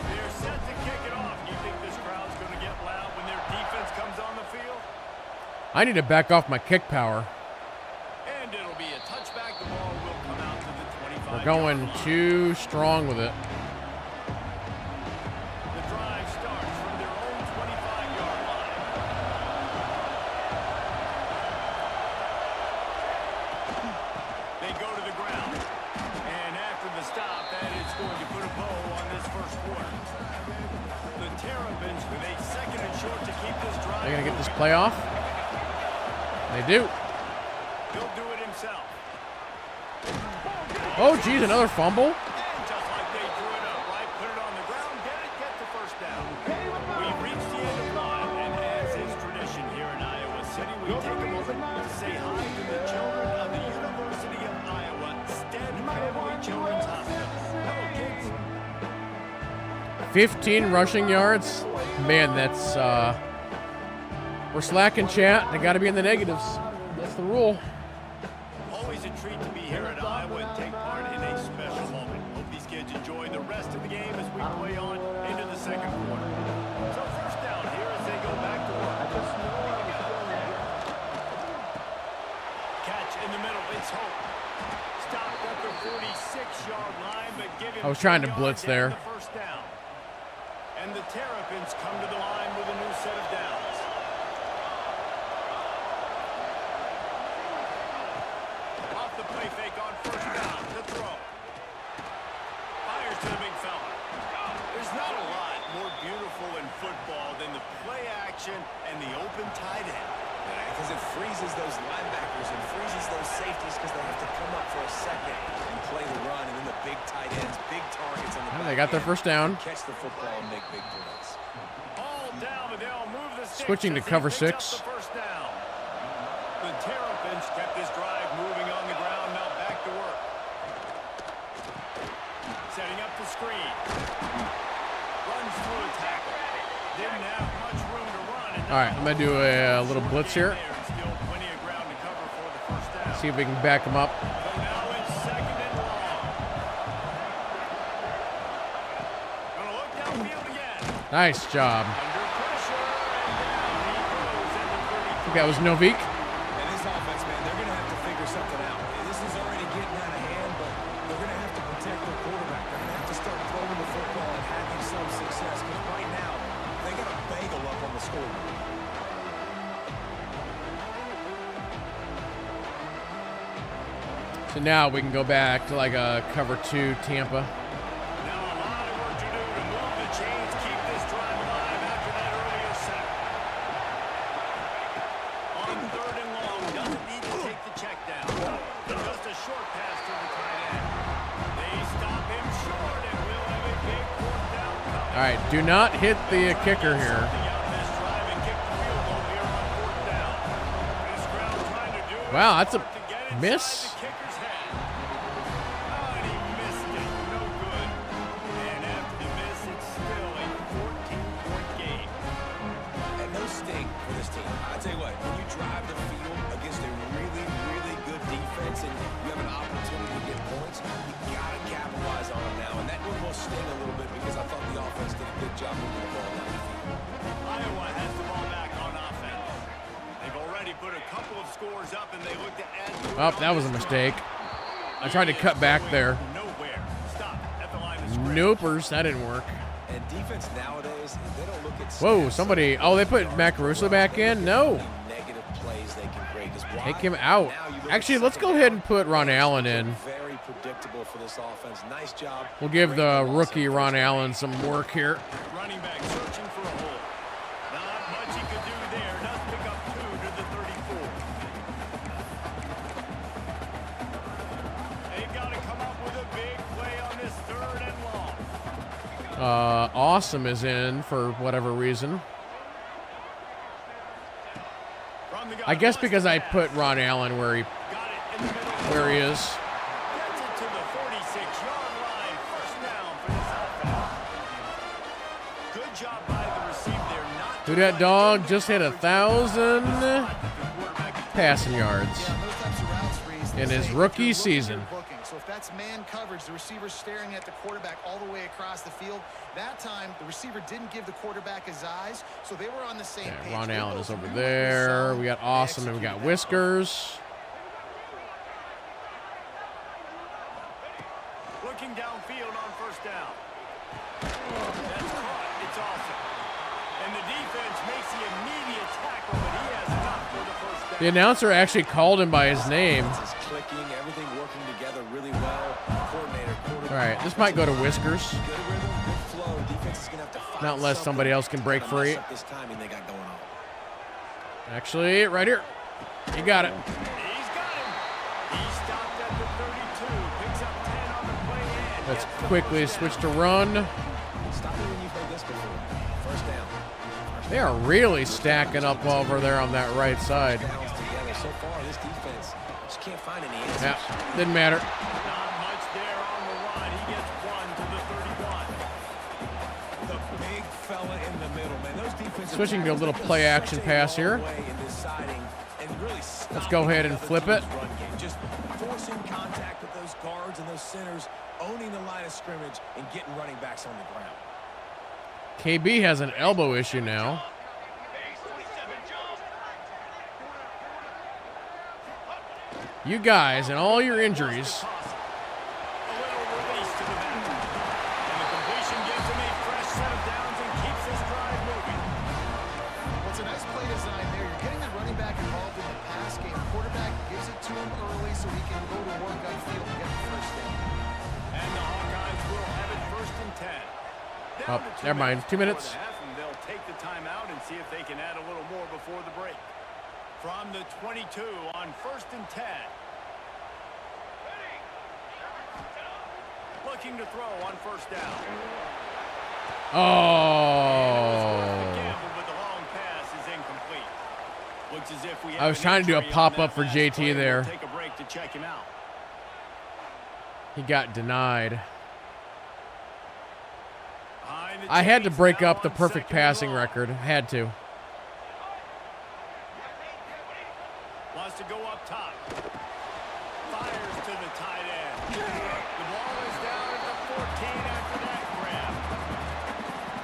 B: They're set to kick it off. You think this crowd's going to get loud when their defense comes on the field?
A: I need to back off my kick power.
B: And it'll be a touchback. The ball will come out to the 25.
A: We're going too strong with it.
B: The drive starts from their own 25-yard line. They go to the ground. And after the stop, that is going to put a bow on this first quarter. The Terrapins with a second and short to keep this drive.
A: They're gonna get this play off. They do.
B: He'll do it himself.
A: Oh, geez, another fumble.
B: And just like they drew it up, right? Put it on the ground, get the first down. We've reached the end of one, and as is tradition here in Iowa City, we take a moment to say hi to the children of the University of Iowa Stead Family Children's Hospital. Hello, kids.
A: 15 rushing yards. Man, that's we're slacking, chat. They got to be in the negatives. That's the rule.
B: Always a treat to be here at Iowa and take part in a special moment. Hope these kids enjoy the rest of the game as we play on into the second quarter. So first down here as they go back to work. Catch in the middle, it's Hope. Stopped at the 46-yard line, but give him
A: I was trying to
B: 3
A: blitz
B: yards and
A: there.
B: the first down. And the Terrapins come to the line with a new set of downs. Off the play fake on first down, the throw. Fires to the big fella. There's not a lot more beautiful in football than the play action and the open tight end.
D: Because it freezes those linebackers and freezes those safeties because they have to come up for a second and play the run, and then the big tight ends, big targets on the
A: And
D: back
A: they got their
D: end,
A: first down.
D: catch the football and make big plays.
B: All down, but they'll move the sticks
A: Switching to
B: as he
A: cover
B: picks up
A: 6.
B: the first down. The Terrapins kept this drive moving on the ground, now back to work. Setting up the screen. Runs through a tackle. Didn't have much room to run. And
A: All right, I'm gonna do a little blitz here.
B: Still plenty of ground to cover for the first down.
A: See if we can back them up.
B: So now it's second and long. Gonna look downfield again.
A: Nice job.
B: Under pressure and down he goes at the 33.
A: I think that was Novik.
D: And this offense, man, they're going to have to figure something out. This is already getting out of hand, but they're going to have to protect their quarterback. They're going to have to start throwing the football and having some success, because right now, they got a bagel up on the scoreboard.
A: So now we can go back to like a cover 2 Tampa.
B: Now a lot of work to do to move the chains, keep this drive alive after that earlier sack. On third and long, doesn't need to take the check down. Just a short pass to the tight end. They stop him short and will have a big fourth down coming.
A: All right, do not hit the kicker here.
B: Something out of this drive and kick the field goal here on fourth down. This crowd trying to do it.
A: Wow, that's a
B: To get inside
A: miss.
B: the kicker's head. Oh, and he missed it. No good. And after the miss, it's still a 14
D: defense and you have an opportunity to get points, you got to capitalize on them now. And that one will sting a little bit because I thought the offense did a good job moving the ball down the field.
B: Iowa has the ball back on offense. They've already put a couple of scores up, and they look to add to it.
A: Oh, that was a mistake. I tried to cut back there.
B: Nowhere. Stop at the line of scrimmage.
A: Nopers, that didn't work.
D: And defense nowadays, they don't look at
A: Whoa,
D: stats.
A: somebody. Oh, they put Mac Caruso back in? No.
D: Negative plays they can create. 'Cause why?
A: Take him out.
D: Now you look
A: Actually,
D: at
A: let's go
D: second
A: ahead and
D: down.
A: put Ron Allen in.
D: Very predictable for this offense. Nice job.
A: We'll give
D: Great
A: the
D: loss
A: rookie
D: on
A: Ron
D: first
A: Allen some work here.
B: Running back searching for a hole. Not much he could do there. Does pick up 2 to the 34. They've got to come up with a big play on this 3rd and long.
A: Awesome is in for whatever reason.
B: From the gun,
A: I guess
B: wants
A: because
B: the
A: I
B: pass.
A: put Ron Allen where he
B: Got it in the middle.
A: where he is.
B: Gets it to the 46-yard line. First down for this offense. Good job by the receiver there. Not
A: Who that dog just hit 1,000 passing yards
C: Yeah, those types of routes, Reese, they
A: in his
C: say if
A: rookie
C: you're looking,
A: season.
C: you're booking. So if that's man coverage, the receiver's staring at the quarterback all the way across the field. That time, the receiver didn't give the quarterback his eyes, so they were on the same page.
A: Ron
C: They
A: Allen
C: both
A: is over
C: knew
A: there.
C: the
A: We got
C: zone.
A: Awesome
C: They
A: and we got
C: executed that.
A: Whiskers.
B: looking downfield on first down. That's caught. It's Awesome. And the defense makes the immediate tackle, but he has enough for the first down.
A: The announcer actually called him by his name.
D: Offense is clicking, everything working together really well. Coordinator, quarterback.
A: All right, this might go to Whiskers.
D: Good rhythm, good flow. Defense is gonna have to find
A: Not unless somebody else can break
D: something to
A: free.
D: mess up this timing they got going on.
A: Actually, right here. You got it.
B: He's got him. He stopped at the 32. Picks up 10 on the play in.
A: Let's
B: Gets the
A: quickly
B: first
A: switch
B: down.
A: to run.
D: Stop it when you've heard this before. First down.
A: They are really stacking up over there on that right side.
D: Downs together. So far, this defense just can't find any answers.
A: Yeah, didn't matter.
B: Not much there on the run. He gets 1 to the 31.
H: The big fella in the middle, man. Those defensive
A: Switching to a little
H: tackles
A: play
H: go
A: action
H: such a
A: pass
H: long
A: here.
H: way in deciding and really
A: Let's go ahead and
H: stopping
A: flip
H: the
A: it.
H: other team's run game. Just forcing contact with those guards and those centers, owning the line of scrimmage, and getting running backs on the ground.
A: KB has an elbow issue now. You guys and all your injuries.
B: A little release to the back. And the completion gives him a fresh set of downs and keeps this drive moving.
C: Well, it's a nice play design there. You're getting the running back involved in the pass game. Quarterback gives it to him early so he can go to work on field and get the first down.
B: And the Hawkeyes will have it 1st and 10.
A: Oh,
B: Down to 2
A: never mind. 2
B: before
A: minutes.
B: the half, and they'll take the timeout and see if they can add a little more before the break. From the 22 on 1st and 10. Looking to throw on first down.
A: Oh.
B: The gamble, but the long pass is incomplete. Looks as if we have
A: I was
B: an
A: trying to do a
B: injury on
A: pop-up
B: that
A: for
B: last
A: JT
B: play. We'll
A: there.
B: Take a break to check him out.
A: He got denied.
B: Behind the
A: I had to
B: chains
A: break
B: now
A: up the
B: on
A: perfect
B: 2nd and
A: passing
B: long.
A: record. Had to.
B: Wants to go up top. Fires to the tight end. The ball is down at the 14 after that grab.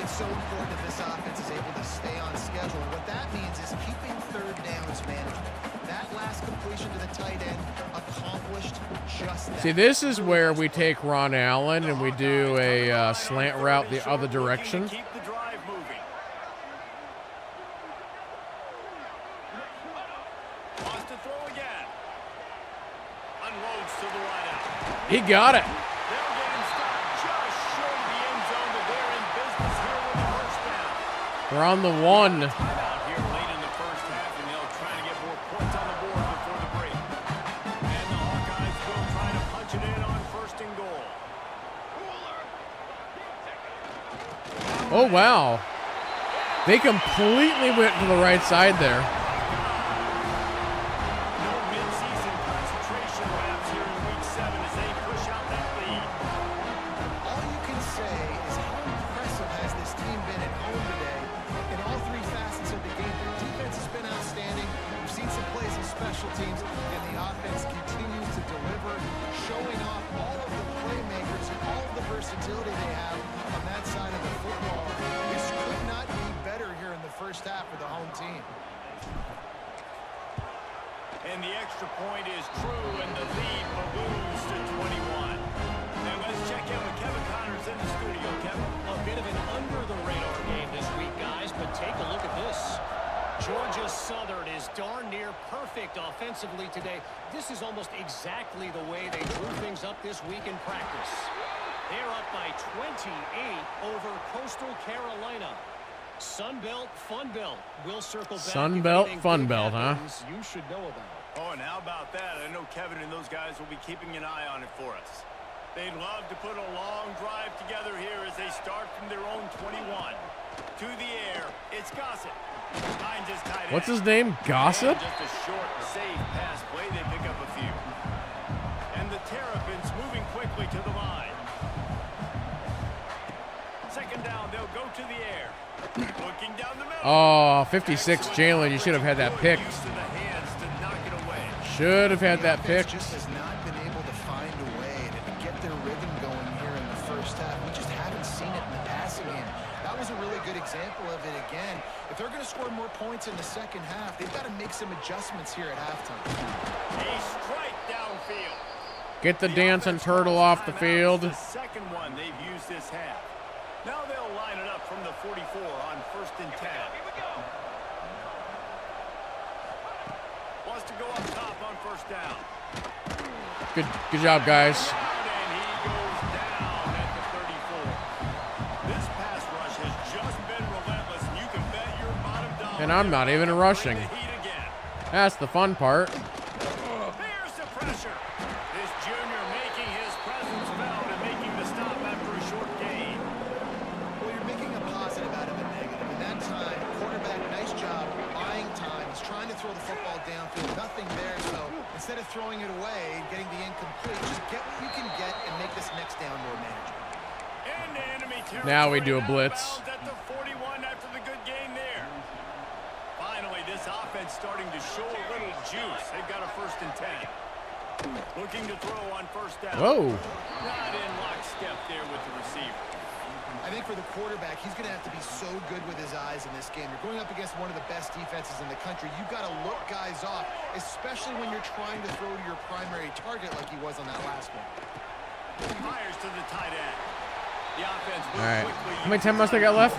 C: It's so important that this offense is able to stay on schedule. What that means is keeping 3rd downs management. That last completion to the tight end accomplished just that.
A: See, this is where we take Ron Allen and we do a slant route the other direction.
B: Looking to keep the drive moving. Wants to throw again. Unloads to the wideout.
A: He got it.
B: They'll get him stopped just short of the end zone, but they're in business here with the first down.
A: We're on the 1.
B: Timeout here late in the first half, and they'll try to get more points on the board before the break. And the Hawkeyes will try to punch it in on 1st and goal.
A: Oh, wow. They completely went to the right side there.
B: No midseason concentration laps here in Week 7 as they push out that lead.
C: All you can say is how impressive has this team been at home today in all 3 facets of the game. Their defense has been outstanding. We've seen some plays in special teams, and the offense continues to showing off all of the playmakers and all of the versatility they have on that side of the football. This could not be better here in the first half for the home team.
B: And the extra point is true, and the lead balloons to 21. And let's check in with Kevin Connors in the studio. Kevin?
F: A bit of an under-the-radar game this week, guys, but take a look at this. Georgia Southern is darn near perfect offensively today. This is almost exactly the way they drew things up this week in practice. They're up by 28 over Coastal Carolina. Sunbelt, Funbelt. We'll circle back.
A: Sunbelt, Funbelt, huh?
F: You should know about.
B: Oh, and how about that? I know Kevin and those guys will be keeping an eye on it for us. They'd love to put a long drive together here as they start from their own 21. To the air, it's Gossett. Finds his tight end.
A: What's his name? Gossett?
B: And just a short, safe pass play. They pick up a few. And the Terrapins moving quickly to the line. Second down, they'll go to the air. Looking down the middle.
A: Oh, 56, Jalen. You should have had that pick.
B: Use of the hands to knock it away.
A: Should have had that pick.
C: Just has not been able to find a way to get their rhythm going here in the first half. We just haven't seen it in the passing game. That was a really good example of it again. If they're going to score more points in the second half, they've got to make some adjustments here at halftime.
B: A strike downfield.
A: Get the dancing turtle off the field.
B: The second one they've used this half. Now they'll line it up from the 44 on 1st and 10. Wants to go up top on 1st down.
A: Good job, guys.
B: And he goes down at the 34. This pass rush has just been relentless, and you can bet your bottom dollar.
A: And I'm not even rushing.
B: The heat again.
A: That's the fun part.
B: There's the pressure. This junior making his presence felt and making the stop after a short gain.
C: Well, you're making a positive out of a negative. In that time, quarterback, nice job, buying time. He's trying to throw the football downfield. Nothing there, so instead of throwing it away and getting the incomplete, just get what you can get and make this next down more manageable.
B: And enemy
A: Now we do a
B: territory
A: blitz.
B: outbounds at the 41 after the good gain there. Finally, this offense starting to show a little juice. They've got a 1st and 10. Looking to throw on 1st down.
A: Whoa.
B: Not in lockstep there with the receiver.
C: I think for the quarterback, he's going to have to be so good with his eyes in this game. You're going up against one of the best defenses in the country. You've got to look guys off, especially when you're trying to throw to your primary target like he was on that last one.
B: Fires to the tight end. The offense
A: All right.
B: quickly.
A: How many time must I got left?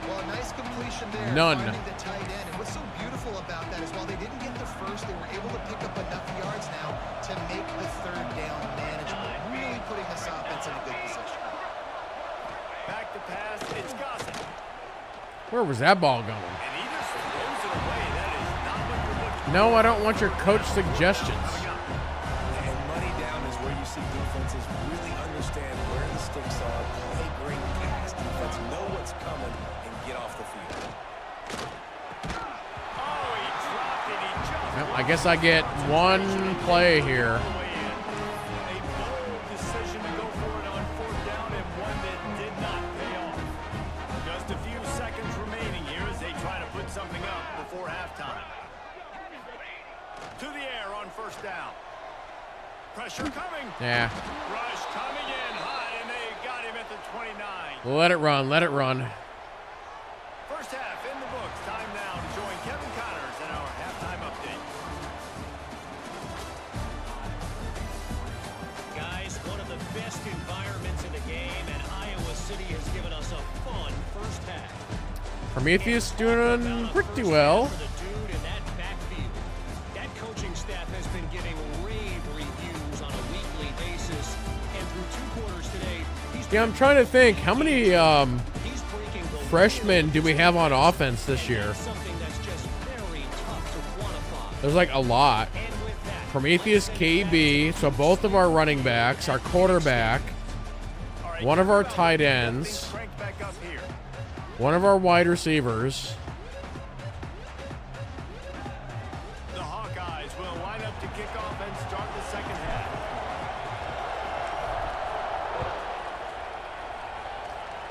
C: Well, a nice completion there.
A: None.
C: Finding the tight end. And what's so beautiful about that is while they didn't get the first, they were able to pick up enough yards now to make the 3rd down manageable. Really putting this offense in a good position.
B: Back to pass. It's Gossett.
A: Where was that ball going?
B: And he just throws it away. That is not what you're looking for.
A: No, I don't want your coach suggestions.
D: And money down is where you see defenses really understand where the sticks are, play great pass defense, know what's coming, and get off the field.
B: Oh, he dropped it. He just
A: Well, I guess I get one play here.
B: A bold decision to go for it on 4th down and one that did not pay off. Just a few seconds remaining here as they try to put something up before halftime. To the air on 1st down. Pressure coming.
A: Yeah.
B: Rush coming in high, and they got him at the 29.
A: Let it run. Let it run.
B: First half in the books. Time now to join Kevin Connors in our halftime update.
F: Guys, one of the best environments in the game, and Iowa City has given us a fun first half.
A: Prometheus doing pretty well.
F: For the dude in that backfield. That coaching staff has been giving rave reviews on a weekly basis, and through 2 quarters today,
A: Yeah, I'm trying to think. How many
F: he's breaking the
A: freshmen do we have on offense this year?
F: something that's just very tough to quantify.
A: There's like a lot.
F: And with that,
A: Prometheus, KB, so both of our running backs, our quarterback,
B: All right,
A: one of our tight ends,
B: crank back up here.
A: one of our wide receivers.
B: The Hawkeyes will line up to kick off and start the second half.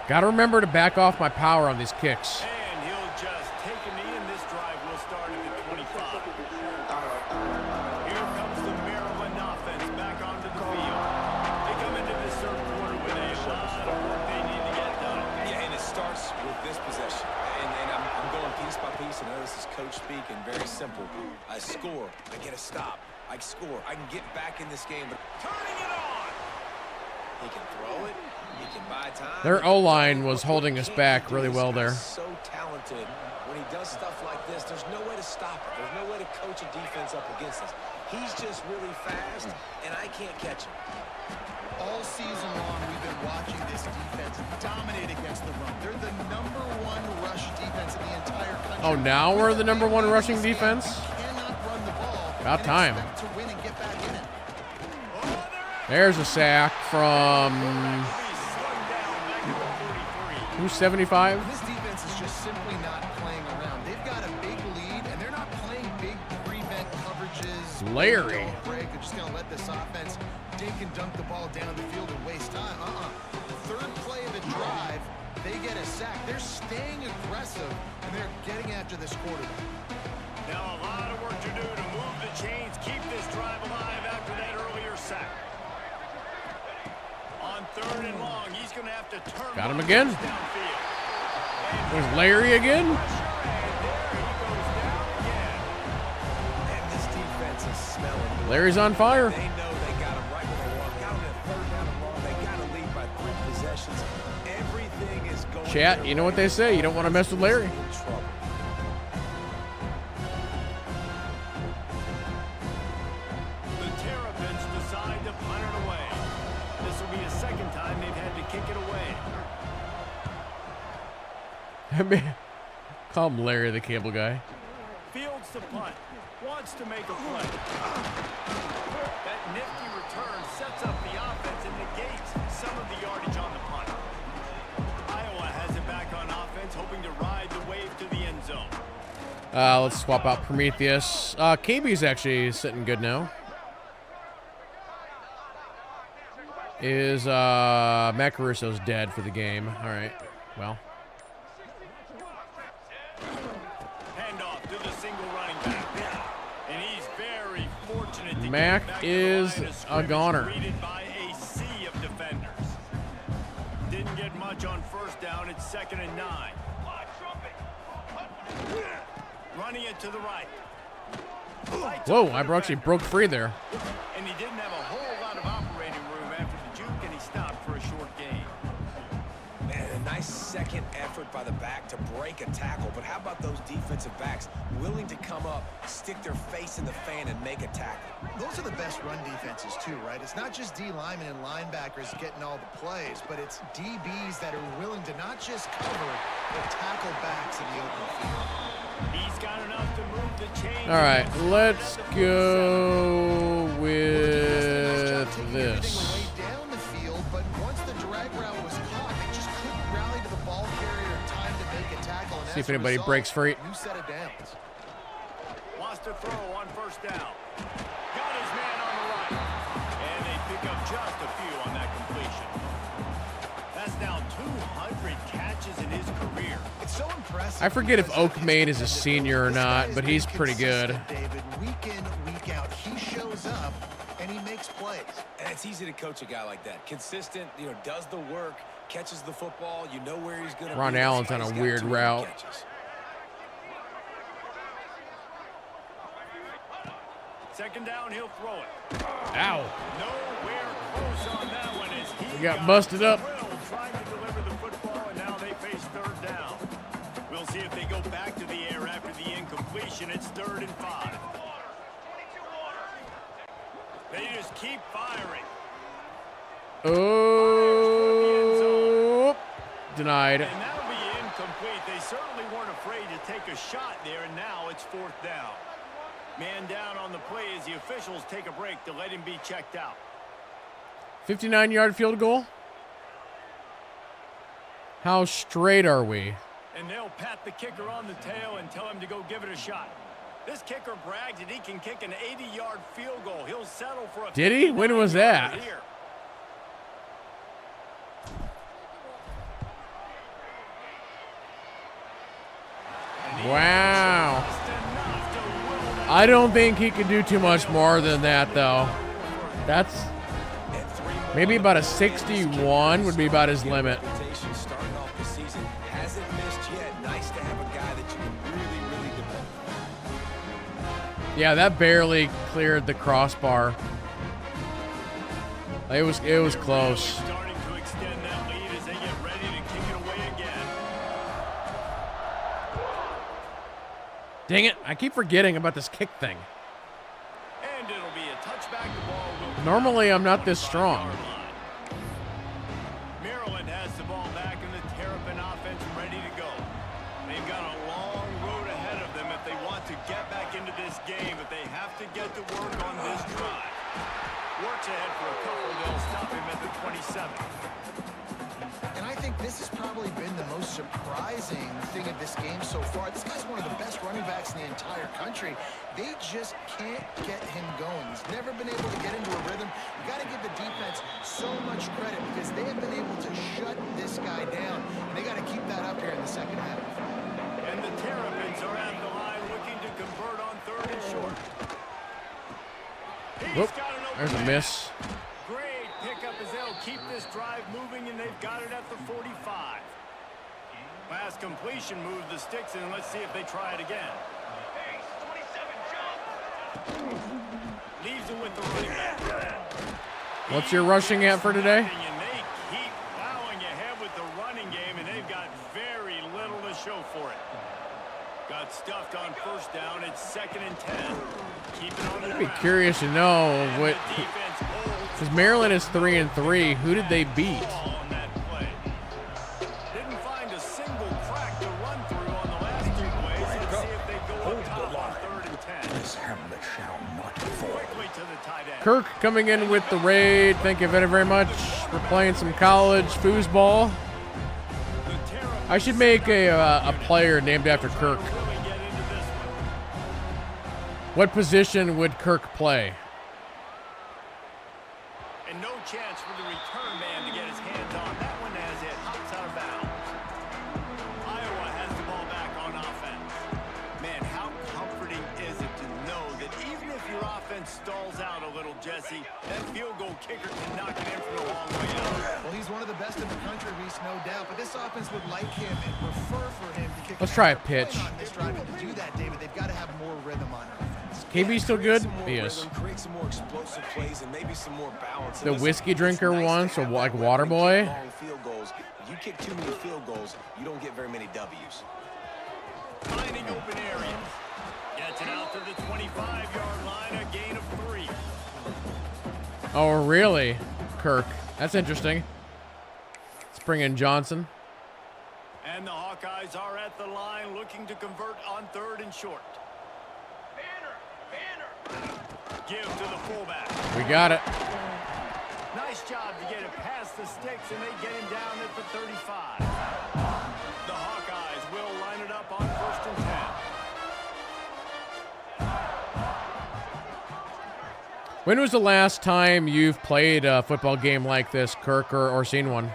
A: Got to remember to back off my power on these kicks.
B: And he'll just take a knee, and this drive will start at the 25. Here comes the Maryland offense back onto the
D: simple. I score, I get a stop. I score, I can get back in this game. But
B: Turning it on.
D: he can throw it. He can buy time.
A: Their O-line was holding us back really well there.
D: So talented. When he does stuff like this, there's no way to stop it. There's no way to coach a defense up against us. He's just really fast, and I can't catch him.
C: All season long, we've been watching this defense dominate against the run. They're the #1 rush defense in the entire country.
A: Oh, now we're the #1 rushing defense?
C: Cannot run the ball.
A: About time.
C: To win and get back in it.
A: There's a sack from... Who's 75?
C: This defense is just simply not playing around. They've got a big lead, and they're not playing big prevent coverages.
A: Larry.
C: Break. They're just going to let this offense dink and dunk the ball down the field and waste time. Third play of the drive, they get a sack. They're staying aggressive, and they're getting after this quarterback.
B: Now a lot of work to do to move the chains, keep this drive alive after that earlier sack. On 3rd and long, he's going to have to turn.
A: Got him again.
B: Downfield.
A: There's Larry again.
B: And there he goes down again.
D: And this defense is smelling blood.
A: Larry's on fire.
D: They know they got him right where they want. Got him at 3rd down and long. They got to lead by 3 possessions. Everything is going.
A: Chat, you know what they say. You don't want to mess with Larry.
D: In trouble.
B: The Terrapins decide to punt it away. This will be the 2nd time they've had to kick it away.
A: Call him Larry the cable guy.
B: Fields to punt. Wants to make a play. That nifty return sets up the offense and negates some of the yardage on the punt. Iowa has it back on offense, hoping to ride the wave to the end zone.
A: Let's swap out Prometheus. KB's actually sitting good now. Is Matt Caruso's dead for the game. All right. Well.
B: Handoff to the single running back. And he's very fortunate to
A: Mac
B: get back to the
A: is
B: line of
A: a
B: scrimmage,
A: goner.
B: greeted by a sea of defenders. Didn't get much on 1st down. It's 2nd and 9. Running it to the right.
A: Whoa, I actually broke free there.
B: And he didn't have a whole lot of operating room after the juke, and he stopped for a short gain.
D: Man, a nice second effort by the back to break a tackle. But how about those defensive backs willing to come up, stick their face in the fan, and make a tackle?
C: Those are the best run defenses, too, right? It's not just D linemen and linebackers getting all the plays, but it's DBs that are willing to not just cover, but tackle backs in the open field.
B: He's got enough to move the chains.
A: All right, let's go with this.
C: Away down the field, but once the drag route was caught, they just couldn't rally to the ball carrier in time to make a tackle.
A: See if anybody breaks free.
C: New set of downs.
B: Wants to throw on 1st down. Got his man on the right. And they pick up just a few on that completion. That's now 200 catches in his career.
C: It's so impressive.
A: I forget if Oak Maid is a senior or not, but he's pretty good.
C: David, week in, week out, he shows up and he makes plays.
D: And it's easy to coach a guy like that. Consistent, does the work, catches the football, you know where he's going to be.
A: Ron Allen's on a
D: He's got
A: weird
D: 200
A: route.
D: catches.
B: 2nd down, he'll throw it.
A: Ow.
B: Nowhere close on that one as he
A: We got busted up.
B: drilled trying to deliver the football, and now they face 3rd down. We'll see if they go back to the air after the incompletion. It's 3rd and 5. They just keep firing.
A: Oh, denied.
B: And that'll be incomplete. They certainly weren't afraid to take a shot there, and now it's 4th down. Man down on the play as the officials take a break to let him be checked out.
A: 59-yard field goal. How straight are we?
B: And they'll pat the kicker on the tail and tell him to go give it a shot. This kicker brags that he can kick an 80-yard field goal. He'll settle for a...
A: Did he? When was that?
B: Here.
A: Wow. I don't think he could do too much more than that, though. That's maybe about a 61 would be about his limit.
D: Starting off the season, hasn't missed yet. Nice to have a guy that you can really, really depend on.
A: Yeah, that barely cleared the crossbar. It was close.
B: Starting to extend that lead as they get ready to kick it away again.
A: Dang it, I keep forgetting about this kick thing.
B: And it'll be a touchback. The ball will
A: Normally, I'm not this strong.
B: Maryland has the ball back and the Terrapin offense ready to go. They've got a long road ahead of them if they want to get back into this game, but they have to get to work on this drive. Works ahead for a couple. They'll stop him at the 27.
C: And I think this has probably been the most surprising thing of this game so far. This guy's one of the best running backs in the entire country. They just can't get him going. He's never been able to get into a rhythm. You got to give the defense so much credit because they have been able to shut this guy down. And they got to keep that up here in the second half.
B: And the Terrapins are at the line looking to convert on 3rd and short.
A: Whoop, there's a miss.
B: Great pickup as they'll keep this drive moving, and they've got it at the 45. Last completion moved the sticks, and let's see if they try it again. Leaves it with the running back.
A: What's your rushing at for today?
B: And they keep plowing ahead with the running game, and they've got very little to show for it. Got stuffed on 1st down. It's 2nd and 10. Keep it on the
A: I'd be
B: ground.
A: curious to know
B: And
A: what,
B: the defense holds
A: because Maryland is 3-3. Who did they beat?
B: on that play. Didn't find a single crack to run through on the last 2 plays. Let's see if they go up top on 3rd and 10.
I: This hamlet shall not fall.
B: Quickly to the tight end.
A: Kirk coming in with the raid. Thank you very, very much for playing some college foosball.
B: The Terrapins
A: I should make a player named after Kirk.
B: really get into this one.
A: What position would Kirk play?
B: And no chance for the return man to get his hands on that one as it hops out of bounds. Iowa has the ball back on offense. Man, how comforting is it to know that even if your offense stalls out a little, Jesse, that field goal kicker can knock it in from a long way out.
C: Well, he's one of the best in the country, Reese, no doubt. But this offense would like him and prefer for him to kick.
A: Let's try a pitch.
C: On this drive, and to do that, David, they've got to have more rhythm on offense.
A: KB still good?
D: Some more
A: He is.
D: rhythm, create some more explosive plays, and maybe some more balance.
A: The
D: Listen,
A: whiskey
D: it's
A: drinker
D: nice to
A: one, so
D: have
A: like
D: that
A: water
D: weapon and
A: boy.
D: kick long field goals. If you kick too many field goals, you don't get very many W's.
B: Finding open areas. Gets it out to the 25-yard line, a gain of 3.
A: Oh, really? Kirk. That's interesting. Let's bring in Johnson.
B: And the Hawkeyes are at the line looking to convert on 3rd and short. Give to the fullback.
A: We got it.
B: Nice job to get it past the sticks, and they get him down at the 35. The Hawkeyes will line it up on 1st and 10.
A: When was the last time you've played a football game like this, Kirk, or seen one?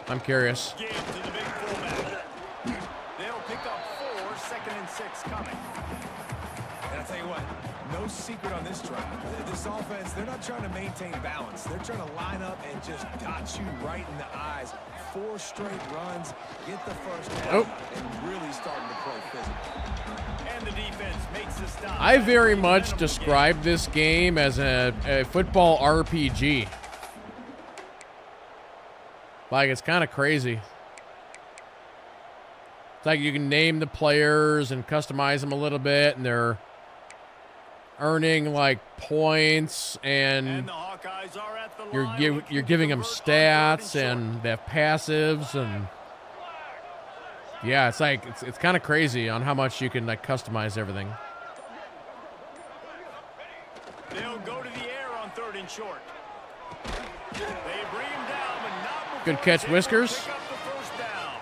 A: I'm curious.
B: Give to the big fullback. They'll pick up 4, 2nd and 6 coming.
H: And I tell you what, no secret on this drive. This offense, they're not trying to maintain balance. They're trying to line up and just dot you right in the eyes. 4 straight runs, get the first down, and really starting to play physical.
B: And the defense makes the stop.
A: I very much describe this game as a football RPG. Like, it's kind of crazy. It's like you can name the players and customize them a little bit, and they're earning like points, and
B: the Hawkeyes are at the
A: you're
B: line
A: you're
B: looking
A: giving
B: to
A: them
B: convert on 3rd
A: stats,
B: short.
A: and they have passives, and yeah, it's like it's kind of crazy on how much you can like customize everything.
B: They'll go to the air on 3rd and short. They bring him down, but not before
A: Good catch,
B: they
A: Whiskers.
B: pick up the 1st down.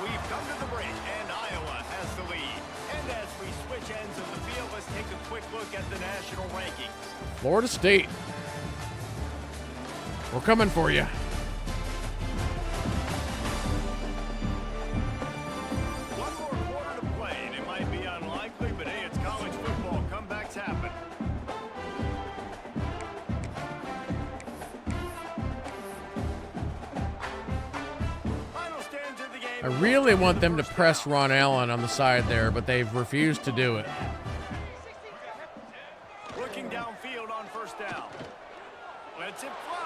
B: We've come to the break, and Iowa has the lead. And as we switch ends of the field, let's take a quick look at the national rankings.
A: Florida State, we're coming for you.
B: One more quarter to play, and it might be unlikely, but hey, it's college football. Comebacks happen. Final stands of the game.
A: I really want them to press Ron Allen on the side there, but they've refused to do it.
B: Looking downfield on first down. Lets it fly.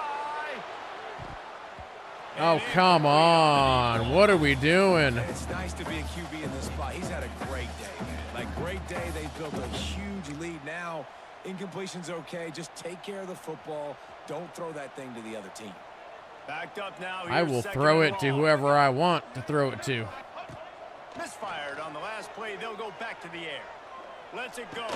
A: Oh, come on. What are we doing?
H: It's nice to be a QB in this spot. He's had a great day, man. Like, great day. They've built a huge lead. Now, incompletion's okay. Just take care of the football. Don't throw that thing to the other team.
B: Backed up now.
A: I will throw it to whoever I want to throw it to.
B: Misfired on the last play. They'll go back to the air. Lets it go.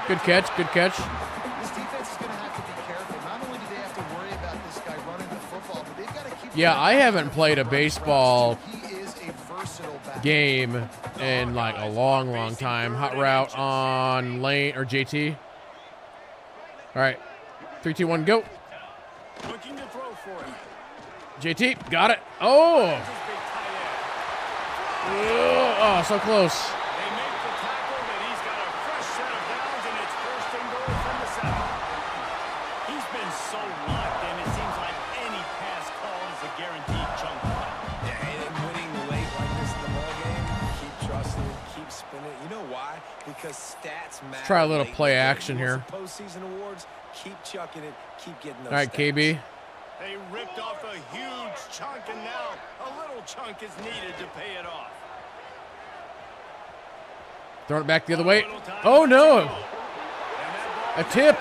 A: Good catch, good catch.
C: This defense is going to have to be careful. Not only do they have to worry about this guy running the football, but they've got to keep...
A: Yeah, I haven't played a baseball
C: He is a versatile back.
A: game in like a long time. Hot route on lane or JT. All right, 3, 2, 1, go.
B: Looking to throw for it.
A: JT, got it. Oh, oh, so close.
B: They make the tackle, and he's got a fresh set of downs, and it's first and goal from the 7. He's been so locked in, it seems like any pass call is a guaranteed chunk play.
H: Yeah, and winning late like this in the ballgame, keep trusting it, keep spinning. You know why? Because stats matter.
A: Let's try a little
H: late.
A: play action here.
H: Postseason awards, keep chucking it, keep getting those
A: All right,
H: stats.
A: KB.
B: They ripped off a huge chunk, and now a little chunk is needed to pay it off.
A: Throwing it back the other way. Oh, no. A tip.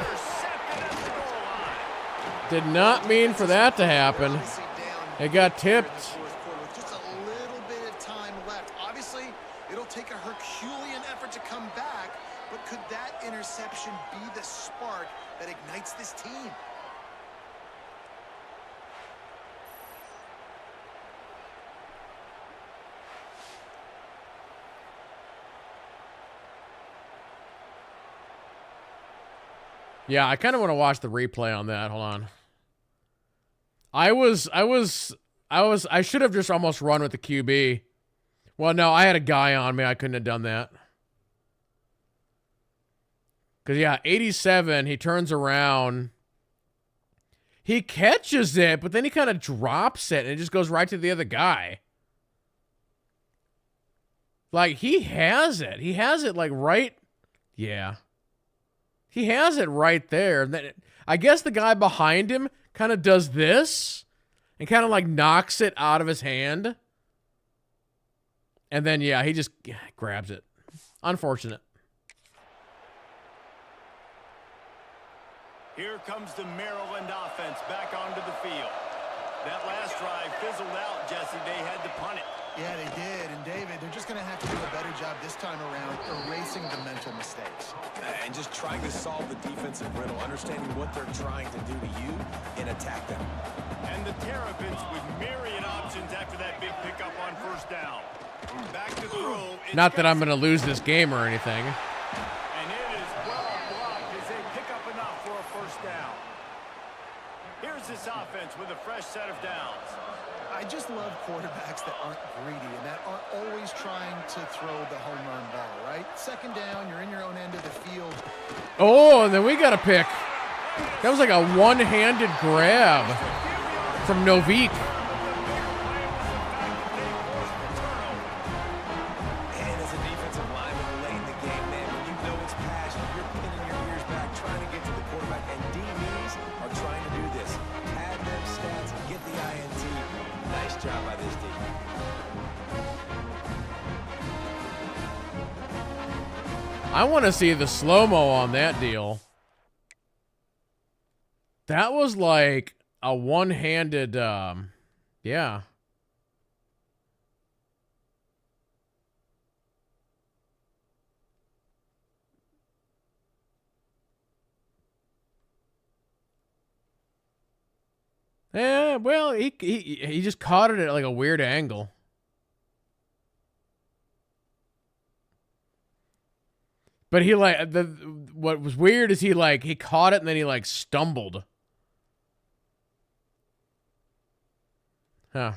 A: Did not mean for that to happen. It got tipped.
C: With just a little bit of time left. Obviously, it'll take a Herculean effort to come back, but could that interception be the spark that ignites this team?
A: Yeah, I kind of want to watch the replay on that. Hold on. I should have just almost run with the QB. Well, no, I had a guy on me. I couldn't have done that. Because, yeah, 87, he turns around. He catches it, but then he kind of drops it, and it just goes right to the other guy. Like, he has it. He has it, like, right. Yeah. He has it right there. Then I guess the guy behind him kind of does this and kind of like knocks it out of his hand. And then, yeah, he just grabs it. Unfortunate.
B: Here comes the Maryland offense back onto the field. That last drive fizzled out, Jesse. They had to punt it.
C: Yeah, they did. And David, they're just going to have to do a better job this time around erasing the mental mistakes.
H: And just trying to solve the defensive riddle, understanding what they're trying to do to you and attack them.
B: And the Terrapins with myriad options after that big pickup on first down. Back to throw.
A: Not that I'm going to lose this game or anything.
B: And it is well blocked as they pick up enough for a first down. Here's this offense with a fresh set of downs.
C: I just love quarterbacks that aren't greedy and that aren't always trying to throw the home run ball, right? Second down, you're in your own end of the field.
A: Oh, and then we got a pick. That was like a one-handed grab from Novik.
H: And as a defensive lineman late in the game, man, when you know it's passion, you're pinning your ears back, trying to get to the quarterback, and DBs are trying to do this. Pad them stats and get the INT. Nice job by this team.
A: I want to see the slow-mo on that deal. That was like a one-handed, yeah. Yeah, well, he just caught it at like a weird angle. But he like what was weird is he caught it and then he like stumbled. Huh.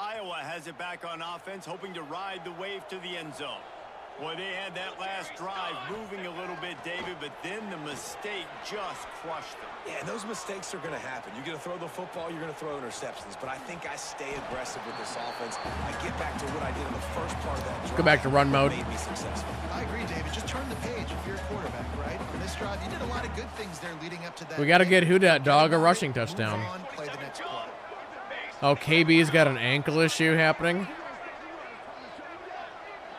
B: Iowa has it back on offense, hoping to ride the wave to the end zone. Boy, they had that last drive moving a little bit, David, but then the mistake just crushed them.
D: Yeah, and those mistakes are going to happen. You're going to throw the football, you're going to throw interceptions. But I think I stay aggressive with this offense. I get back to what I did in the first part of that drive.
A: Go back to run mode.
D: Made me successful.
C: I agree, David. Just turn the page if you're a quarterback, right? On this drive, you did a lot of good things there leading up to that.
A: We got to get who that dog a rushing touchdown.
C: Move on, play the next play.
A: Oh, KB's got an ankle issue happening.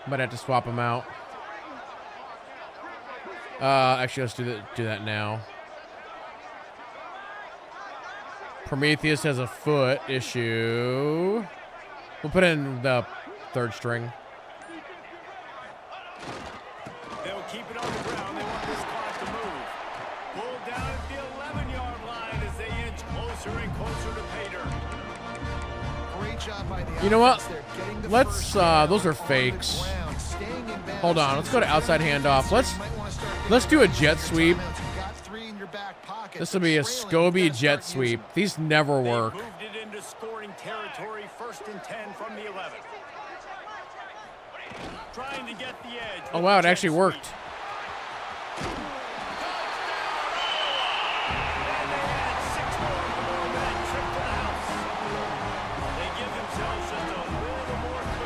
A: Might have to swap him out. Actually, let's do that now. Prometheus has a foot issue. We'll put in the third string.
B: They'll keep it on the ground. They want this clock to move. Pulled down at the 11-yard line as they inch closer and closer to pay dirt.
C: Great job by the
A: You know what?
C: offense there, getting the
A: Let's,
C: first down
A: those are
C: on the
A: fakes.
C: ground, staying in bounds.
A: Hold on, let's go to outside handoff. Let's do a jet sweep. This will be a Scobie jet sweep. These never work.
B: Moved it into scoring territory, 1st and 10 from the 11. Trying to get the edge.
A: Oh, wow, it actually worked.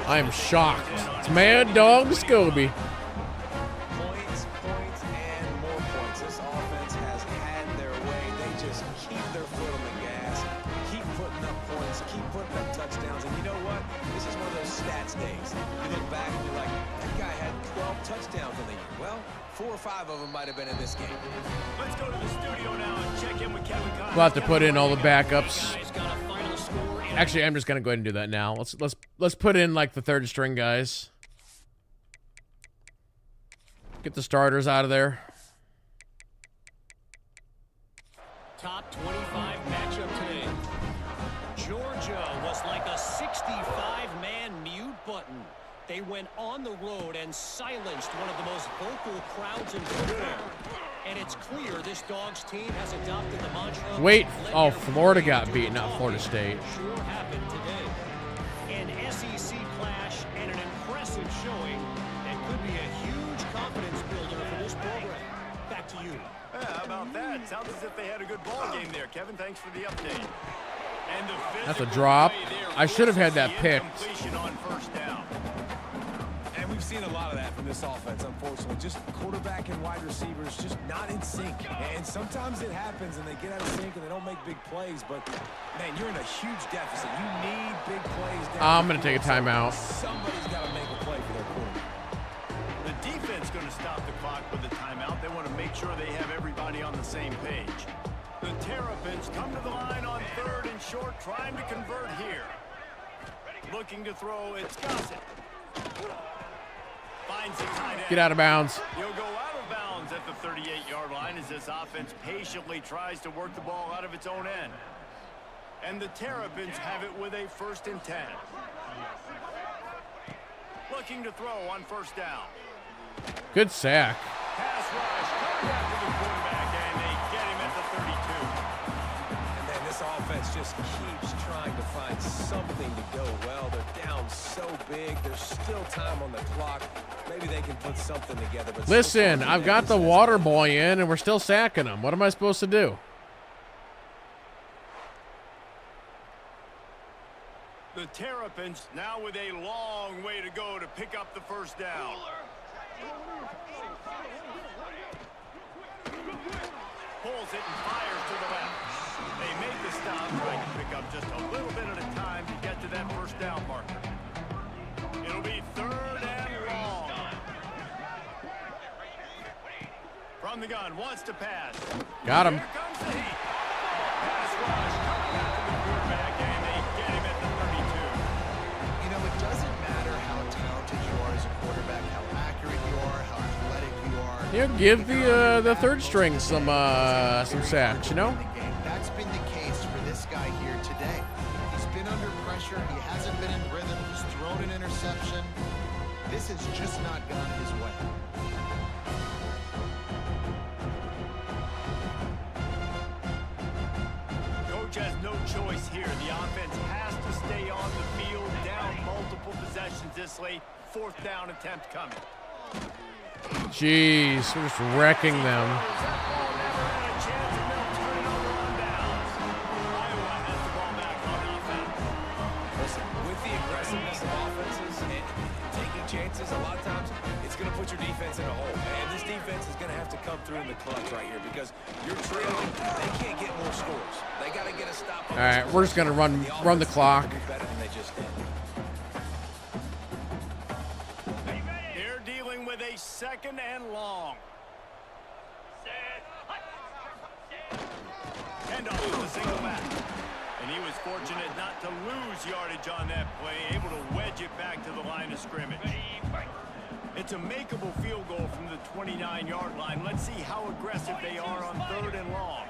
A: I am shocked. It's Mad Dog Scobie.
D: Points, and more points. This offense has had their way. They just keep their foot on the gas, keep putting up points, keep putting up touchdowns. And you know what? This is one of those stats days. You look back and you're like, that guy had 12 touchdowns in the year. Well, 4 or 5 of them might have been in this game.
B: Let's go to the studio now and check in with Kevin Connors.
A: We'll have to put in all the backups. Actually, I'm just gonna go ahead and do that now. Let's put in like the third string guys. Get the starters out of there.
F: Top 25 matchup today. Georgia was like a 65-man mute button. They went on the road and silenced one of the most vocal crowds in football. And it's clear this Dogs team has adopted the mantra.
A: Wait, oh, Florida got beat, not Florida State.
F: Sure happened today. An SEC clash and an impressive showing that could be a huge confidence builder for this program. Back to you.
B: Yeah, how about that? Sounds as if they had a good ball game there. Kevin, thanks for the update. And the
A: That's a drop. I should have had that picked.
B: On first down.
D: And we've seen a lot of that from this offense, unfortunately. Just quarterback and wide receivers just not in sync. And sometimes it happens and they get out of sync and they don't make big plays. But, man, you're in a huge deficit. You need big plays.
A: I'm going to take a timeout.
D: Somebody's got to make a play for their quarterback.
B: The defense going to stop the clock with a timeout. They want to make sure they have everybody on the same page. The Terrapins come to the line on 3rd and short, trying to convert here. Looking to throw, it's Gossett. Finds the tight end.
A: Get out of bounds.
B: He'll go out of bounds at the 38-yard line as this offense patiently tries to work the ball out of its own end. And the Terrapins have it with a 1st and 10. Looking to throw on 1st down.
A: Good sack.
B: Pass rush coming after the quarterback, and they get him at the 32.
D: And then this offense just keeps trying to find something to go well. They're down so big. There's still time on the clock. Maybe they can put something together. But
A: Listen, I've got the water boy in, and we're still sacking him. What am I supposed to do?
B: The Terrapins now with a long way to go to pick up the 1st down. Pulls it and fires to the left. They make the stop, trying to pick up just a little bit at a time to get to that 1st down marker. It'll be 3rd and long. From the gun, wants to pass.
A: Got him.
B: Here comes the heat. Pass rush coming after the quarterback, and they get him at the 32.
C: You know, it doesn't matter how talented you are as a quarterback, how accurate you are, how athletic you are.
A: You know, give the third string some sacks, you know?
C: That's been the case for this guy here today. He's been under pressure. He hasn't been in rhythm. He's thrown an interception. This has just not gone his way.
B: Coach has no choice here. The offense has to stay on the field, down multiple possessions this late. 4th down attempt coming.
A: Jeez, we're just wrecking them.
B: That ball never had a chance, and they'll turn it over on downs. Iowa has the ball back on offense.
D: Listen, with the aggressiveness of offenses and taking chances, a lot of times it's going to put your defense in a hole. And this defense is going to have to come through in the clutch right here because you're trailing. They can't get more scores. They got to get a stop.
A: All right, we're just gonna run the clock.
D: Better than they just did.
B: They're dealing with a 2nd and long. And off with a single back. And he was fortunate not to lose yardage on that play, able to wedge it back to the line of scrimmage. It's a makeable field goal from the 29-yard line. Let's see how aggressive they are on 3rd and long.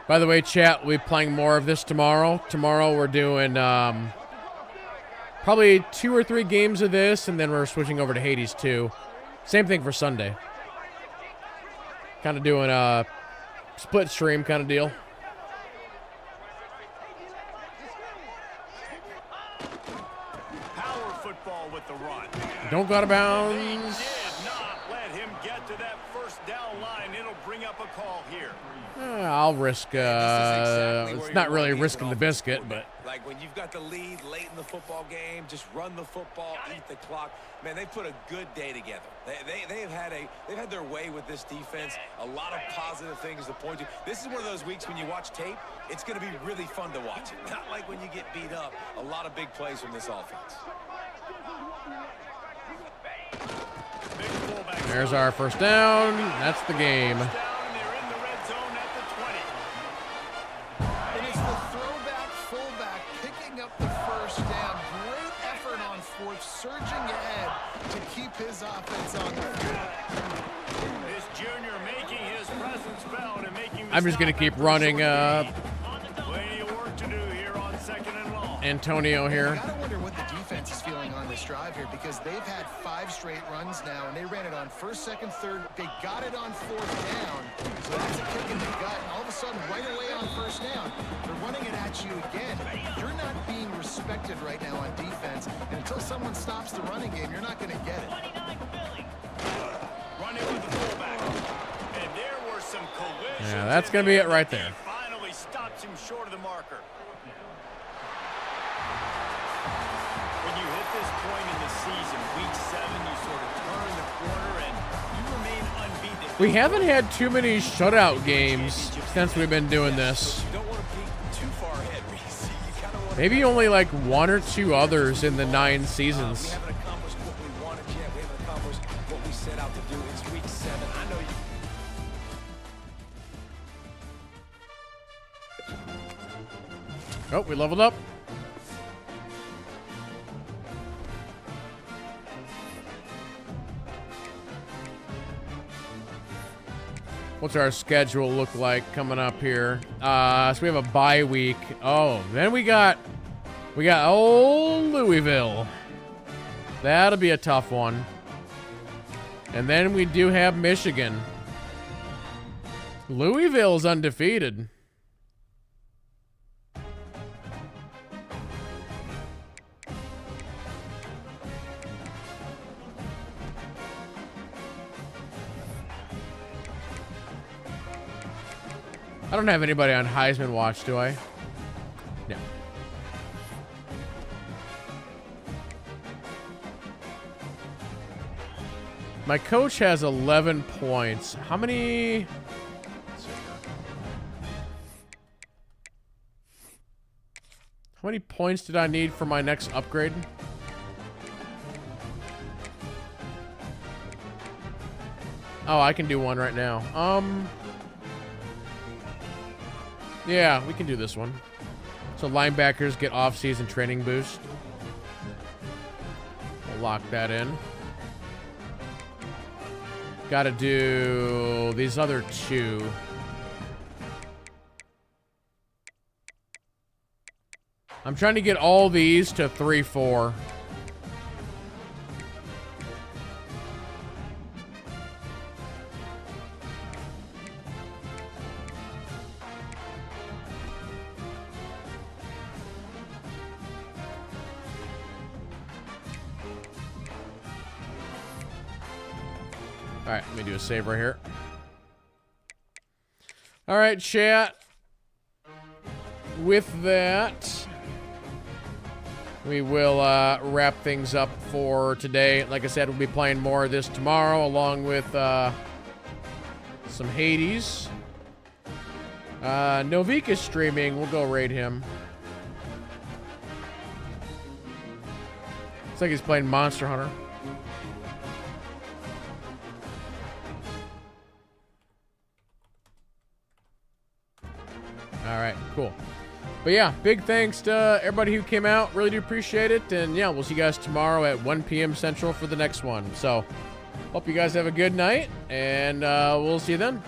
A: By the way, chat, we'll be playing more of this tomorrow. Tomorrow we're doing probably 2 or 3 games of this, and then we're switching over to Hades 2. Same thing for Sunday. Kind of doing a split stream kind of deal.
B: Power football with the run.
A: Don't go out of
B: They
A: bounds.
B: did not let him get to that 1st down line. It'll bring up a call here.
A: I'll risk. It's not really risking the biscuit, but
D: like when you've got the lead late in the football game, just run the football, eat the clock. Man, they put a good day together. They've had their way with this defense. A lot of positive things to point to. This is one of those weeks when you watch tape, it's going to be really fun to watch it. Not like when you get beat up. A lot of big plays from this offense.
B: Big fullback.
A: there's our 1st down. That's the game.
B: Down, and they're in the red zone at the 20.
C: And it's the throwback fullback picking up the 1st down. Great effort on 4th, surging ahead to keep his offense on the field.
B: This junior making his presence felt and making the
A: I'm just gonna
B: stop
A: keep
B: after a
A: running,
B: short gain. Plenty of work to do here on 2nd and long.
A: Antonio
C: I
A: here.
C: gotta wonder what the defense is feeling on this drive here because they've had 5 straight runs now, and they ran it on 1st, 2nd, 3rd. They got it on 4th down, so that's a kick in the gut. And all of a sudden, right away on 1st down, they're running it at you again. You're not being respected right now on defense, and until someone stops the running game, you're not going to get it.
B: Running with the fullback. And there were some collisions.
A: Yeah, that's gonna be it right there.
B: He finally stops him short of the marker. When you hit this point in the season, week 7, you sort of turn the corner and you remain unbeaten.
A: We haven't had too many shutout games since we've been doing this.
D: You don't want to peek too far ahead, Reese. You kind of want to.
A: Maybe only like 1 or 2 others in the 9
D: We
A: seasons.
D: haven't accomplished what we wanted yet. We haven't accomplished what we set out to do. It's week 7. I know you.
A: Oh, we leveled up. What's our schedule look like coming up here? So we have a bye week. Oh, then we got old Louisville. That'll be a tough one. And then we do have Michigan. Louisville's undefeated. I don't have anybody on Heisman watch, do I? No. My coach has 11 points. How many? Let's see here. How many points did I need for my next upgrade? Oh, I can do one right now. Yeah, we can do this one. So linebackers get off-season training boost. We'll lock that in. Gotta do these other 2. I'm trying to get all these to 3-4. All right, let me do a save right here. All right, chat. With that, we will wrap things up for today. Like I said, we'll be playing more of this tomorrow, along with some Hades. Novik is streaming. We'll go raid him. Looks like he's playing Monster Hunter. All right, cool. But yeah, big thanks to everybody who came out. Really do appreciate it. And yeah, we'll see you guys tomorrow at 1 p.m. Central for the next one. So, hope you guys have a good night, and we'll see you then.